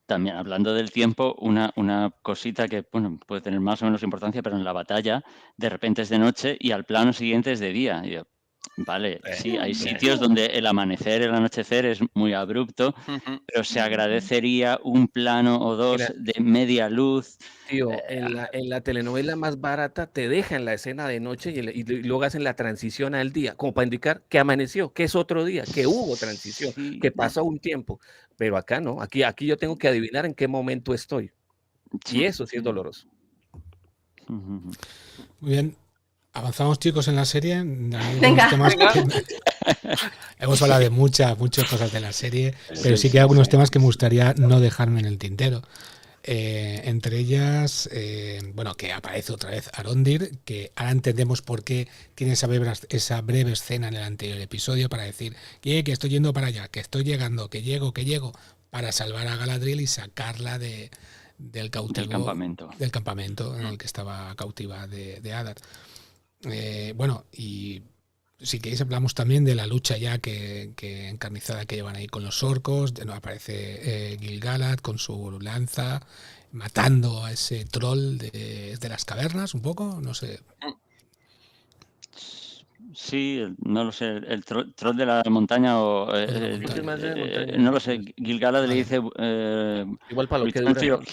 también hablando del tiempo, una cosita que puede tener más o menos importancia, pero en la batalla de repente es de noche y al plano siguiente es de día. Y yo, vale, sí, hay sitios donde el amanecer, el anochecer es muy abrupto, pero se agradecería un plano o dos de media luz. Tío, en la telenovela más barata te dejan la escena de noche y luego hacen la transición al día, como para indicar que amaneció, que es otro día, que hubo transición, que pasó un tiempo. Pero acá no, aquí yo tengo que adivinar en qué momento estoy. Y eso sí es doloroso. Muy bien. Avanzamos, chicos, en la serie. Venga. Hemos hablado de muchas cosas de la serie, pero sí que hay algunos temas que me gustaría no dejarme en el tintero. Entre ellas, que aparece otra vez Arondir, que ahora entendemos por qué tiene esa breve escena en el anterior episodio para decir que estoy yendo para allá, que estoy llegando, que llego, para salvar a Galadriel y sacarla del campamento en el que estaba cautiva de Adar. Y si queréis hablamos también de la lucha ya que encarnizada que llevan ahí con los orcos. Aparece Gil-galad con su lanza matando a ese troll de las cavernas un poco, no sé. Sí, no lo sé, el troll de la montaña o no lo sé, Gil-galad le dice igual para lo que dura,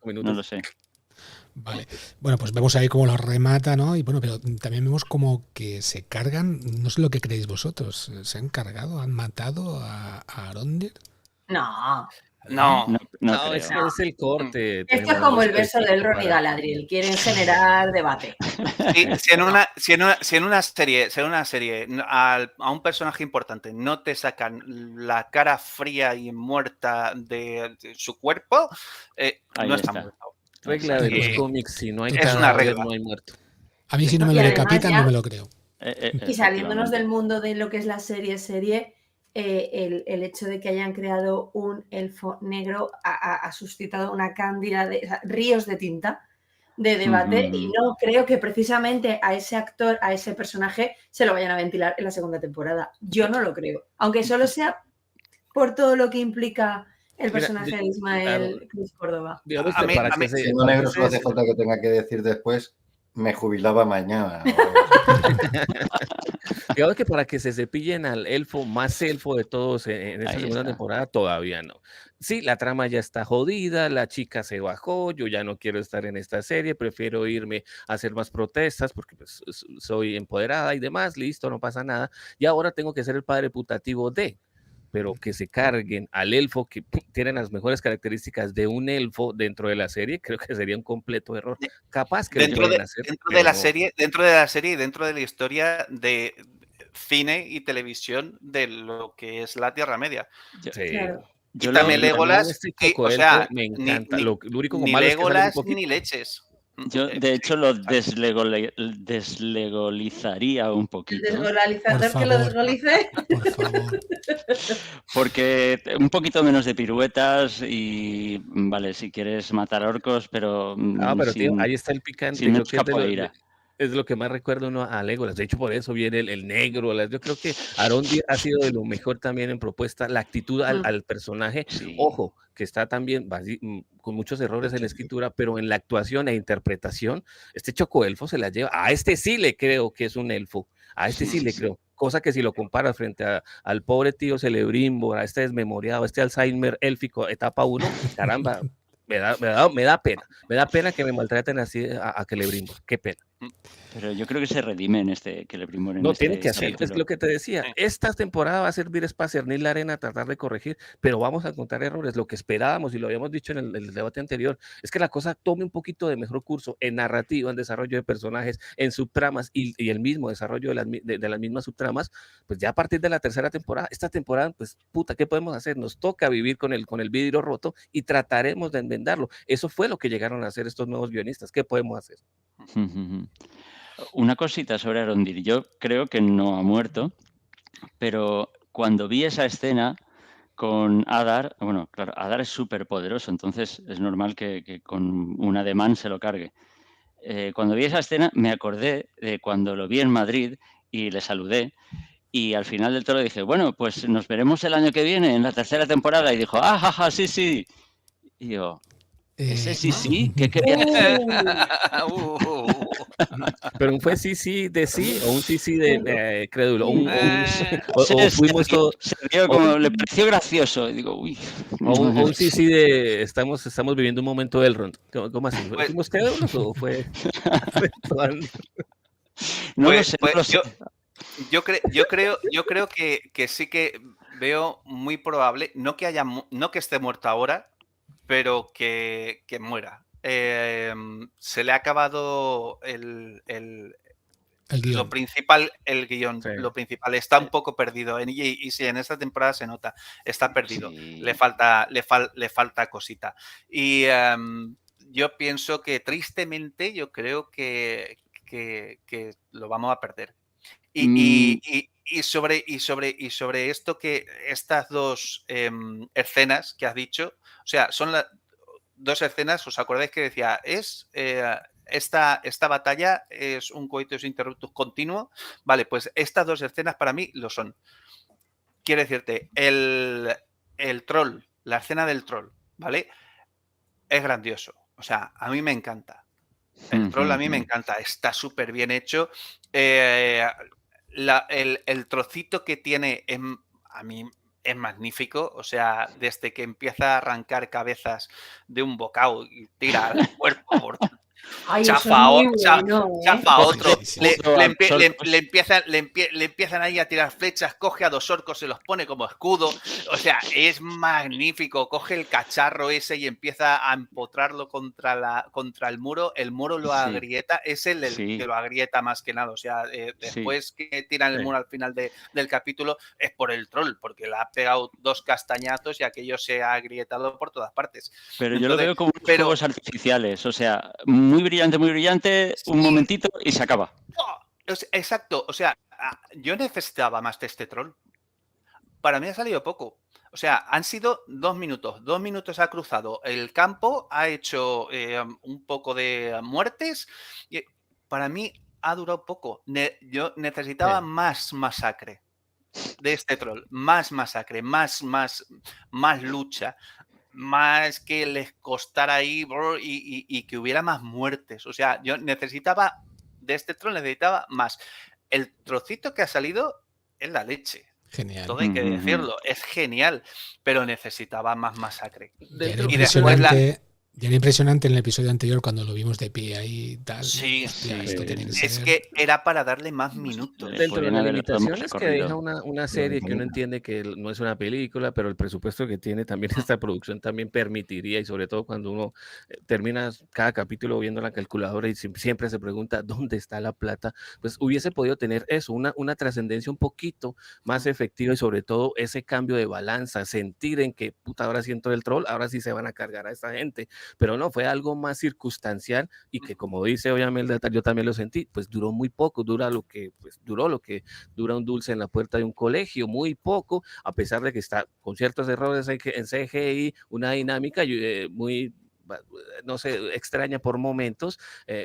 no lo sé. Vale, bueno, pues vemos ahí cómo lo remata, ¿no? Y bueno, pero también vemos como que se cargan, no sé lo que creéis vosotros, ¿se han cargado, han matado a Arondir? No, es el corte. Esto es como el beso del Ron y Galadriel, quieren generar debate. Si en una serie a un personaje importante no te sacan la cara fría y muerta de su cuerpo, no está muerto. Regla de los cómics, si no hay es una regla. No hay muerto. A mí si no me lo decapitan no me lo creo. Y saliéndonos del mundo de lo que es la serie, el hecho de que hayan creado un elfo negro ha suscitado una cantidad de ríos de tinta de debate y no creo que precisamente a ese actor, a ese personaje se lo vayan a ventilar en la segunda temporada. Yo no lo creo, aunque solo sea por todo lo que implica el personaje de Ismael Cruz Córdoba. Siendo negro solo hace falta que tenga que decir después me jubilaba mañana. Digamos que para que se cepillen al elfo, más elfo de todos en esta segunda temporada, todavía no. Sí, la trama ya está jodida, la chica se bajó, yo ya no quiero estar en esta serie, prefiero irme a hacer más protestas porque pues, soy empoderada y demás, listo, no pasa nada. Y ahora tengo que ser el padre putativo de... pero que se carguen al elfo que tiene las mejores características de un elfo dentro de la serie, creo que sería un completo error. Capaz que dentro de la serie y dentro de la historia de cine y televisión de lo que es la Tierra Media. Sí. Claro. Y también Legolas, o sea, me encanta. Lo único ni malo Legolas es que ni leches. Yo, de hecho, lo deslegolizaría un poquito. El desgolalizador que lo desgolice. Por favor. Porque un poquito menos de piruetas y, vale, si quieres matar orcos, pero... pero tío, ahí está el picante. Sin mucha capoeira. Es lo que más recuerdo uno a Legolas. De hecho, por eso viene el negro. Yo creo que Arondir ha sido de lo mejor también en propuesta, la actitud al personaje. Sí. Ojo, que está también con muchos errores en la escritura, pero en la actuación e interpretación, este chocoelfo se la lleva. A este sí le creo que es un elfo. A este sí le creo. Cosa que si lo comparas frente al pobre tío Celebrimbor, a este desmemoriado, a este Alzheimer élfico, etapa 1, caramba, me da pena. Me da pena que me maltraten así a Celebrimbor. Qué pena. Pero yo creo que se redime en este Celebrimbor. No, tiene que hacer, es lo que te decía. Esta temporada va a servir para cernir la arena, tratar de corregir, pero vamos a encontrar errores. Lo que esperábamos, y lo habíamos dicho en el debate anterior, es que la cosa tome un poquito de mejor curso en narrativa, en desarrollo de personajes, en subtramas y el mismo desarrollo de las mismas subtramas, pues ya a partir de la tercera temporada, esta temporada, pues puta, ¿qué podemos hacer? Nos toca vivir con el vidrio roto y trataremos de enmendarlo. Eso fue lo que llegaron a hacer estos nuevos guionistas. ¿Qué podemos hacer? Una cosita sobre Arondir. Yo creo que no ha muerto, pero cuando vi esa escena con Adar, bueno, claro, Adar es súper poderoso, entonces es normal que con un ademán se lo cargue. Cuando vi esa escena me acordé de cuando lo vi en Madrid y le saludé, y al final del todo le dije, bueno, pues nos veremos el año que viene en la tercera temporada, y dijo, jaja, sí. Y yo, ¿ese sí? ¿Qué quería decir? Pero fue sí de sí o un sí de crédulo. Fuimos todos. Le pareció gracioso. Y digo, uy. O un sí de estamos viviendo un momento del Elrond. ¿Cómo así? ¿Fuimos crédulos o fue? No lo sé. Yo creo que sí que veo muy probable, no que esté muerto ahora, pero que muera. Se le ha acabado el guión. Lo principal, el guión, sí. Lo principal está un poco perdido y sí, en esta temporada se nota, está perdido, sí. le falta cosita y yo pienso que tristemente yo creo que lo vamos a perder y sobre esto, que estas dos escenas que has dicho, o sea, son las dos escenas. ¿Os acordáis que decía esta batalla es un coitus interruptus continuo? Vale, pues estas dos escenas para mí lo son. Quiero decirte, el troll, la escena del troll, ¿vale? Es grandioso. O sea, a mí me encanta. El troll a mí me encanta. Está súper bien hecho. El trocito que tiene a mí es magnífico, o sea, desde que empieza a arrancar cabezas de un bocado y tira al cuerpo por chafa a otro, le empiezan ahí a tirar flechas, coge a dos orcos, se los pone como escudo, o sea, es magnífico. Coge el cacharro ese y empieza a empotrarlo contra el muro lo agrieta, es el que lo agrieta más que nada, o sea, después que tiran el muro al final del capítulo es por el troll, porque le ha pegado dos castañazos y aquello se ha agrietado por todas partes. Pero yo lo veo como fuegos artificiales, o sea, muy brillante, un momentito y se acaba. Exacto, o sea, yo necesitaba más de este troll. Para mí ha salido poco. O sea, han sido 2 minutos. 2 minutos ha cruzado el campo, ha hecho un poco de muertes. Y para mí ha durado poco. Yo necesitaba más masacre de este troll. Más masacre, más lucha. Más que les costara ahí y que hubiera más muertes. O sea, yo necesitaba de este troll, necesitaba más. El trocito que ha salido es la leche. Genial. Todo hay que decirlo, es genial, pero necesitaba más masacre. Y después Ya era impresionante en el episodio anterior cuando lo vimos de pie ahí y tal. Sí, Hostia, sí. esto tiene que Es ser... que era para darle más minutos. Dentro de Podrían las haber dado más limitaciones que recorrido. deja una serie que uno entiende que no es una película, pero el presupuesto que tiene también esta producción también permitiría, y sobre todo cuando uno termina cada capítulo viendo la calculadora y siempre se pregunta dónde está la plata, pues hubiese podido tener eso, una trascendencia un poquito más efectiva y sobre todo ese cambio de balanza, sentir en que, puta, ahora sí entró el troll, ahora sí se van a cargar a esta gente, pero no, fue algo más circunstancial y que, como dice obviamente, yo también lo sentí, pues duró muy poco, duró lo que dura un dulce en la puerta de un colegio, muy poco, a pesar de que está con ciertos errores en CGI, una dinámica muy, no sé, extraña por momentos,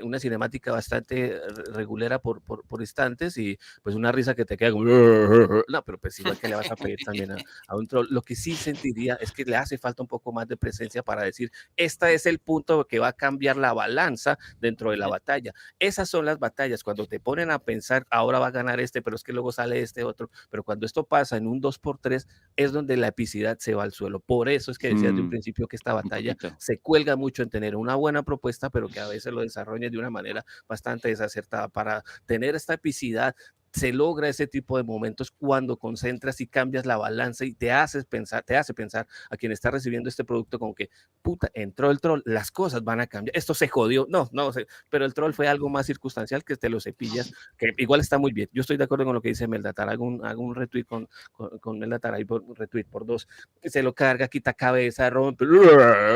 una cinemática bastante regulera por instantes y pues una risa que te queda como... No, pero pues igual que le vas a pedir también a un troll. Lo que sí sentiría es que le hace falta un poco más de presencia para decir, este es el punto que va a cambiar la balanza dentro de la batalla. Esas son las batallas, cuando te ponen a pensar, ahora va a ganar este, pero es que luego sale este otro, pero cuando esto pasa en un 2x3 es donde la epicidad se va al suelo. Por eso es que decía de un principio que esta batalla se cuelga mucho en tener una buena propuesta, pero que a veces lo desarrollen de una manera bastante desacertada. Para tener esta epicidad se logra ese tipo de momentos cuando concentras y cambias la balanza y te hace pensar a quien está recibiendo este producto como que, puta, entró el troll, las cosas van a cambiar, esto se jodió, no, pero el troll fue algo más circunstancial que te lo cepillas, que igual está muy bien. Yo estoy de acuerdo con lo que dice Meldatar, hago un retweet con Meldatar ahí, un retweet por 2, que se lo carga, quita cabeza, rompe,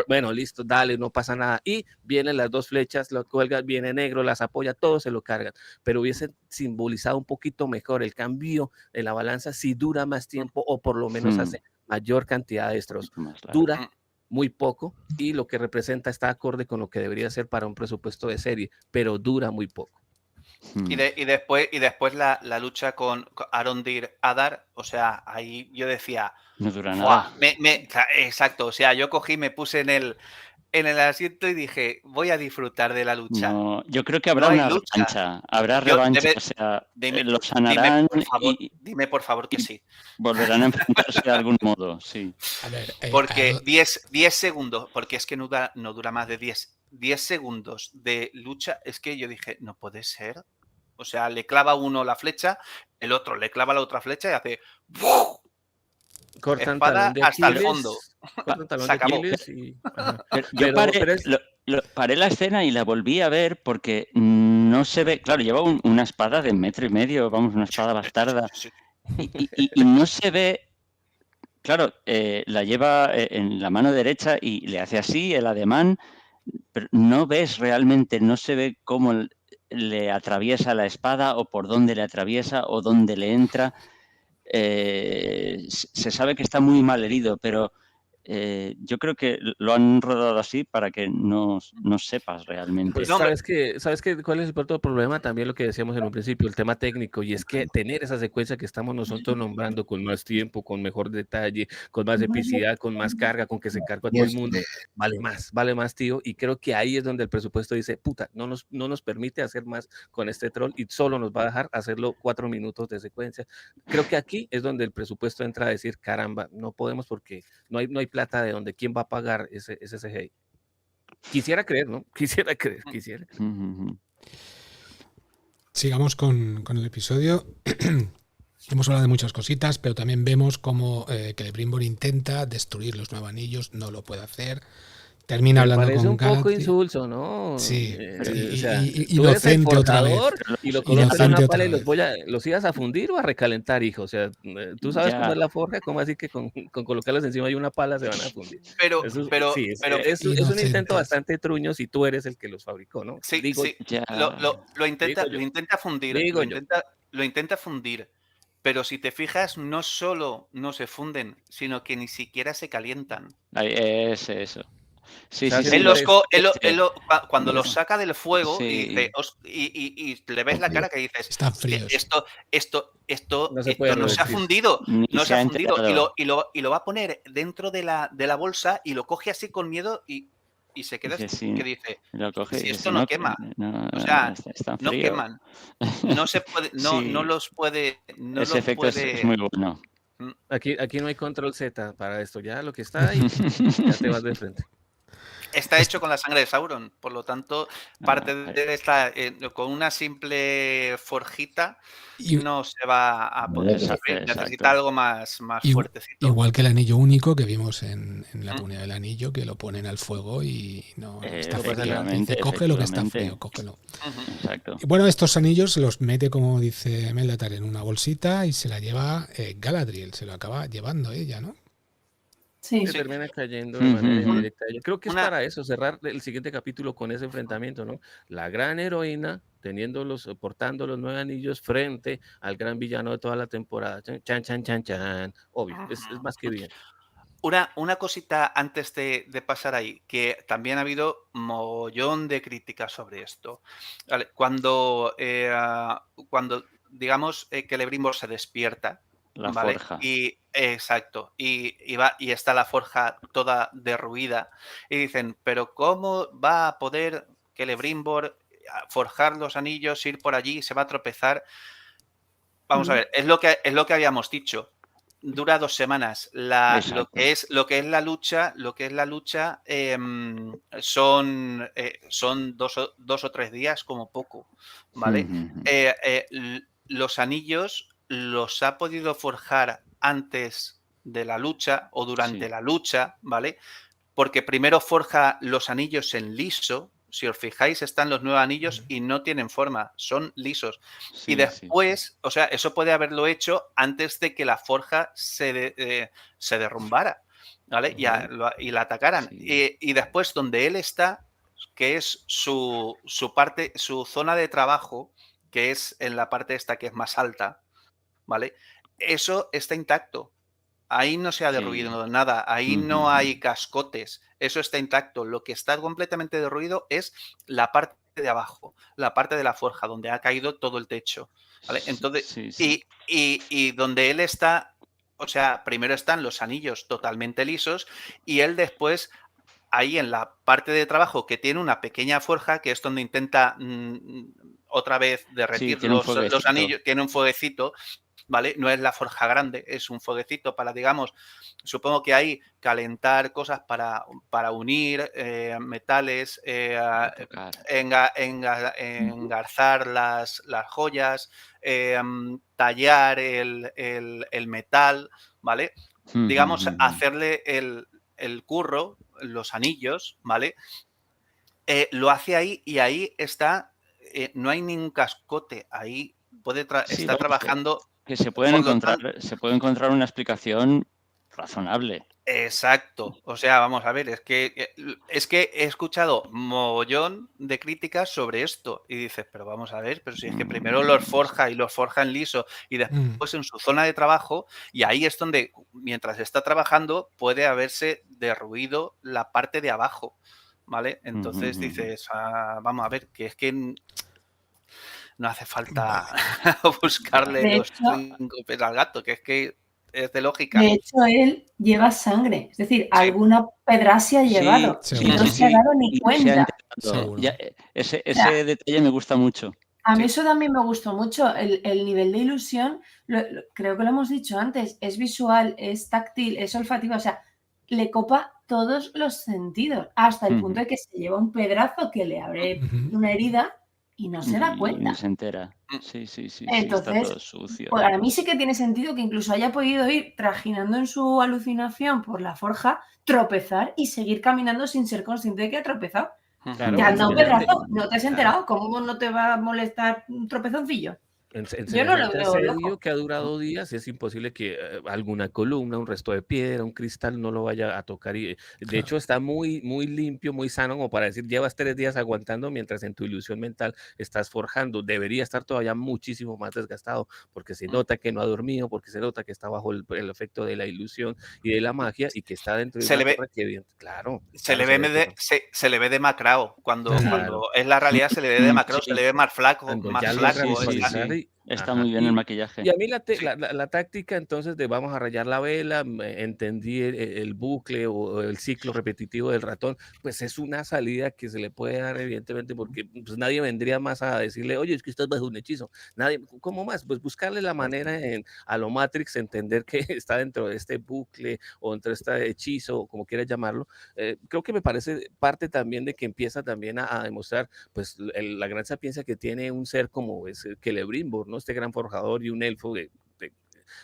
bueno, listo, dale, no pasa nada, y vienen las 2 flechas, lo cuelga, viene negro, las apoya, todo se lo cargan, pero hubiese simbolizado un poquito mejor el cambio de la balanza si dura más tiempo o por lo menos hace mayor cantidad de destrozos. Dura muy poco y lo que representa está acorde con lo que debería ser para un presupuesto de serie, pero dura muy poco. Y después la lucha con Arondir Adar, o sea, ahí yo decía... No dura nada. Exacto, o sea, yo cogí, me puse en el asiento y dije, voy a disfrutar de la lucha. No, yo creo que habrá una revancha. Habrá revancha, o sea, los sanarán dime por favor que sí. Volverán a enfrentarse de algún modo, sí. A ver, porque 10 segundos, porque es que no dura más de 10 segundos de lucha, es que yo dije, no puede ser. O sea, le clava uno la flecha, el otro le clava la otra flecha y hace... ¡Buf! Cortan espada hasta el fondo. Se acabó. Yo paré la escena y la volví a ver porque no se ve, claro, lleva una espada de 1,5 metros, vamos, una espada bastarda, y no se ve, claro, la lleva en la mano derecha y le hace así el ademán, pero no ves realmente, no se ve cómo le atraviesa la espada o por dónde le atraviesa o dónde le entra. Se sabe que está muy mal herido, pero yo creo que lo han rodado así para que no sepas realmente. Pues ¿sabes cuál es el problema? También lo que decíamos en un principio, el tema técnico, y es que tener esa secuencia que estamos nosotros nombrando con más tiempo, con mejor detalle, con más epicidad, con más carga, con que se carga a todo el mundo, vale más, tío, y creo que ahí es donde el presupuesto dice, puta, no nos permite hacer más con este troll y solo nos va a dejar hacerlo 4 minutos de secuencia. Creo que aquí es donde el presupuesto entra a decir, caramba, no podemos porque no hay plata de donde quién va a pagar ese CGI. Quisiera creer, ¿no? Quisiera. Sigamos con el episodio. Hemos hablado de muchas cositas, pero también vemos como Celebrimbor intenta destruir los 9 anillos, no lo puede hacer. Termina hablando con un Galaxy. poco insulso, ¿no? Sí, inocente otra vez. Y lo colocas en una pala y los ibas a fundir o a recalentar, hijo. O sea, tú sabes cómo es la forja, cómo así que con colocarlos encima de una pala se van a fundir. Pero es un intento bastante truño si tú eres el que los fabricó, ¿no? Sí, lo intenta fundir. Lo intenta fundir. Pero si te fijas, no solo no se funden, sino que ni siquiera se calientan. Es eso. Sí, cuando los saca del fuego y le ves la cara que dices, están fríos. Esto no se ha fundido, y lo va a poner dentro de la bolsa y lo coge así con miedo y se queda que dice, si esto no quema, o sea, no queman, no se puede, no los puede, ese efecto es muy bueno. Aquí no hay control Z para esto, ya lo que está ahí, ya te vas de frente. está hecho con la sangre de Sauron, por lo tanto, parte de él está con una simple forjita no se va a poder servir. Necesita algo más fuertecito. Igual que el anillo único que vimos en la comunidad del anillo, que lo ponen al fuego y no está frío. Dice, coge lo que está frío, cógelo. Exacto. Y bueno, estos anillos los mete, como dice Meldatar, en una bolsita y se la lleva Galadriel, se lo acaba llevando ella, ¿no? Sí. Se termina cayendo de manera indirecta. Yo creo que es para eso, cerrar el siguiente capítulo con ese enfrentamiento, ¿no? La gran heroína portando los 9 anillos frente al gran villano de toda la temporada. Chan, chan, chan, chan. Obvio, es más que bien. Una cosita antes de pasar ahí, que también ha habido mogollón de críticas sobre esto. Vale, cuando digamos que Celebrimbor se despierta, la ¿vale? forja. Exacto. Y está la forja toda derruida. Y dicen, ¿pero cómo va a poder Celebrimbor forjar los anillos, ir por allí, se va a tropezar? Vamos a ver, es lo que habíamos dicho. Dura 2 semanas. Lo que es la lucha son 2 o 3 días como poco, ¿vale? Los anillos los ha podido forjar antes de la lucha o durante la lucha, ¿vale? Porque primero forja los anillos en liso. Si os fijáis, están los 9 anillos y no tienen forma, son lisos. Y después, o sea, eso puede haberlo hecho antes de que la forja se derrumbara, ¿vale? Y la atacaran. Y después, donde él está, que es su zona de trabajo, que es en la parte esta que es más alta, ¿vale? Eso está intacto. Ahí no se ha derruido nada, ahí no hay cascotes, eso está intacto. Lo que está completamente derruido es la parte de abajo, la parte de la forja, donde ha caído todo el techo, ¿vale? Entonces, y donde él está, o sea, primero están los anillos totalmente lisos y él después, ahí en la parte de trabajo, que tiene una pequeña forja, que es donde intenta otra vez derretir los anillos, tiene un fueguecito, ¿vale? No es la forja grande, es un fueguecito para, digamos, supongo que ahí calentar cosas para unir metales, engarzar las joyas, tallar el metal, ¿vale? Digamos, hacerle el curro, los anillos, ¿vale? Lo hace ahí y ahí está, no hay ningún cascote, ahí está trabajando... Que se puede encontrar una explicación razonable. Exacto. O sea, vamos a ver, es que he escuchado mogollón de críticas sobre esto y dices, pero vamos a ver, pero si es que primero los forja en liso y después en su zona de trabajo, y ahí es donde, mientras está trabajando, puede haberse derruido la parte de abajo, ¿vale? Entonces dices, vamos a ver, que es que no hace falta buscarle los 5 pelos al gato, que es de lógica. De hecho, él lleva sangre, es decir, alguna pedracia ha llevado y no se ha dado ni cuenta. Ese detalle me gusta mucho. A mí eso también me gustó mucho, el nivel de ilusión, creo que lo hemos dicho antes, es visual, es táctil, es olfativo, o sea, le copa todos los sentidos, hasta el punto de que se lleva un pedrazo que le abre una herida y no se da cuenta. No se entera. Sí. Entonces, está todo sucio. Pues a mí sí que tiene sentido que incluso haya podido ir trajinando en su alucinación por la forja, tropezar y seguir caminando sin ser consciente de que ha tropezado. Claro, te has dado un pedazo, no te has enterado. ¿Cómo no te va a molestar un tropezoncillo? Yo no lo veo loco. Que ha durado días, es imposible que alguna columna, un resto de piedra, un cristal no lo vaya a tocar. Y, de hecho, está muy, muy limpio, muy sano, como para decir, llevas 3 días aguantando mientras en tu ilusión mental estás forjando. Debería estar todavía muchísimo más desgastado, porque se nota que no ha dormido, porque se nota que está bajo el efecto de la ilusión y de la magia y que está dentro de una torre que, claro. Se le ve demacrado. Cuando es la realidad, se le ve demacrado, se le ve más flaco. Está muy bien el maquillaje. Y a mí la táctica entonces de vamos a rayar la vela, entendí el bucle o el ciclo repetitivo del ratón, pues es una salida que se le puede dar evidentemente porque pues nadie vendría más a decirle, oye, es que estás bajo un hechizo. Nadie, ¿cómo más? Pues buscarle la manera a lo Matrix, entender que está dentro de este bucle o dentro de este hechizo, o como quieras llamarlo. Creo que me parece parte también de que empieza también a demostrar pues la gran sapiencia que tiene un ser como es Celebrimbor, ¿no? Este gran forjador y un elfo de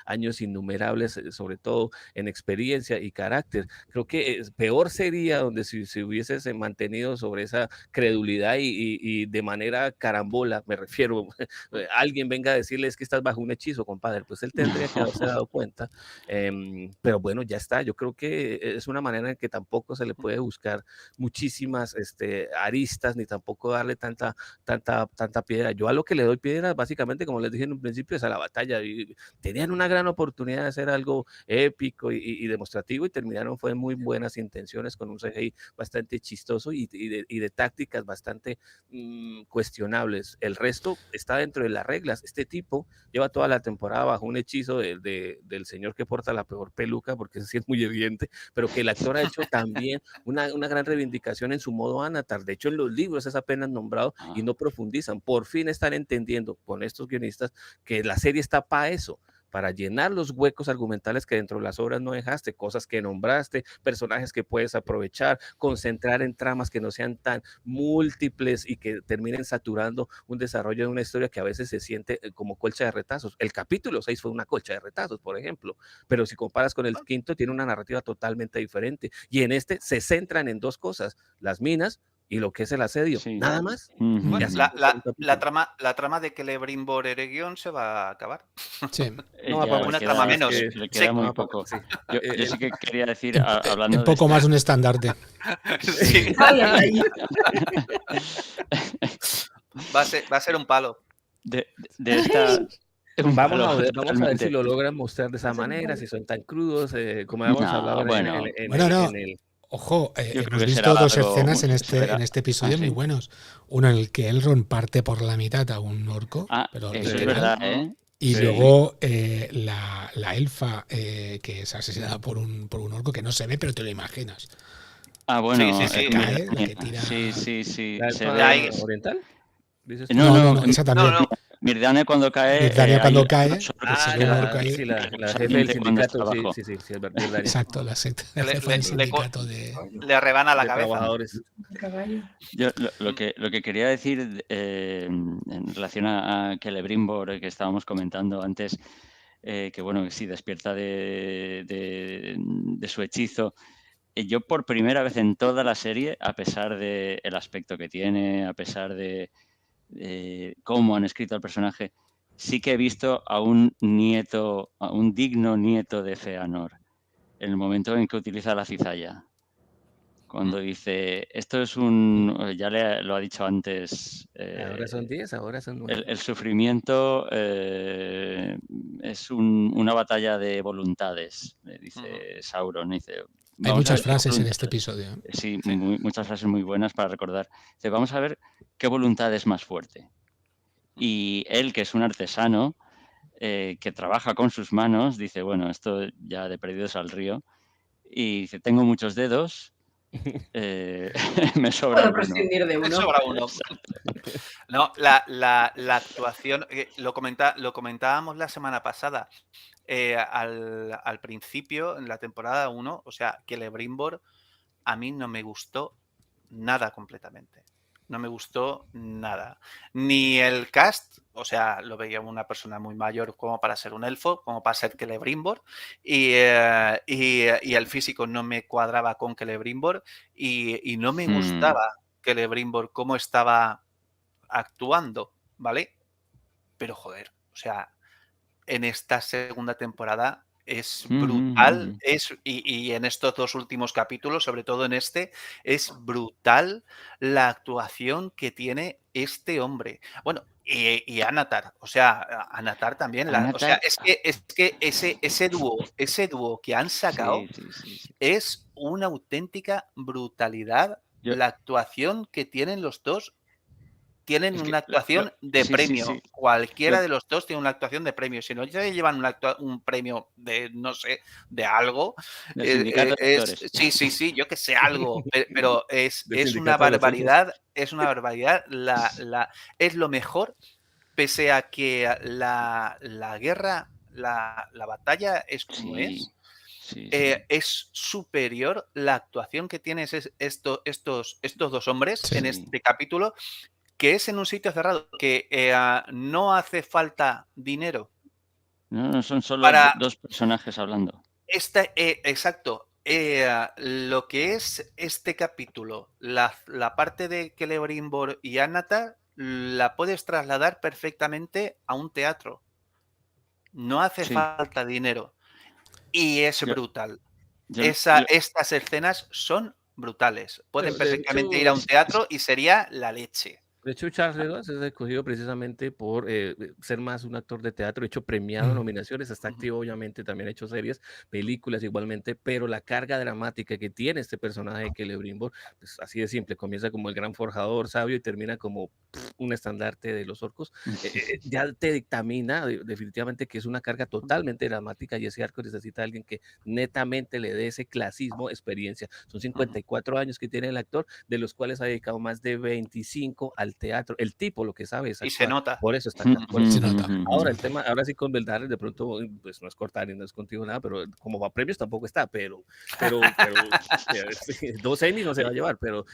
años innumerables, sobre todo en experiencia y carácter. Creo que peor sería donde si hubiese mantenido sobre esa credulidad y de manera carambola, me refiero, alguien venga a decirle es que estás bajo un hechizo, compadre, pues él tendría que haberse dado cuenta. Pero bueno, ya está. Yo creo que es una manera en que tampoco se le puede buscar muchísimas aristas, ni tampoco darle tanta piedra. Yo a lo que le doy piedra, básicamente, como les dije en un principio, es a la batalla. Y tenían una gran oportunidad de hacer algo épico y demostrativo y terminaron fue muy buenas intenciones con un CGI bastante chistoso y de tácticas bastante cuestionables. El resto está dentro de las reglas. Este tipo lleva toda la temporada bajo un hechizo del señor que porta la peor peluca, porque ese sí es muy evidente, pero que el actor ha hecho también una gran reivindicación en su modo Anatar. De hecho, en los libros es apenas nombrado y no profundizan. Por fin están entendiendo con estos guionistas que la serie está para eso, para llenar los huecos argumentales que dentro de las obras no dejaste, cosas que nombraste, personajes que puedes aprovechar, concentrar en tramas que no sean tan múltiples y que terminen saturando un desarrollo de una historia que a veces se siente como colcha de retazos. El capítulo 6 fue una colcha de retazos, por ejemplo, pero si comparas con el quinto, tiene una narrativa totalmente diferente. Y en este se centran en dos cosas, las minas y lo que es el asedio, nada más. Bueno, la trama de Celebrimbor Eregion se va a acabar. Sí. No, una trama menos. Le queda muy poco. Sí. Yo sí que quería decir, hablando un poco más un estandarte. Sí. Va a ser un palo. De esta... Vamos a ver si lo logran mostrar de esa manera, si son tan crudos, como hemos hablado en el... Ojo, hemos visto dos escenas en este episodio muy buenos. Uno en el que Elrond parte por la mitad a un orco. Eso es verdad, ¿eh? Y luego la elfa que es asesinada por un orco que no se ve, pero te lo imaginas. Ah, bueno. Sí. Cae, la que tira... Sí. ¿La elfa oriental? No, esa también. No. Mirdane cuando cae. La jefe del sindicato. Sí, es verdad. Exacto, la jefe del sindicato le arrebana la cabeza. Yo lo que quería decir en relación a Celebrimbor que estábamos comentando antes, que bueno, que sí despierta de su hechizo. Yo por primera vez en toda la serie, a pesar del aspecto que tiene, a pesar de cómo han escrito al personaje, sí que he visto a un digno nieto de Feanor en el momento en que utiliza la cizalla. Cuando dice, esto es ya lo ha dicho antes. Ahora son 10, ahora son 9. El sufrimiento es una batalla de voluntades, dice Sauron. Dice, hay muchas frases en este episodio. Sí, muchas frases muy buenas para recordar. Dice, vamos a ver qué voluntad es más fuerte. Y él, que es un artesano, que trabaja con sus manos, dice, bueno, esto ya de perdidos al río. Y dice, tengo muchos dedos. Me sobra uno. Me sobra uno. No, la actuación, lo comentábamos la semana pasada. Al principio, en la temporada 1, o sea, Celebrimbor a mí no me gustó nada completamente. No me gustó nada. Ni el cast, o sea, lo veía una persona muy mayor como para ser un elfo, como para ser Celebrimbor, y el físico no me cuadraba con Celebrimbor y no me gustaba Celebrimbor cómo estaba actuando, ¿vale? Pero joder, o sea, en esta segunda temporada es brutal, y en estos dos últimos capítulos, sobre todo en este, es brutal la actuación que tiene este hombre. Bueno, y Anatar, o sea, Anatar también. O sea, es que ese dúo que han sacado es una auténtica brutalidad. La actuación que tienen los dos tienen una actuación de premio. Sí. Cualquiera de los dos tiene una actuación de premio. Si no se llevan un premio de, no sé, de algo. Sí, yo que sé, algo. Pero es una barbaridad. Es una barbaridad. Es lo mejor, pese a que la guerra, la batalla es como es. Es superior la actuación que tienen estos dos hombres en este capítulo, que es en un sitio cerrado, que no hace falta dinero. No, son solo dos personajes hablando. Exacto. Lo que es este capítulo, la parte de Celebrimbor y Anatar, la puedes trasladar perfectamente a un teatro. No hace falta dinero. Y es brutal. Estas escenas son brutales. Pueden perfectamente ir a un teatro y sería la leche. De hecho, Charles Edwards es escogido precisamente por ser más un actor de teatro, hecho premiado en nominaciones, está activo obviamente, también ha hecho series, películas igualmente, pero la carga dramática que tiene este personaje Celebrimbor, pues así de simple, comienza como el gran forjador sabio y termina como un estandarte de los orcos, ya te dictamina definitivamente que es una carga totalmente dramática y ese arco necesita a alguien que netamente le dé ese clasismo, experiencia. Son 54 años que tiene el actor, de los cuales ha dedicado más de 25 al teatro. El tipo lo que sabe es actuar, y se nota. Por eso está acá, por eso se nota. Ahora el tema, ahora sí con Beldares de pronto, pues no es cortar y no es contigo nada, pero como va a premios tampoco está, pero 2 Emmy no se va a llevar, pero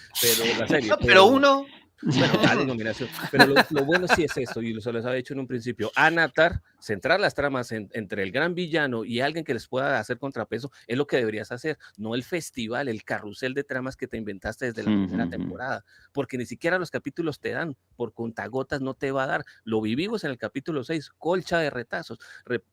la serie. No, pero uno. Bueno, dale nominación. Pero lo bueno sí es esto, y se les había dicho en un principio, Anatar, centrar las tramas entre el gran villano y alguien que les pueda hacer contrapeso, es lo que deberías hacer, no el festival, el carrusel de tramas que te inventaste desde la primera temporada, porque ni siquiera los capítulos te dan, por contagotas no te va a dar. Lo vivimos en el capítulo 6, colcha de retazos,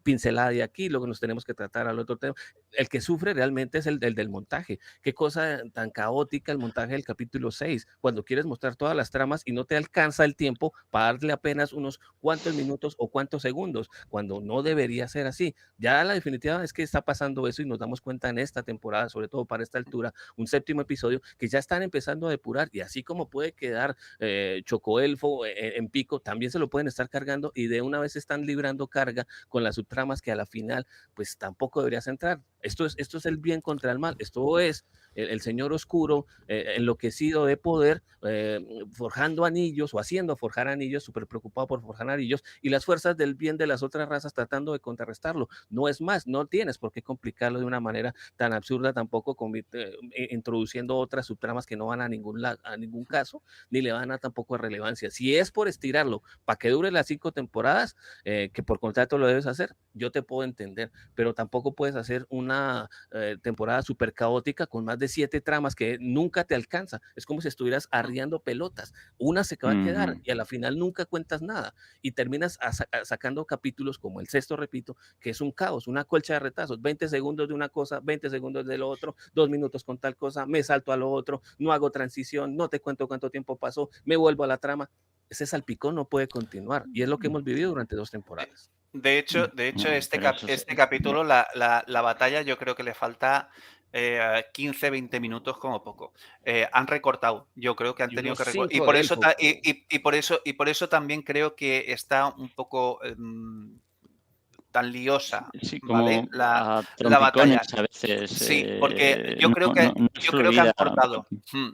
pincelada de aquí, luego nos tenemos que tratar al otro tema. El que sufre realmente es el del montaje. Qué cosa tan caótica el montaje del capítulo 6, cuando quieres mostrar todas las tramas y no te alcanza el tiempo para darle apenas unos cuantos minutos o cuantos segundos, cuando no debería ser así. Ya la definitiva es que está pasando eso y nos damos cuenta en esta temporada, sobre todo para esta altura, un 7º episodio, que ya están empezando a depurar, y así como puede quedar Chocoelfo en pico, también se lo pueden estar cargando y de una vez están librando carga con las subtramas que a la final pues tampoco deberías entrar. Esto es el bien contra el mal, esto es el señor oscuro enloquecido de poder, forjando anillos o haciendo forjar anillos, súper preocupado por forjar anillos, y las fuerzas del bien de las otras razas tratando de contrarrestarlo. No es más, no tienes por qué complicarlo de una manera tan absurda tampoco, introduciendo otras subtramas que no van a ningún caso, ni le van a tampoco a relevancia. Si es por estirarlo para que dure las 5 temporadas, que por contrato lo debes hacer, yo te puedo entender, pero tampoco puedes hacer una temporada súper caótica con más de 7 tramas que nunca te alcanza. Es como si estuvieras arriando pelotas. Una se va a quedar y a la final nunca cuentas nada y terminas sacando capítulos como el 6º, repito, que es un caos, una colcha de retazos, 20 segundos de una cosa, 20 segundos de lo otro, 2 minutos con tal cosa, me salto a lo otro, no hago transición, no te cuento cuánto tiempo pasó, me vuelvo a la trama. Ese salpicón no puede continuar y es lo que hemos vivido durante 2 temporadas. De hecho, este capítulo, la batalla, yo creo que le falta 15-20 minutos como poco. Han recortado, yo creo que han tenido que recortar. Y por eso también creo que está un poco tan liosa, ¿vale? La batalla. A veces, sí, porque yo creo que han cortado.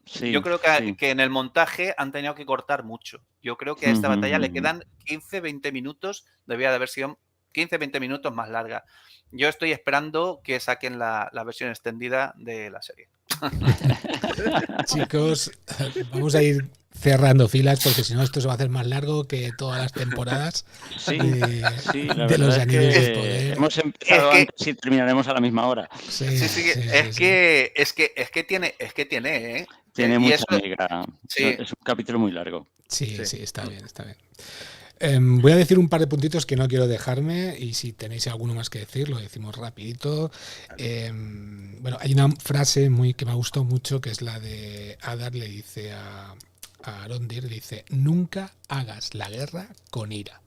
Sí, yo creo que en el montaje han tenido que cortar mucho. Yo creo que a esta batalla le quedan 15-20 minutos, debía de haber sido 15-20 minutos más larga. Yo estoy esperando que saquen la versión extendida de la serie. Chicos, vamos a ir cerrando filas porque si no esto se va a hacer más largo que todas las temporadas de los Anillos del Poder. Hemos empezado antes y terminaremos a la misma hora. Es que tiene Tiene mucha amiga. Es un capítulo muy largo. Sí, está bien. Voy a decir un par de puntitos que no quiero dejarme y si tenéis alguno más que decir lo decimos rapidito. Bueno, hay una frase que me ha gustado mucho que es la de Adar le dice a Arondir, dice: nunca hagas la guerra con ira.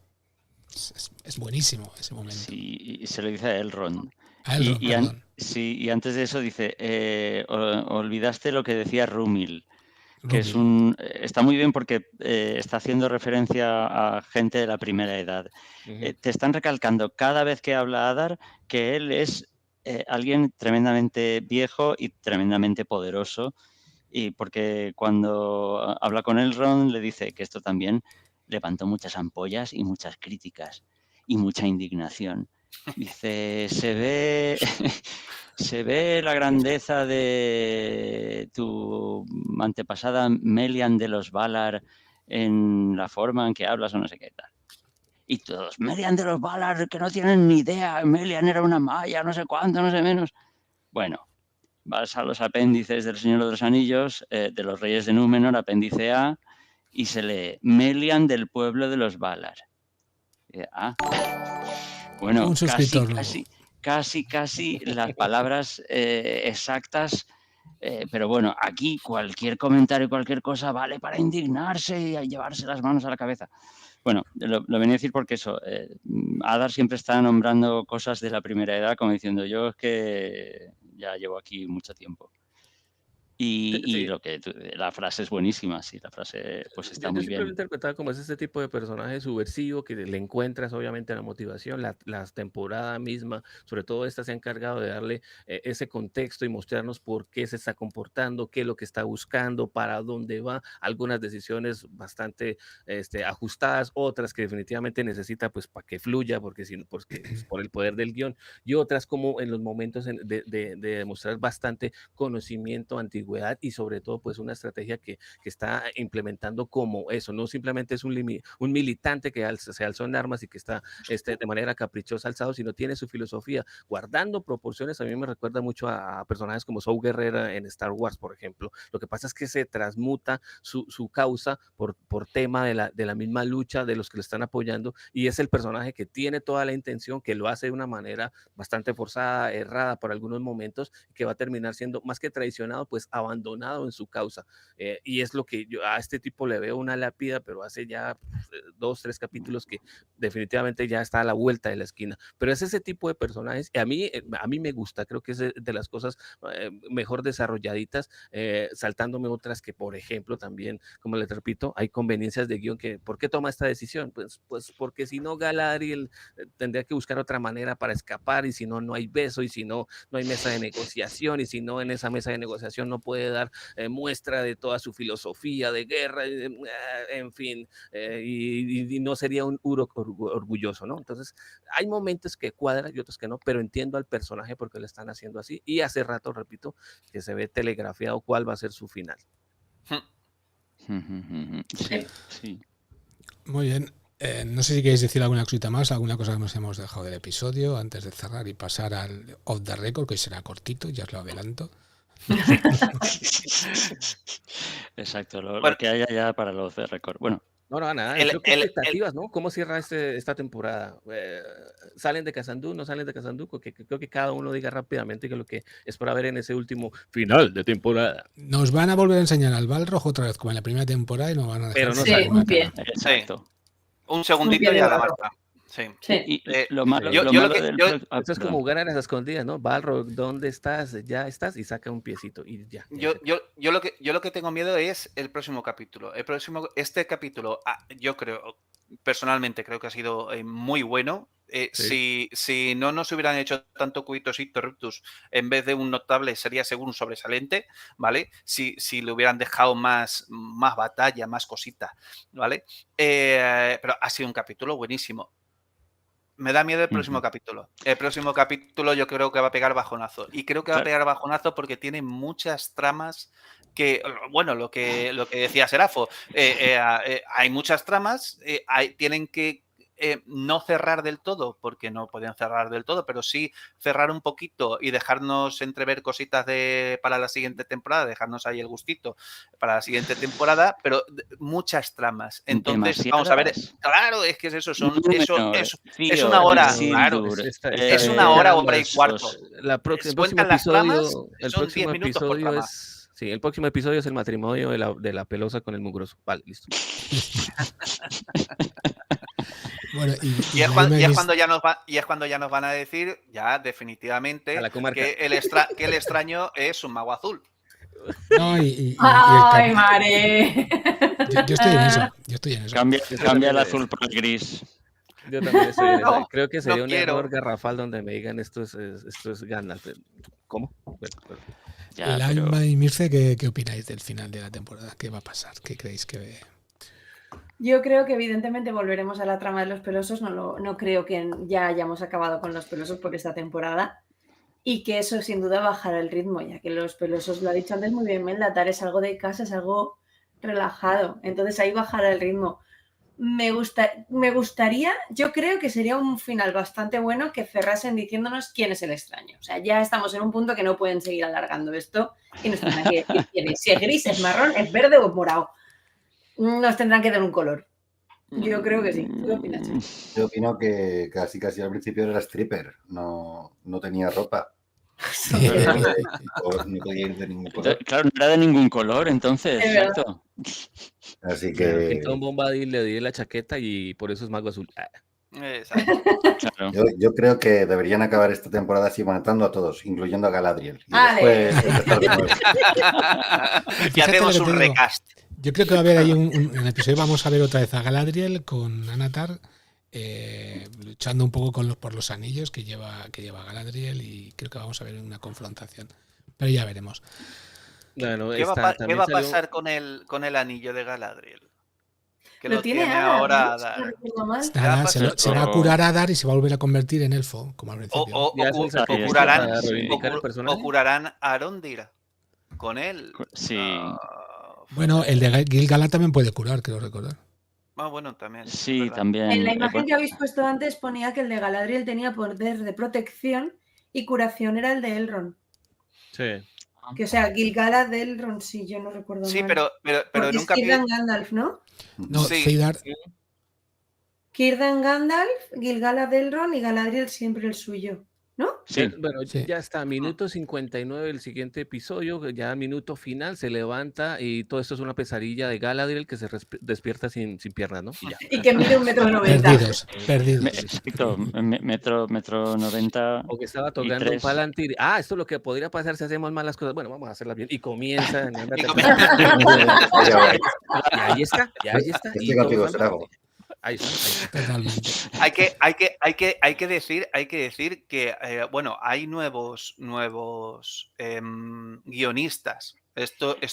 Es buenísimo ese momento. Sí, y se lo dice a Elrond. Perdón. Y antes de eso dice, olvidaste lo que decía Rúmil, que está muy bien porque está haciendo referencia a gente de la primera edad. Te están recalcando cada vez que habla Adar que él es alguien tremendamente viejo y tremendamente poderoso, y porque cuando habla con Elrond le dice que esto también levantó muchas ampollas y muchas críticas y mucha indignación. Dice, se ve la grandeza de tu antepasada Melian de los Valar en la forma en que hablas o no sé qué tal. Y todos, Melian de los Valar, que no tienen ni idea, Melian era una maya, no sé cuánto, no sé menos. Bueno, vas a los apéndices del Señor de los Anillos, de los Reyes de Númenor, apéndice A, y se lee Melian del pueblo de los Valar. Bueno, casi las palabras exactas, pero bueno, aquí cualquier comentario, cualquier cosa vale para indignarse y llevarse las manos a la cabeza. Bueno, lo venía a decir porque eso, Adar siempre está nombrando cosas de la primera edad, como diciendo, yo es que ya llevo aquí mucho tiempo. Y la frase es buenísima, sí, la frase pues está muy bien. Yo siempre lo he interpretado como es este tipo de personaje subversivo que le encuentras obviamente la motivación, la temporada misma, sobre todo esta se ha encargado de darle ese contexto y mostrarnos por qué se está comportando, qué es lo que está buscando, para dónde va, algunas decisiones bastante ajustadas, otras que definitivamente necesita pues para que fluya, porque por el poder del guión, y otras como en los momentos de demostrar bastante conocimiento antiguo y sobre todo pues una estrategia que está implementando como eso, no simplemente es un militante que se alzó en armas y que está de manera caprichosa alzado, sino tiene su filosofía, guardando proporciones. A mí me recuerda mucho a personajes como Saw Gerrera en Star Wars, por ejemplo. Lo que pasa es que se transmuta su causa por tema de la misma lucha de los que le están apoyando, y es el personaje que tiene toda la intención, que lo hace de una manera bastante forzada, errada por algunos momentos, que va a terminar siendo más que traicionado, pues abandonado en su causa, y es lo que yo a este tipo le veo una lápida, pero hace ya 2-3 capítulos que definitivamente ya está a la vuelta de la esquina, pero es ese tipo de personajes, y a mí me gusta, creo que es de las cosas mejor desarrolladitas, saltándome otras que, por ejemplo, también, como les repito, hay conveniencias de guión que, ¿por qué toma esta decisión? Pues porque si no, Galadriel tendría que buscar otra manera para escapar, y si no, no hay beso, y si no, no hay mesa de negociación, y si no, en esa mesa de negociación no puede dar muestra de toda su filosofía de guerra, en fin, y no sería un Uruk orgulloso, ¿no? Entonces, hay momentos que cuadran y otros que no, pero entiendo al personaje porque lo están haciendo así, y hace rato, repito, que se ve telegrafiado cuál va a ser su final. Sí. Muy bien. No sé si queréis decir alguna cosita más, alguna cosa que nos hemos dejado del episodio antes de cerrar y pasar al off the record, que hoy será cortito, ya os lo adelanto. Exacto, lo que haya ya para los de récord. Bueno, no, nada. Creo que expectativas, ¿no? ¿Cómo cierra esta temporada? ¿Salen de Khazad-dûm? ¿No salen de Khazad-dûm? Creo que cada uno diga rápidamente que lo que espera ver en ese último final de temporada. Nos van a volver a enseñar al Balrog otra vez, como en la primera temporada, y nos van a dejar. Pero no sí, muy bien. Exacto. Un segundito y a la marca. Sí. Sí. Lo malo eso es como jugar a las escondidas, ¿no? Balrog, ¿dónde estás? Ya estás, y saca un piecito y ya. Yo lo que tengo miedo es el próximo capítulo. Este capítulo, yo creo, personalmente creo que ha sido muy bueno. Sí. Si no nos hubieran hecho tanto Coitus Interruptus en vez de un notable, sería según un sobresaliente, ¿vale? Si le hubieran dejado más batalla, más cosita, ¿vale? Pero ha sido un capítulo buenísimo. Me da miedo el próximo capítulo. El próximo capítulo yo creo que va a pegar bajonazo. Y creo que va a pegar bajonazo porque tiene muchas tramas que, bueno, lo que decía Serafo, hay muchas tramas, tienen que no cerrar del todo, porque no podían cerrar del todo, pero sí cerrar un poquito y dejarnos entrever cositas para la siguiente temporada, dejarnos ahí el gustito para la siguiente temporada, pero muchas tramas. Entonces, vamos a ver, claro, es que es eso, es una hora, claro, es una hora y cuarto. El próximo episodio es... Sí, el próximo episodio es el matrimonio de la pelosa con el mugroso. Vale, listo. Bueno, y es cuando ya nos van a decir, ya definitivamente, que el extraño es un mago azul. No, ¡Ay, Mare! Yo estoy en eso. Cambia el azul por el gris. Yo también estoy en No, eso. Creo que sería no un quiero. error garrafal donde me digan esto es Gandalf. ¿Cómo? Bueno. Ya, Laima pero- y Mirce, ¿qué opináis del final de la temporada? ¿Qué va a pasar? ¿Qué creéis que...? Yo creo que evidentemente volveremos a la trama de los pelosos. No creo que ya hayamos acabado con los pelosos por esta temporada. Y que eso sin duda bajará el ritmo, ya que los pelosos, lo ha dicho antes muy bien Meldatar, es algo de casa, es algo relajado. Entonces ahí bajará el ritmo. Me gustaría, yo creo que sería un final bastante bueno que cerrasen diciéndonos quién es el extraño. O sea, ya estamos en un punto que no pueden seguir alargando esto y nos tendrán que decir quién es. Si es gris, es marrón, es verde o es morado. Nos tendrán que dar un color. Yo creo que sí. ¿Qué opinas? Yo opino que casi al principio era stripper, no tenía ropa. Sí. No podía ir de ningún color. Claro, no era de ningún color, entonces, Es verdad. exacto. Así Que que Tom Bombadil le di la chaqueta y por eso es mago azul. Exacto. Claro. yo creo que deberían acabar esta temporada así matando a todos, incluyendo a Galadriel. Y Ale. después empezar de nuevo. Y Fíjate hacemos lo que un te digo. recast. Yo creo que va a haber ahí en el episodio vamos a ver otra vez a Galadriel con Anatar luchando un poco por los anillos que lleva Galadriel y creo que vamos a ver una confrontación. Pero ya veremos. Bueno, ¿Qué va a pasar con el anillo de Galadriel? Que Lo tiene Ada, ahora ¿no? Ada. Si no recuerdo mal. Nada, pasó. se va a curar a Adar y se va a volver a convertir en elfo, como al principio. O Ya es un sacrificio curarán, para reivindicar el personaje. o curarán a Arondir con él. Sí. Bueno, el de Gil-galad también puede curar, creo recordar. Bueno, también. Sí, ¿verdad? también. En la imagen que habéis puesto antes ponía que el de Galadriel tenía poder de protección y curación era el de Elrond. Sí. Que o sea, Gil-galad de Elrond, sí, yo no recuerdo Sí, mal. pero Porque en un es Círdan capítulo. Gandalf, ¿no? No, Sí. Cédar, Círdan Gandalf, Gil-galad de Elrond y Galadriel siempre el suyo, ¿no? Sí. Bueno, Sí. ya está, minuto 59 del siguiente episodio, ya minuto final, se levanta y todo esto es una pesadilla de Galadriel que se despierta sin piernas, ¿no? Y ya. Y que mide 1,90 m. perdidos. Exacto, metro 90. O que estaba tocando un palantir. Esto es lo que podría pasar si hacemos malas cosas. Bueno, vamos a hacerlas bien. Y comienza. Y ahí está. Estoy contigo, Strago. Ahí está. Totalmente. Hay que decir que bueno, hay nuevos guionistas. Estos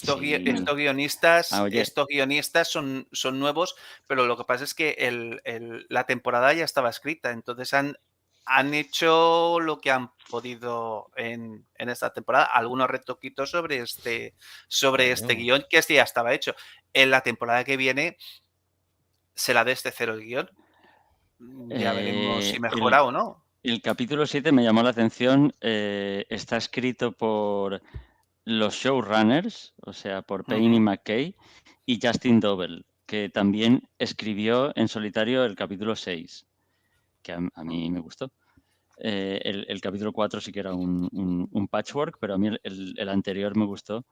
guionistas son nuevos, pero lo que pasa es que la temporada ya estaba escrita, entonces han hecho lo que han podido en esta temporada, algunos retoquitos sobre este guión que ya estaba hecho. En la temporada que viene será desde cero el guión. Ya veremos si mejora o no. El capítulo 7 me llamó la atención. Está escrito por los showrunners, o sea, por Payne y McKay y Justin Doble, que también escribió en solitario el capítulo 6, que a mí me gustó. El capítulo 4 sí que era un patchwork, pero a mí el anterior me gustó.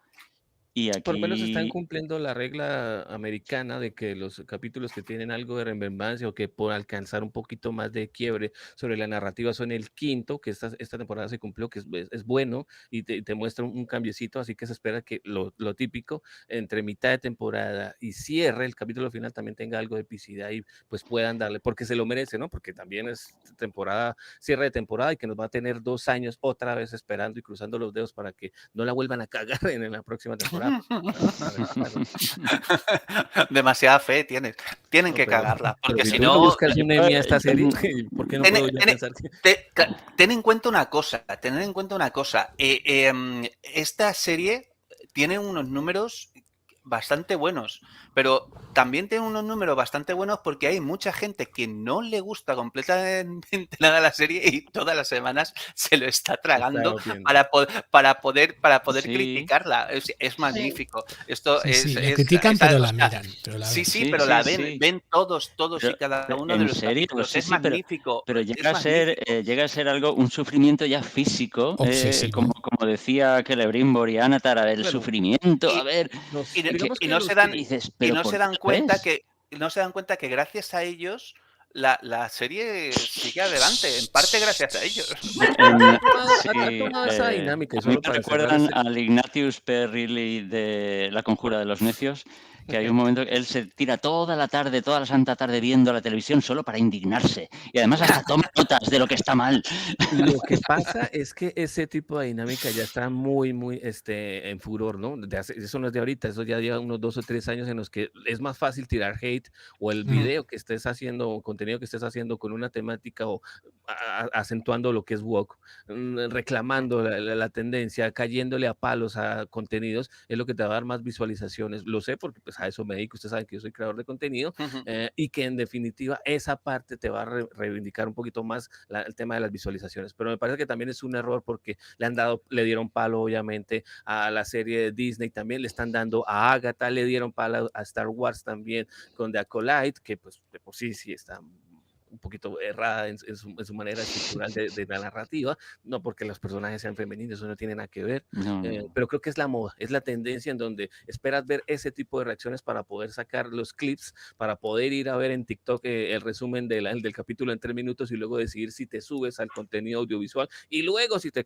Y aquí... Por lo menos están cumpliendo la regla americana de que los capítulos que tienen algo de remembrancia o que puedan alcanzar un poquito más de quiebre sobre la narrativa son el quinto, que esta temporada se cumplió, que es bueno y te muestra un cambiecito, así que se espera que lo típico entre mitad de temporada y cierre, el capítulo final también tenga algo de epicidad y pues puedan darle, porque se lo merece, ¿no? Porque también es cierre de temporada y que nos va a tener 2 años otra vez esperando y cruzando los dedos para que no la vuelvan a cagar en la próxima temporada. Demasiada fe tienen que cagarla, porque si no buscas un Emmy a esta serie, ¿por qué no puedo ya pensar que... ten en cuenta una cosa, esta serie tiene unos números bastante buenos, pero también tiene unos números bastante buenos porque hay mucha gente que no le gusta completamente nada la serie y todas las semanas se lo está tragando para poder Sí. criticarla. Es magnífico. Esto Sí, la critican, pero la miran. Pero la ven. pero la ven todos Pero, y cada uno de ¿en los serio? capítulos. Sí, Es sí, pero- magnífico. Pero es llega a magnífico. ser algo, un sufrimiento ya físico, Obsesivo. como decía Celebrimbor y Anatar, a ver, el Bueno, sufrimiento, a ver. Y que- no se dan dices, y ¿pero no por se dan qué cuenta es? que gracias a ellos la serie sigue adelante, en parte gracias a ellos. Esa dinámica. Me recuerdan al Ignatius Per Reilly de La Conjura de los Necios, que hay un momento que él se tira toda la tarde, toda la santa tarde viendo la televisión solo para indignarse. Y además hasta toma notas de lo que está mal. Lo que pasa es que ese tipo de dinámica ya está muy en furor, ¿no? Eso no es de ahorita, eso ya lleva unos 2 o 3 años en los que es más fácil tirar hate o el video que estés haciendo o contenido que estés haciendo con una temática o acentuando lo que es woke, reclamando la tendencia, cayéndole a palos a contenidos, es lo que te va a dar más visualizaciones. Lo sé porque pues a eso me dedico, ustedes saben que yo soy creador de contenido, y que en definitiva esa parte te va a reivindicar un poquito más el tema de las visualizaciones, pero me parece que también es un error porque le dieron palo obviamente a la serie de Disney, también le están dando a Agatha, le dieron palo a Star Wars también con The Acolyte, que pues de por sí está un poquito errada en su manera estructural de la narrativa, no porque los personajes sean femeninos, eso no tiene nada que ver, pero creo que es la moda, es la tendencia en donde esperas ver ese tipo de reacciones para poder sacar los clips, para poder ir a ver en TikTok el resumen del capítulo en 3 minutos y luego decidir si te subes al contenido audiovisual y luego si te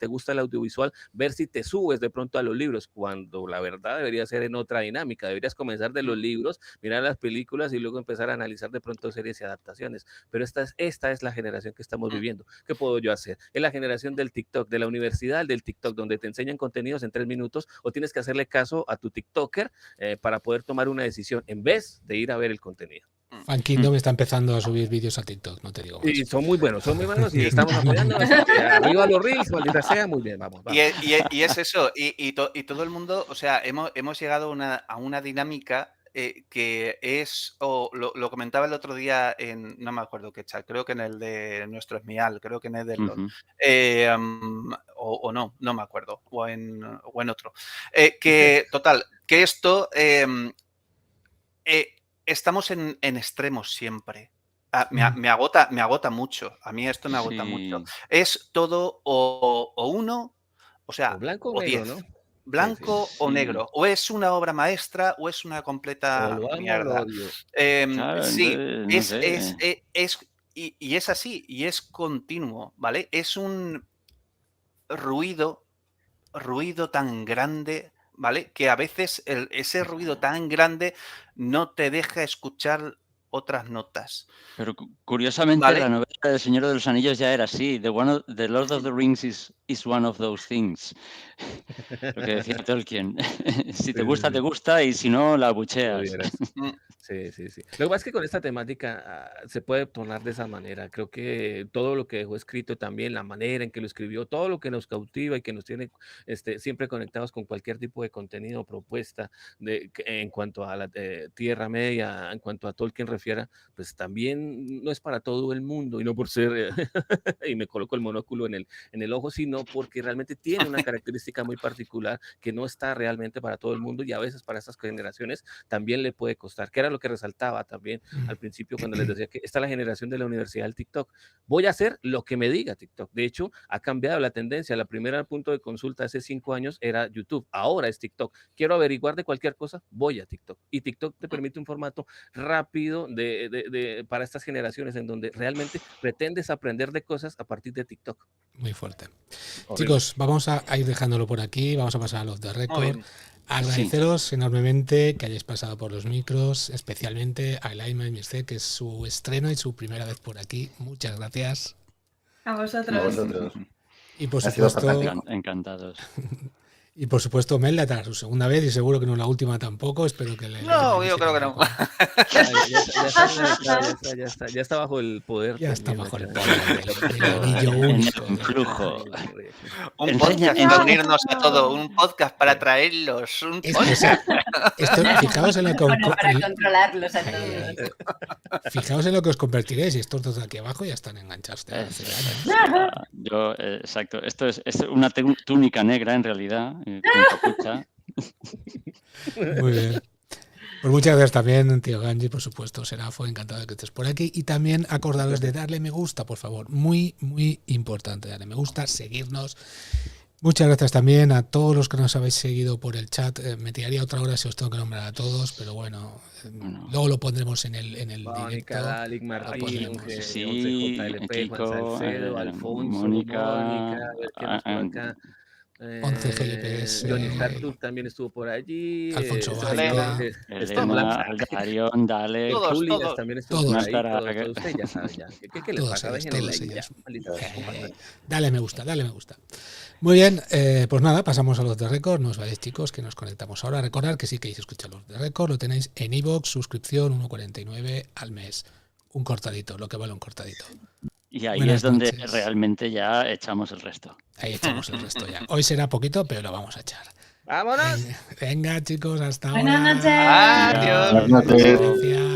gusta el audiovisual, ver si te subes de pronto a los libros, cuando la verdad debería ser en otra dinámica, deberías comenzar de los libros, mirar las películas y luego empezar a analizar de pronto series y adaptaciones. Pero esta es la generación que estamos viviendo. ¿Qué puedo yo hacer? Es la generación del TikTok, de la universidad del TikTok, donde te enseñan contenidos en 3 minutos o tienes que hacerle caso a tu TikToker para poder tomar una decisión en vez de ir a ver el contenido. Fan Kingdom está empezando a subir vídeos a TikTok, no te digo más. Y son muy buenos y estamos apoyando. Arriba los reels, maldita sea, muy bien, vamos. Y es eso, y todo el mundo, o sea, hemos llegado a una dinámica que es, lo comentaba el otro día no me acuerdo qué chat, creo que en el de Nuestro Esmial, creo que en el de o no me acuerdo, o en otro. Que total, que esto estamos en extremos siempre. Me agota mucho. A mí esto me agota mucho. Es todo o uno, o sea, o blanco o negro, 10. ¿no? Blanco o negro, o es una obra maestra o es una completa mierda. Y es así, y es continuo, ¿vale? Es un ruido tan grande, ¿vale? Que a veces ese ruido tan grande no te deja escuchar otras notas. Pero curiosamente, ¿vale? La novela del Señor de los Anillos ya era así. The Lord of the Rings is one of those things. Lo que decía Tolkien. Si te gusta, te gusta, y si no, la abucheas. Sí. Lo que pasa es que con esta temática se puede tornar de esa manera. Creo que todo lo que dejó escrito también, la manera en que lo escribió, todo lo que nos cautiva y que nos tiene siempre conectados con cualquier tipo de contenido o propuesta en cuanto a la Tierra Media, en cuanto a Tolkien refiera, pues también no es para todo el mundo, y no por ser, y me coloco el monóculo en el ojo, sino porque realmente tiene una característica muy particular que no está realmente para todo el mundo, y a veces para estas generaciones también le puede costar, que era lo que resaltaba también al principio cuando les decía que esta es la generación de la universidad del TikTok. Voy a hacer lo que me diga TikTok. De hecho, ha cambiado la tendencia. La primera punto de consulta hace 5 años era YouTube, ahora es TikTok. Quiero averiguar de cualquier cosa, voy a TikTok. Y TikTok te permite un formato rápido para estas generaciones en donde realmente pretendes aprender de cosas a partir de TikTok. Muy fuerte. Horrible. Chicos, vamos a ir dejándolo por aquí, vamos a pasar a los de récord. Agradeceros enormemente que hayáis pasado por los micros, especialmente a Elaima y Mircea, que es su estreno y su primera vez por aquí. Muchas gracias. A vosotros. Y por supuesto, encantados. Y por supuesto Meldatar, su segunda vez, y seguro que no la última tampoco. Espero que yo creo que no. Ya está bajo el poder. Ya está bajo el poder del anillo único. En flujo. Un podcast para unirnos a todo, un podcast para traerlos. Fijaos en lo que para controlarlos a todos. Fijaos en lo que os convertiréis, y estos dos de aquí abajo ya están enganchados. Exacto. Esto es una túnica negra en realidad. Muy bien. Pues muchas gracias también, tío Ganji, por supuesto. Serafo, encantado de que estés por aquí. Y también acordaros de darle me gusta, por favor. Muy, muy importante. Darle me gusta, seguirnos. Muchas gracias también a todos los que nos habéis seguido por el chat. Me tiraría otra hora si os tengo que nombrar a todos, pero bueno, luego lo pondremos en el Mónica, Dalek, Martín, sí, JLP, Juan Kiko, Salcedo, Alfonso, Mónica, acá. 11 GLPS. Johnny Sartur también estuvo por allí. Alfonso Elena, Aldarion, Dalek. Julias también estuvo por ahí. Todos. Ustedes ya saben ya. ¿Qué les pasa? Déjenle like ya. Dale me gusta. Muy bien, pues nada, pasamos a los de Record. No os vayáis, chicos, que nos conectamos ahora. Recordad que si queréis escuchar los de Record, lo tenéis en iVoox, suscripción 1,49 al mes. Un cortadito, lo que vale un cortadito. Y ahí Buenas es donde noches. Realmente ya echamos el resto. Ahí echamos el resto ya. Hoy será poquito, pero lo vamos a echar. ¡Vámonos! Venga, chicos, hasta Buenas ahora. noches. Adiós. Buenas noches. Gracias.